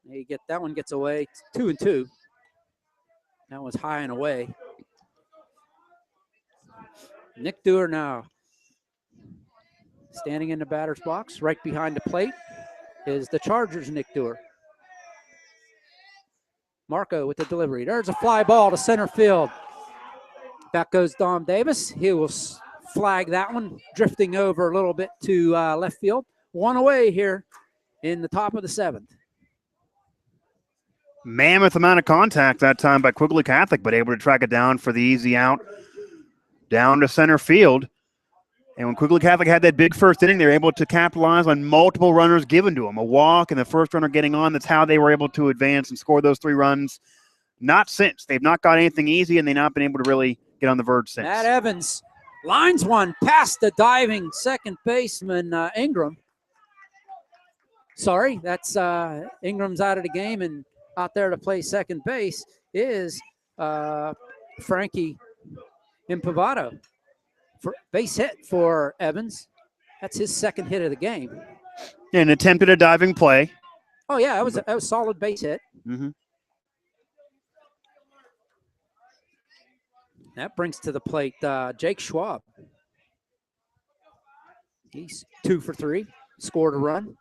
[SPEAKER 1] You get that one gets away. 2-2. That was high and away. Nick Dewar now standing in the batter's box. Right behind the plate is the Chargers' Nick Dewar. Marco with the delivery. There's a fly ball to center field. Back goes Dom Davis. He will flag that one, drifting over a little bit to left field. 1 away here in the top of the 7th.
[SPEAKER 2] Mammoth amount of contact that time by Quigley Catholic, but able to track it down for the easy out down to center field. And when Quigley Catholic had that big first inning, they were able to capitalize on multiple runners given to them. A walk and the first runner getting on. That's how they were able to advance and score those 3 runs. Not since. They've not got anything easy, and they've not been able to really get on the verge since.
[SPEAKER 1] Matt Evans lines one past the diving second baseman, Ingram. Sorry, that's Ingram's out of the game, and out there to play second base is Frankie Impavato. For base hit for Evans. That's his 2nd hit of the game.
[SPEAKER 2] And attempted a diving play.
[SPEAKER 1] Oh yeah, that was a solid base hit.
[SPEAKER 2] Mm-hmm.
[SPEAKER 1] That brings to the plate Jake Schwab. He's 2 for 3, scored a run.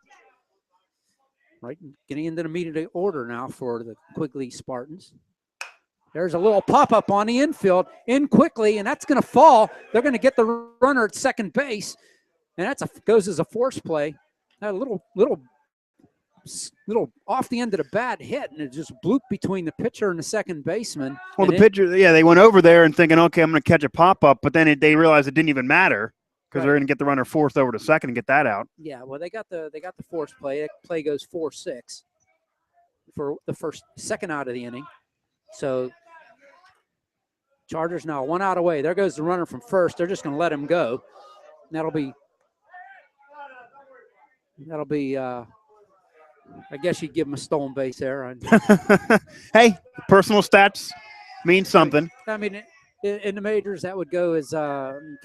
[SPEAKER 1] Right, getting into the meat of the order now for the Quigley Spartans. There's a little pop-up on the infield, in quickly, and that's going to fall. They're going to get the runner at second base, and that's goes as a force play. A little off the end of the bat hit, and it just blooped between the pitcher and the second baseman.
[SPEAKER 2] Well, the pitcher, yeah, they went over there and thinking, okay, I'm going to catch a pop-up, but then they realized it didn't even matter because they're going to get the runner forced over to second and get that out.
[SPEAKER 1] Yeah, well, they got the force play. That play goes 4-6 for the second out of the inning. So Chargers now 1 out away. There goes the runner from first. They're just going to let him go. That'll be I guess you'd give him a stolen base there.
[SPEAKER 2] Hey, personal stats mean something.
[SPEAKER 1] I mean, in the majors, that would go as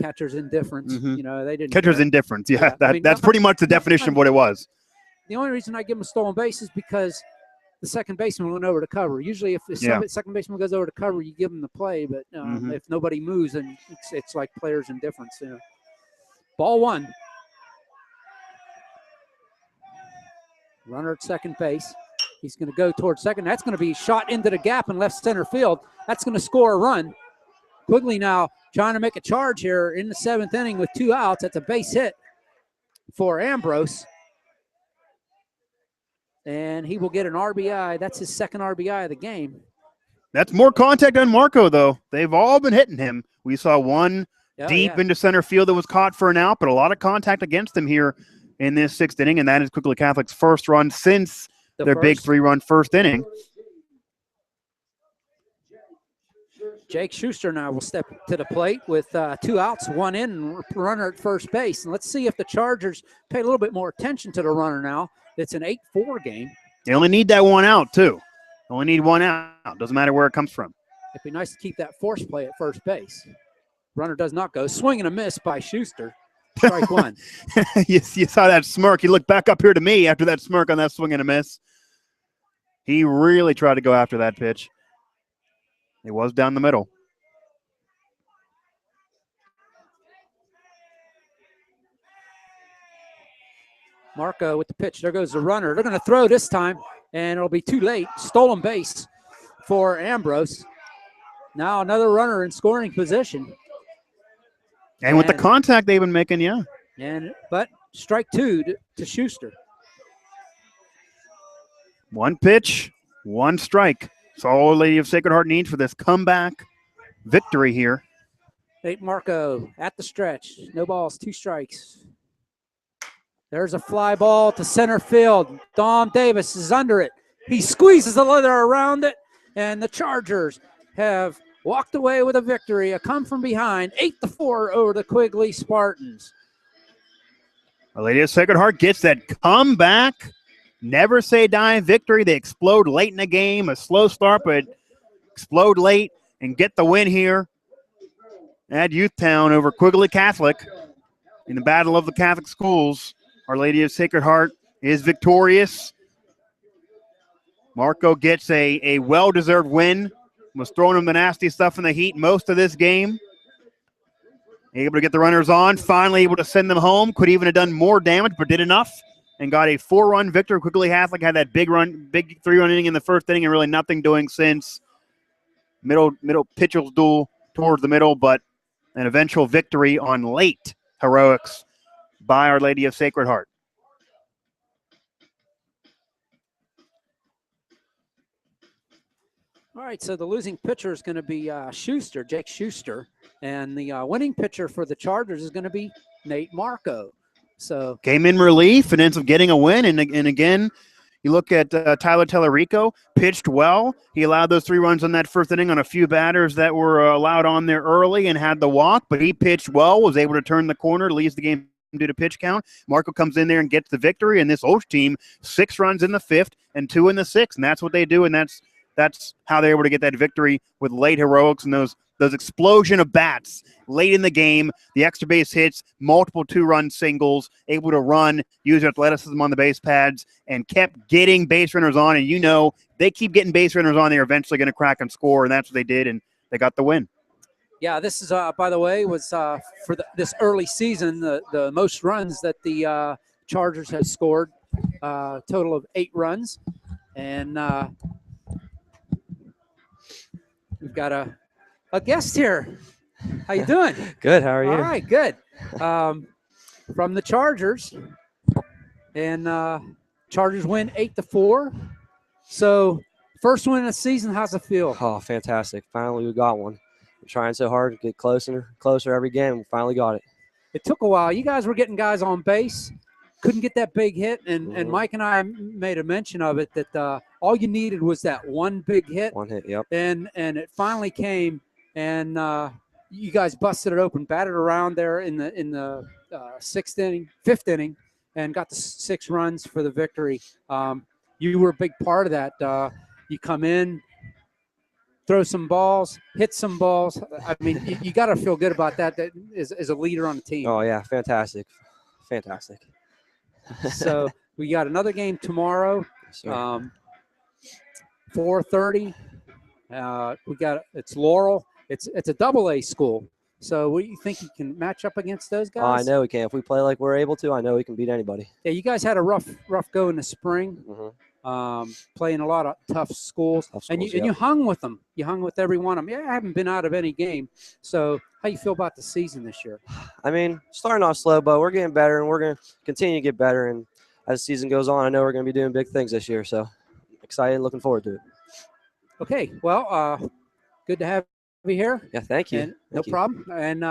[SPEAKER 1] catcher's indifference.
[SPEAKER 2] Mm-hmm.
[SPEAKER 1] You know, they didn't.
[SPEAKER 2] Catcher's indifference. Yeah,
[SPEAKER 1] I mean,
[SPEAKER 2] that's pretty much the definition of what it was.
[SPEAKER 1] The only reason I give him a stolen base is because the second baseman went over to cover. Usually, if the second baseman goes over to cover, you give him the play. But if nobody moves, then it's like player's indifference. You know. Ball 1. Runner at second base. He's going to go towards second. That's going to be shot into the gap in left center field. That's going to score a run. Quigley now trying to make a charge here in the 7th inning with 2 outs. That's a base hit for Ambrose. And he will get an RBI. That's his 2nd RBI of the game.
[SPEAKER 2] That's more contact on Marco, though. They've all been hitting him. We saw one deep into center field that was caught for an out, but a lot of contact against him here in this 6th inning, and that is Quigley Catholic's first run since their big 3-run first inning.
[SPEAKER 1] Jake Schuster now will step to the plate with 2 outs, 1 in, runner at first base. And let's see if the Chargers pay a little bit more attention to the runner now. It's an 8-4 game.
[SPEAKER 2] They only need that 1 out, too. Only need 1 out. Doesn't matter where it comes from.
[SPEAKER 1] It'd be nice to keep that force play at first base. Runner does not go. Swing and a miss by Schuster. Strike 1.
[SPEAKER 2] You saw that smirk. He looked back up here to me after that smirk on that swing and a miss. He really tried to go after that pitch. It was down the middle.
[SPEAKER 1] Marco with the pitch. There goes the runner. They're going to throw this time, and it'll be too late. Stolen base for Ambrose. Now another runner in scoring position.
[SPEAKER 2] And with the contact they've been making, yeah.
[SPEAKER 1] But strike 2 to Schuster.
[SPEAKER 2] 1 pitch, 1 strike. That's all Lady of Sacred Heart needs for this comeback victory here.
[SPEAKER 1] Nate Marco at the stretch. No balls, 2 strikes. There's a fly ball to center field. Dom Davis is under it. He squeezes the leather around it, and the Chargers have walked away with a victory, a come from behind, 8-4 over the Quigley Spartans.
[SPEAKER 2] Our Lady of Sacred Heart gets that comeback, never say die victory. They explode late in the game, a slow start, but explode late and get the win here at Youthtown over Quigley Catholic in the Battle of the Catholic Schools. Our Lady of Sacred Heart is victorious. Marco gets a well-deserved win. Was throwing him the nasty stuff in the heat most of this game. Able to get the runners on, finally able to send them home. Could even have done more damage, but did enough and got a 4-run victory. Quigley Catholic had that big 3-run inning in the first inning and really nothing doing since. Middle pitcher's duel towards the middle, but an eventual victory on late heroics by Our Lady of Sacred Heart.
[SPEAKER 1] All right, so the losing pitcher is going to be Jake Schuster, and the winning pitcher for the Chargers is going to be Nate Marco. So
[SPEAKER 2] came in relief and ends up getting a win, and again, you look at Tyler Tellerico, pitched well. He allowed those 3 runs on that first inning on a few batters that were allowed on there early and had the walk, but he pitched well, was able to turn the corner, leads the game due to pitch count. Marco comes in there and gets the victory, and this OLSH team, 6 runs in the 5th and 2 in the 6th, and that's what they do, and that's how they're able to get that victory with late heroics and those explosion of bats late in the game, the extra base hits, multiple 2-run singles, able to run, use their athleticism on the base pads, and kept getting base runners on. And they keep getting base runners on, they're eventually going to crack and score, and that's what they did, and they got the win.
[SPEAKER 1] Yeah, this is, by the way, was for this early season, the most runs that the Chargers have scored, total of 8 runs. And we've got a guest here. How you doing?
[SPEAKER 4] Good. How are you?
[SPEAKER 1] All right, good. From the Chargers, and Chargers win 8-4. So first win of the season. How's it feel?
[SPEAKER 4] Oh, fantastic! Finally, we got one. We're trying so hard to get closer every game. We finally got it.
[SPEAKER 1] It took a while. You guys were getting guys on base, couldn't get that big hit, and Mike and I made a mention of it that all you needed was that one big hit.
[SPEAKER 4] One hit, yep.
[SPEAKER 1] And it finally came, and you guys busted it open, batted around there in the 5th inning, and got the 6 runs for the victory. You were a big part of that. You come in, throw some balls, hit some balls. I mean, you got to feel good about that as a leader on the team.
[SPEAKER 4] Oh yeah, fantastic.
[SPEAKER 1] So we got another game tomorrow, 4:30. It's Laurel. It's a AA school. So what do you think you can match up against those guys?
[SPEAKER 4] Oh, I know we can. If we play like we're able to, I know we can beat anybody.
[SPEAKER 1] Yeah, you guys had a rough go in the spring, playing a lot of tough schools, and you hung with them. You hung with every one of them. Yeah, I haven't been out of any game. So how you feel about the season this year?
[SPEAKER 4] I mean, starting off slow, but we're getting better, and we're going to continue to get better. And as the season goes on, I know we're going to be doing big things this year. So excited, looking forward to it.
[SPEAKER 1] Okay, well, good to have you here.
[SPEAKER 4] Yeah, thank you.
[SPEAKER 1] And no problem. And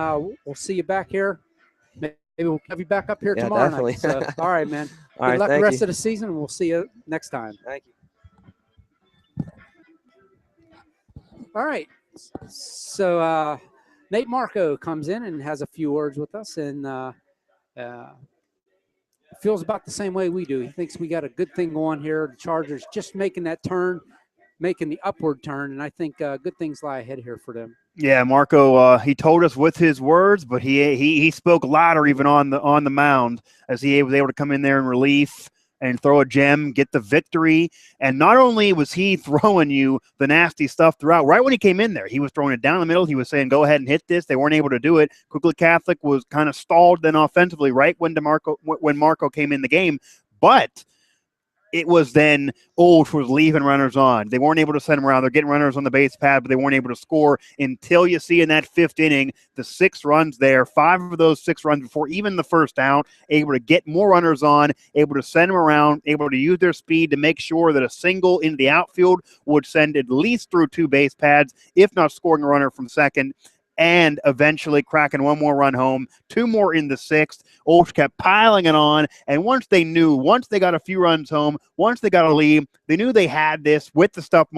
[SPEAKER 1] we'll see you back here. Maybe we'll have you back up here tomorrow
[SPEAKER 4] definitely.
[SPEAKER 1] night. So, all right, man.
[SPEAKER 4] All right,
[SPEAKER 1] good luck
[SPEAKER 4] thank
[SPEAKER 1] the rest
[SPEAKER 4] you.
[SPEAKER 1] of the season, and we'll see you next time.
[SPEAKER 4] Thank you.
[SPEAKER 1] All right. So Nate Marco comes in and has a few words with us, and feels about the same way we do. He thinks we got a good thing going here. The Chargers just making that turn, making the upward turn, and I think good things lie ahead here for them.
[SPEAKER 2] Yeah, Marco, he told us with his words, but he spoke louder even on the mound as he was able to come in there in relief and throw a gem, get the victory. And not only was he throwing you the nasty stuff throughout, right when he came in there, he was throwing it down the middle. He was saying, go ahead and hit this. They weren't able to do it. Quigley Catholic was kind of stalled then offensively right when Marco came in the game. But it was then OLSH was leaving runners on. They weren't able to send them around. They're getting runners on the base pad, but they weren't able to score until you see in that 5th inning the 6 runs there, 5 of those 6 runs before even the first out, able to get more runners on, able to send them around, able to use their speed to make sure that a single into the outfield would send at least through 2 base pads, if not scoring a runner from second, and eventually cracking 1 more run home, 2 more in the 6th. OLSH kept piling it on, and once they got a few runs home, once they got a lead, they knew they had this with the stuff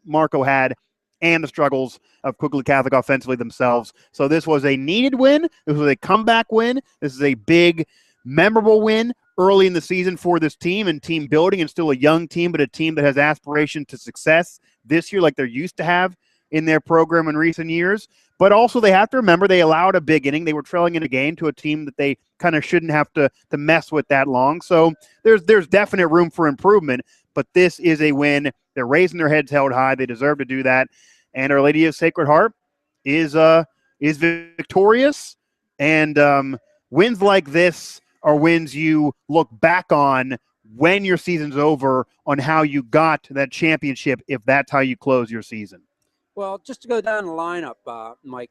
[SPEAKER 2] Marco had and the struggles of Quigley Catholic offensively themselves. So this was a needed win. This was a comeback win. This is a big, memorable win early in the season for this team and team building, and still a young team, but a team that has aspiration to success this year like they're used to have in their program in recent years. But also they have to remember they allowed a big inning. They were trailing in a game to a team that they kind of shouldn't have to mess with that long. So there's definite room for improvement, but this is a win. They're raising their heads held high. They deserve to do that. And Our Lady of Sacred Heart is victorious. And wins like this are wins you look back on when your season's over on how you got that championship, if that's how you close your season.
[SPEAKER 1] Well, just to go down the lineup, Mike,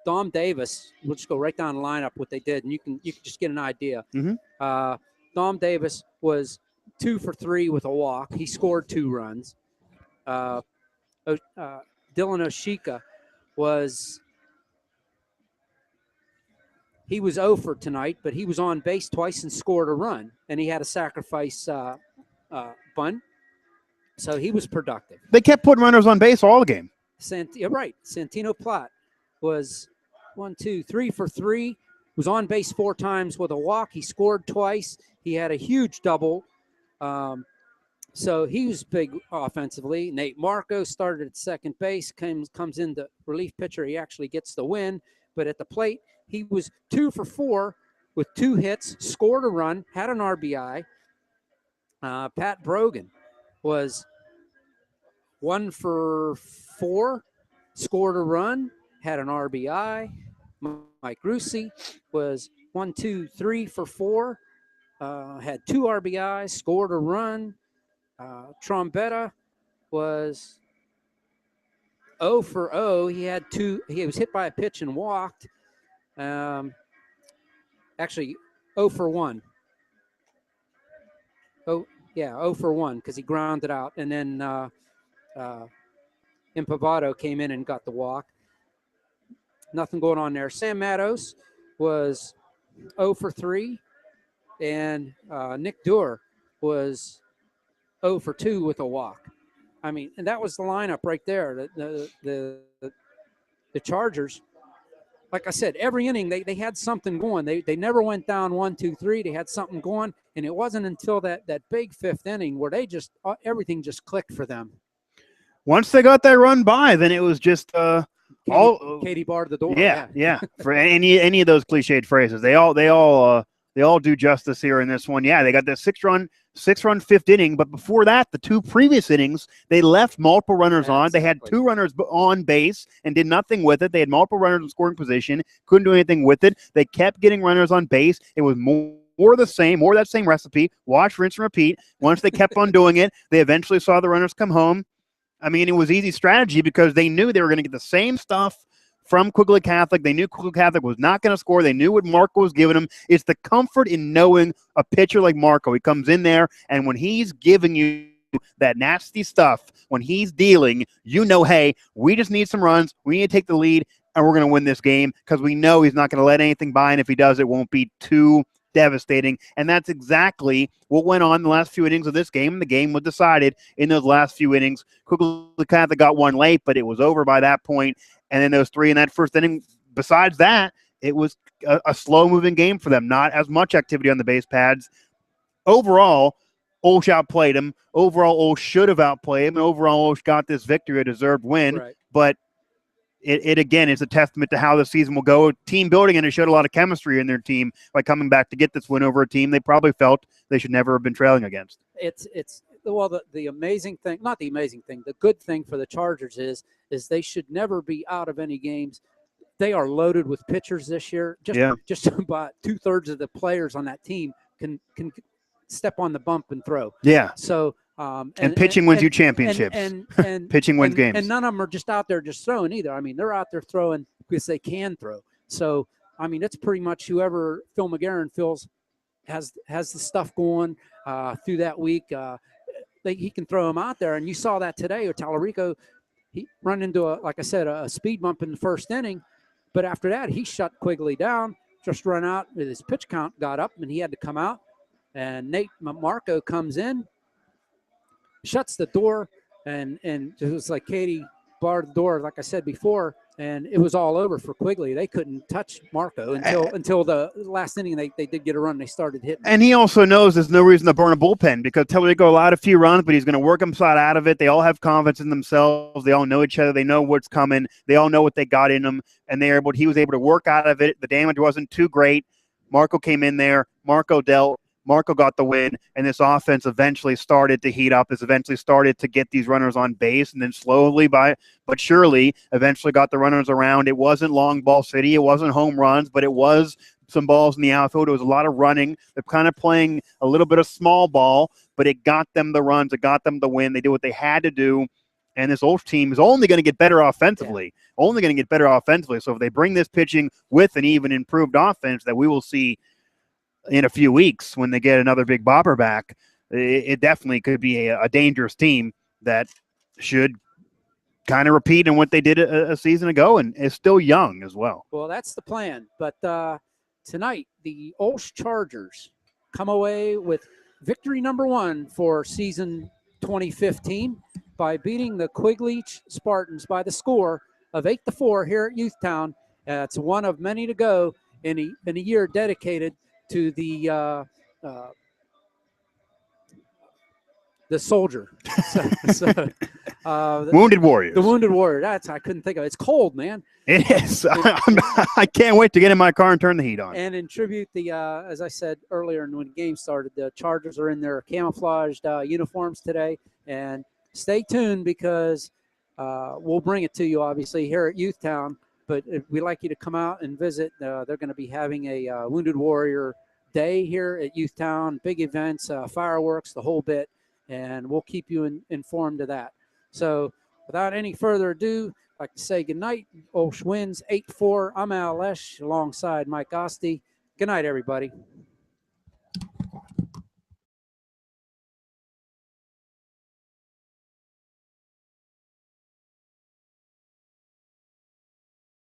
[SPEAKER 1] Dom Davis, we'll just go right down the lineup what they did, and you can just get an idea.
[SPEAKER 2] Mhm.
[SPEAKER 1] Dom Davis was 2 for 3 with a walk. He scored 2 runs. Dylan Oshika was 0 for tonight, but he was on base twice and scored a run, and he had a sacrifice bunt, so he was productive.
[SPEAKER 2] They kept putting runners on base all game.
[SPEAKER 1] Right. Santino Platt was 3 for 3, was on base 4 times with a walk. He scored twice. He had a huge double. So he was big offensively. Nate Marco started at second base, comes in the relief pitcher. He actually gets the win. But at the plate, he was 2 for 4 with 2 hits, scored a run, had an RBI. Pat Brogan was 1 for 4, scored a run, had an RBI. Mike Rusi was 3 for 4, had 2 RBIs, scored a run. Trombetta was 0 for 0. He had 2. He was hit by a pitch and walked. Actually, 0 for 1. Oh, yeah, 0 for 1 because he grounded out. And then Impavado came in and got the walk. Nothing going on there. Sam Mattos was 0 for 3. And Nick Dewar was 0 for 2 with a walk. I mean, and that was the lineup right there. The Chargers, like I said, every inning they had something going. They never went down 1, 2, 3. They had something going, and it wasn't until that big 5th inning where they just everything just clicked for them.
[SPEAKER 2] Once they got that run by, then it was just
[SPEAKER 1] Katie barred the door.
[SPEAKER 2] Yeah. For any of those cliched phrases, they all do justice here in this one. Yeah, they got that 6-run 5th inning, but before that, the 2 previous innings, they left multiple runners on. They had 2 runners on base and did nothing with it. They had multiple runners in scoring position, couldn't do anything with it. They kept getting runners on base. It was more of the same, more of that same recipe. Watch, rinse, and repeat. Once they kept on doing it, they eventually saw the runners come home. I mean, it was easy strategy because they knew they were going to get the same stuff from Quigley Catholic. They knew Quigley Catholic was not going to score. They knew what Marco was giving them. It's the comfort in knowing a pitcher like Marco. He comes in there, and when he's giving you that nasty stuff, when he's dealing, you know, hey, we just need some runs. We need to take the lead, and we're going to win this game because we know he's not going to let anything by, and if he does, it won't be too devastating. And that's exactly what went on in the last few innings of this game. The game was decided in those last few innings. Quigley Catholic got one late, but it was over by that point. And then those 3 in that 1st inning, besides that, it was a slow-moving game for them. Not as much activity on the base pads. Overall, OLSH outplayed him. Overall, OLSH should have outplayed him. And overall, OLSH got this victory, a deserved win.
[SPEAKER 1] Right.
[SPEAKER 2] But it again is a testament to how the season will go. Team building, and it showed a lot of chemistry in their team by coming back to get this win over a team they probably felt they should never have been trailing against.
[SPEAKER 1] The amazing thing, not the amazing thing, the good thing for the Chargers is they should never be out of any games. They are loaded with pitchers this year. Just about 2/3 of the players on that team can step on the bump and throw.
[SPEAKER 2] Yeah.
[SPEAKER 1] So
[SPEAKER 2] and pitching wins you championships.
[SPEAKER 1] And
[SPEAKER 2] pitching wins games.
[SPEAKER 1] And none of them are just out there just throwing either. I mean, they're out there throwing because they can throw. So I mean, it's pretty much whoever Phil McGarren feels has the stuff going through that week. He can throw them out there, and you saw that today with Tallarico. He run into a speed bump in the 1st inning, but after that he shut Quigley down. Just run out with his pitch count got up, and he had to come out. And Nate Marco comes in, shuts the door, and just like Katie barred the door, like I said before, and it was all over for Quigley. They couldn't touch Marco until the last inning. They did get a run. They started hitting.
[SPEAKER 2] And he also knows there's no reason to burn a bullpen because Tellerico allowed a few runs, but he's going to work himself out of it. They all have confidence in themselves. They all know each other. They know what's coming. They all know what they got in them, and he was able to work out of it. The damage wasn't too great. Marco came in there. Marco dealt. Marco got the win, and this offense eventually started to heat up. This eventually started to get these runners on base, and then slowly but surely eventually got the runners around. It wasn't long ball city. It wasn't home runs, but it was some balls in the outfield. It was a lot of running. They're kind of playing a little bit of small ball, but it got them the runs. It got them the win. They did what they had to do, and this OLSH team is only going to get better offensively. Yeah. Only going to get better offensively. So if they bring this pitching with an even improved offense that we will see in a few weeks when they get another big bopper back, it definitely could be a dangerous team that should kind of repeat in what they did a season ago and is still young as well.
[SPEAKER 1] Well, that's the plan. But tonight, the OLSH Chargers come away with victory number 1 for season 2015 by beating the Quigley Spartans by the score of 8-4 here at Youthtown. It's one of many to go in a year dedicated to the soldier.
[SPEAKER 2] Wounded Warriors.
[SPEAKER 1] The Wounded Warrior. I couldn't think of it. It's cold, man.
[SPEAKER 2] It is. I can't wait to get in my car and turn the heat on.
[SPEAKER 1] And in tribute, as I said earlier when the game started, the Chargers are in their camouflaged uniforms today. And stay tuned because we'll bring it to you, obviously, here at Youthtown. But we'd like you to come out and visit. They're going to be having a Wounded Warrior Day here at Youthtown, big events, fireworks, the whole bit, and we'll keep you informed of that. So without any further ado, I'd like to say goodnight. OLSH wins 8-4. I'm OLSH alongside Mike Osti. Good night, everybody.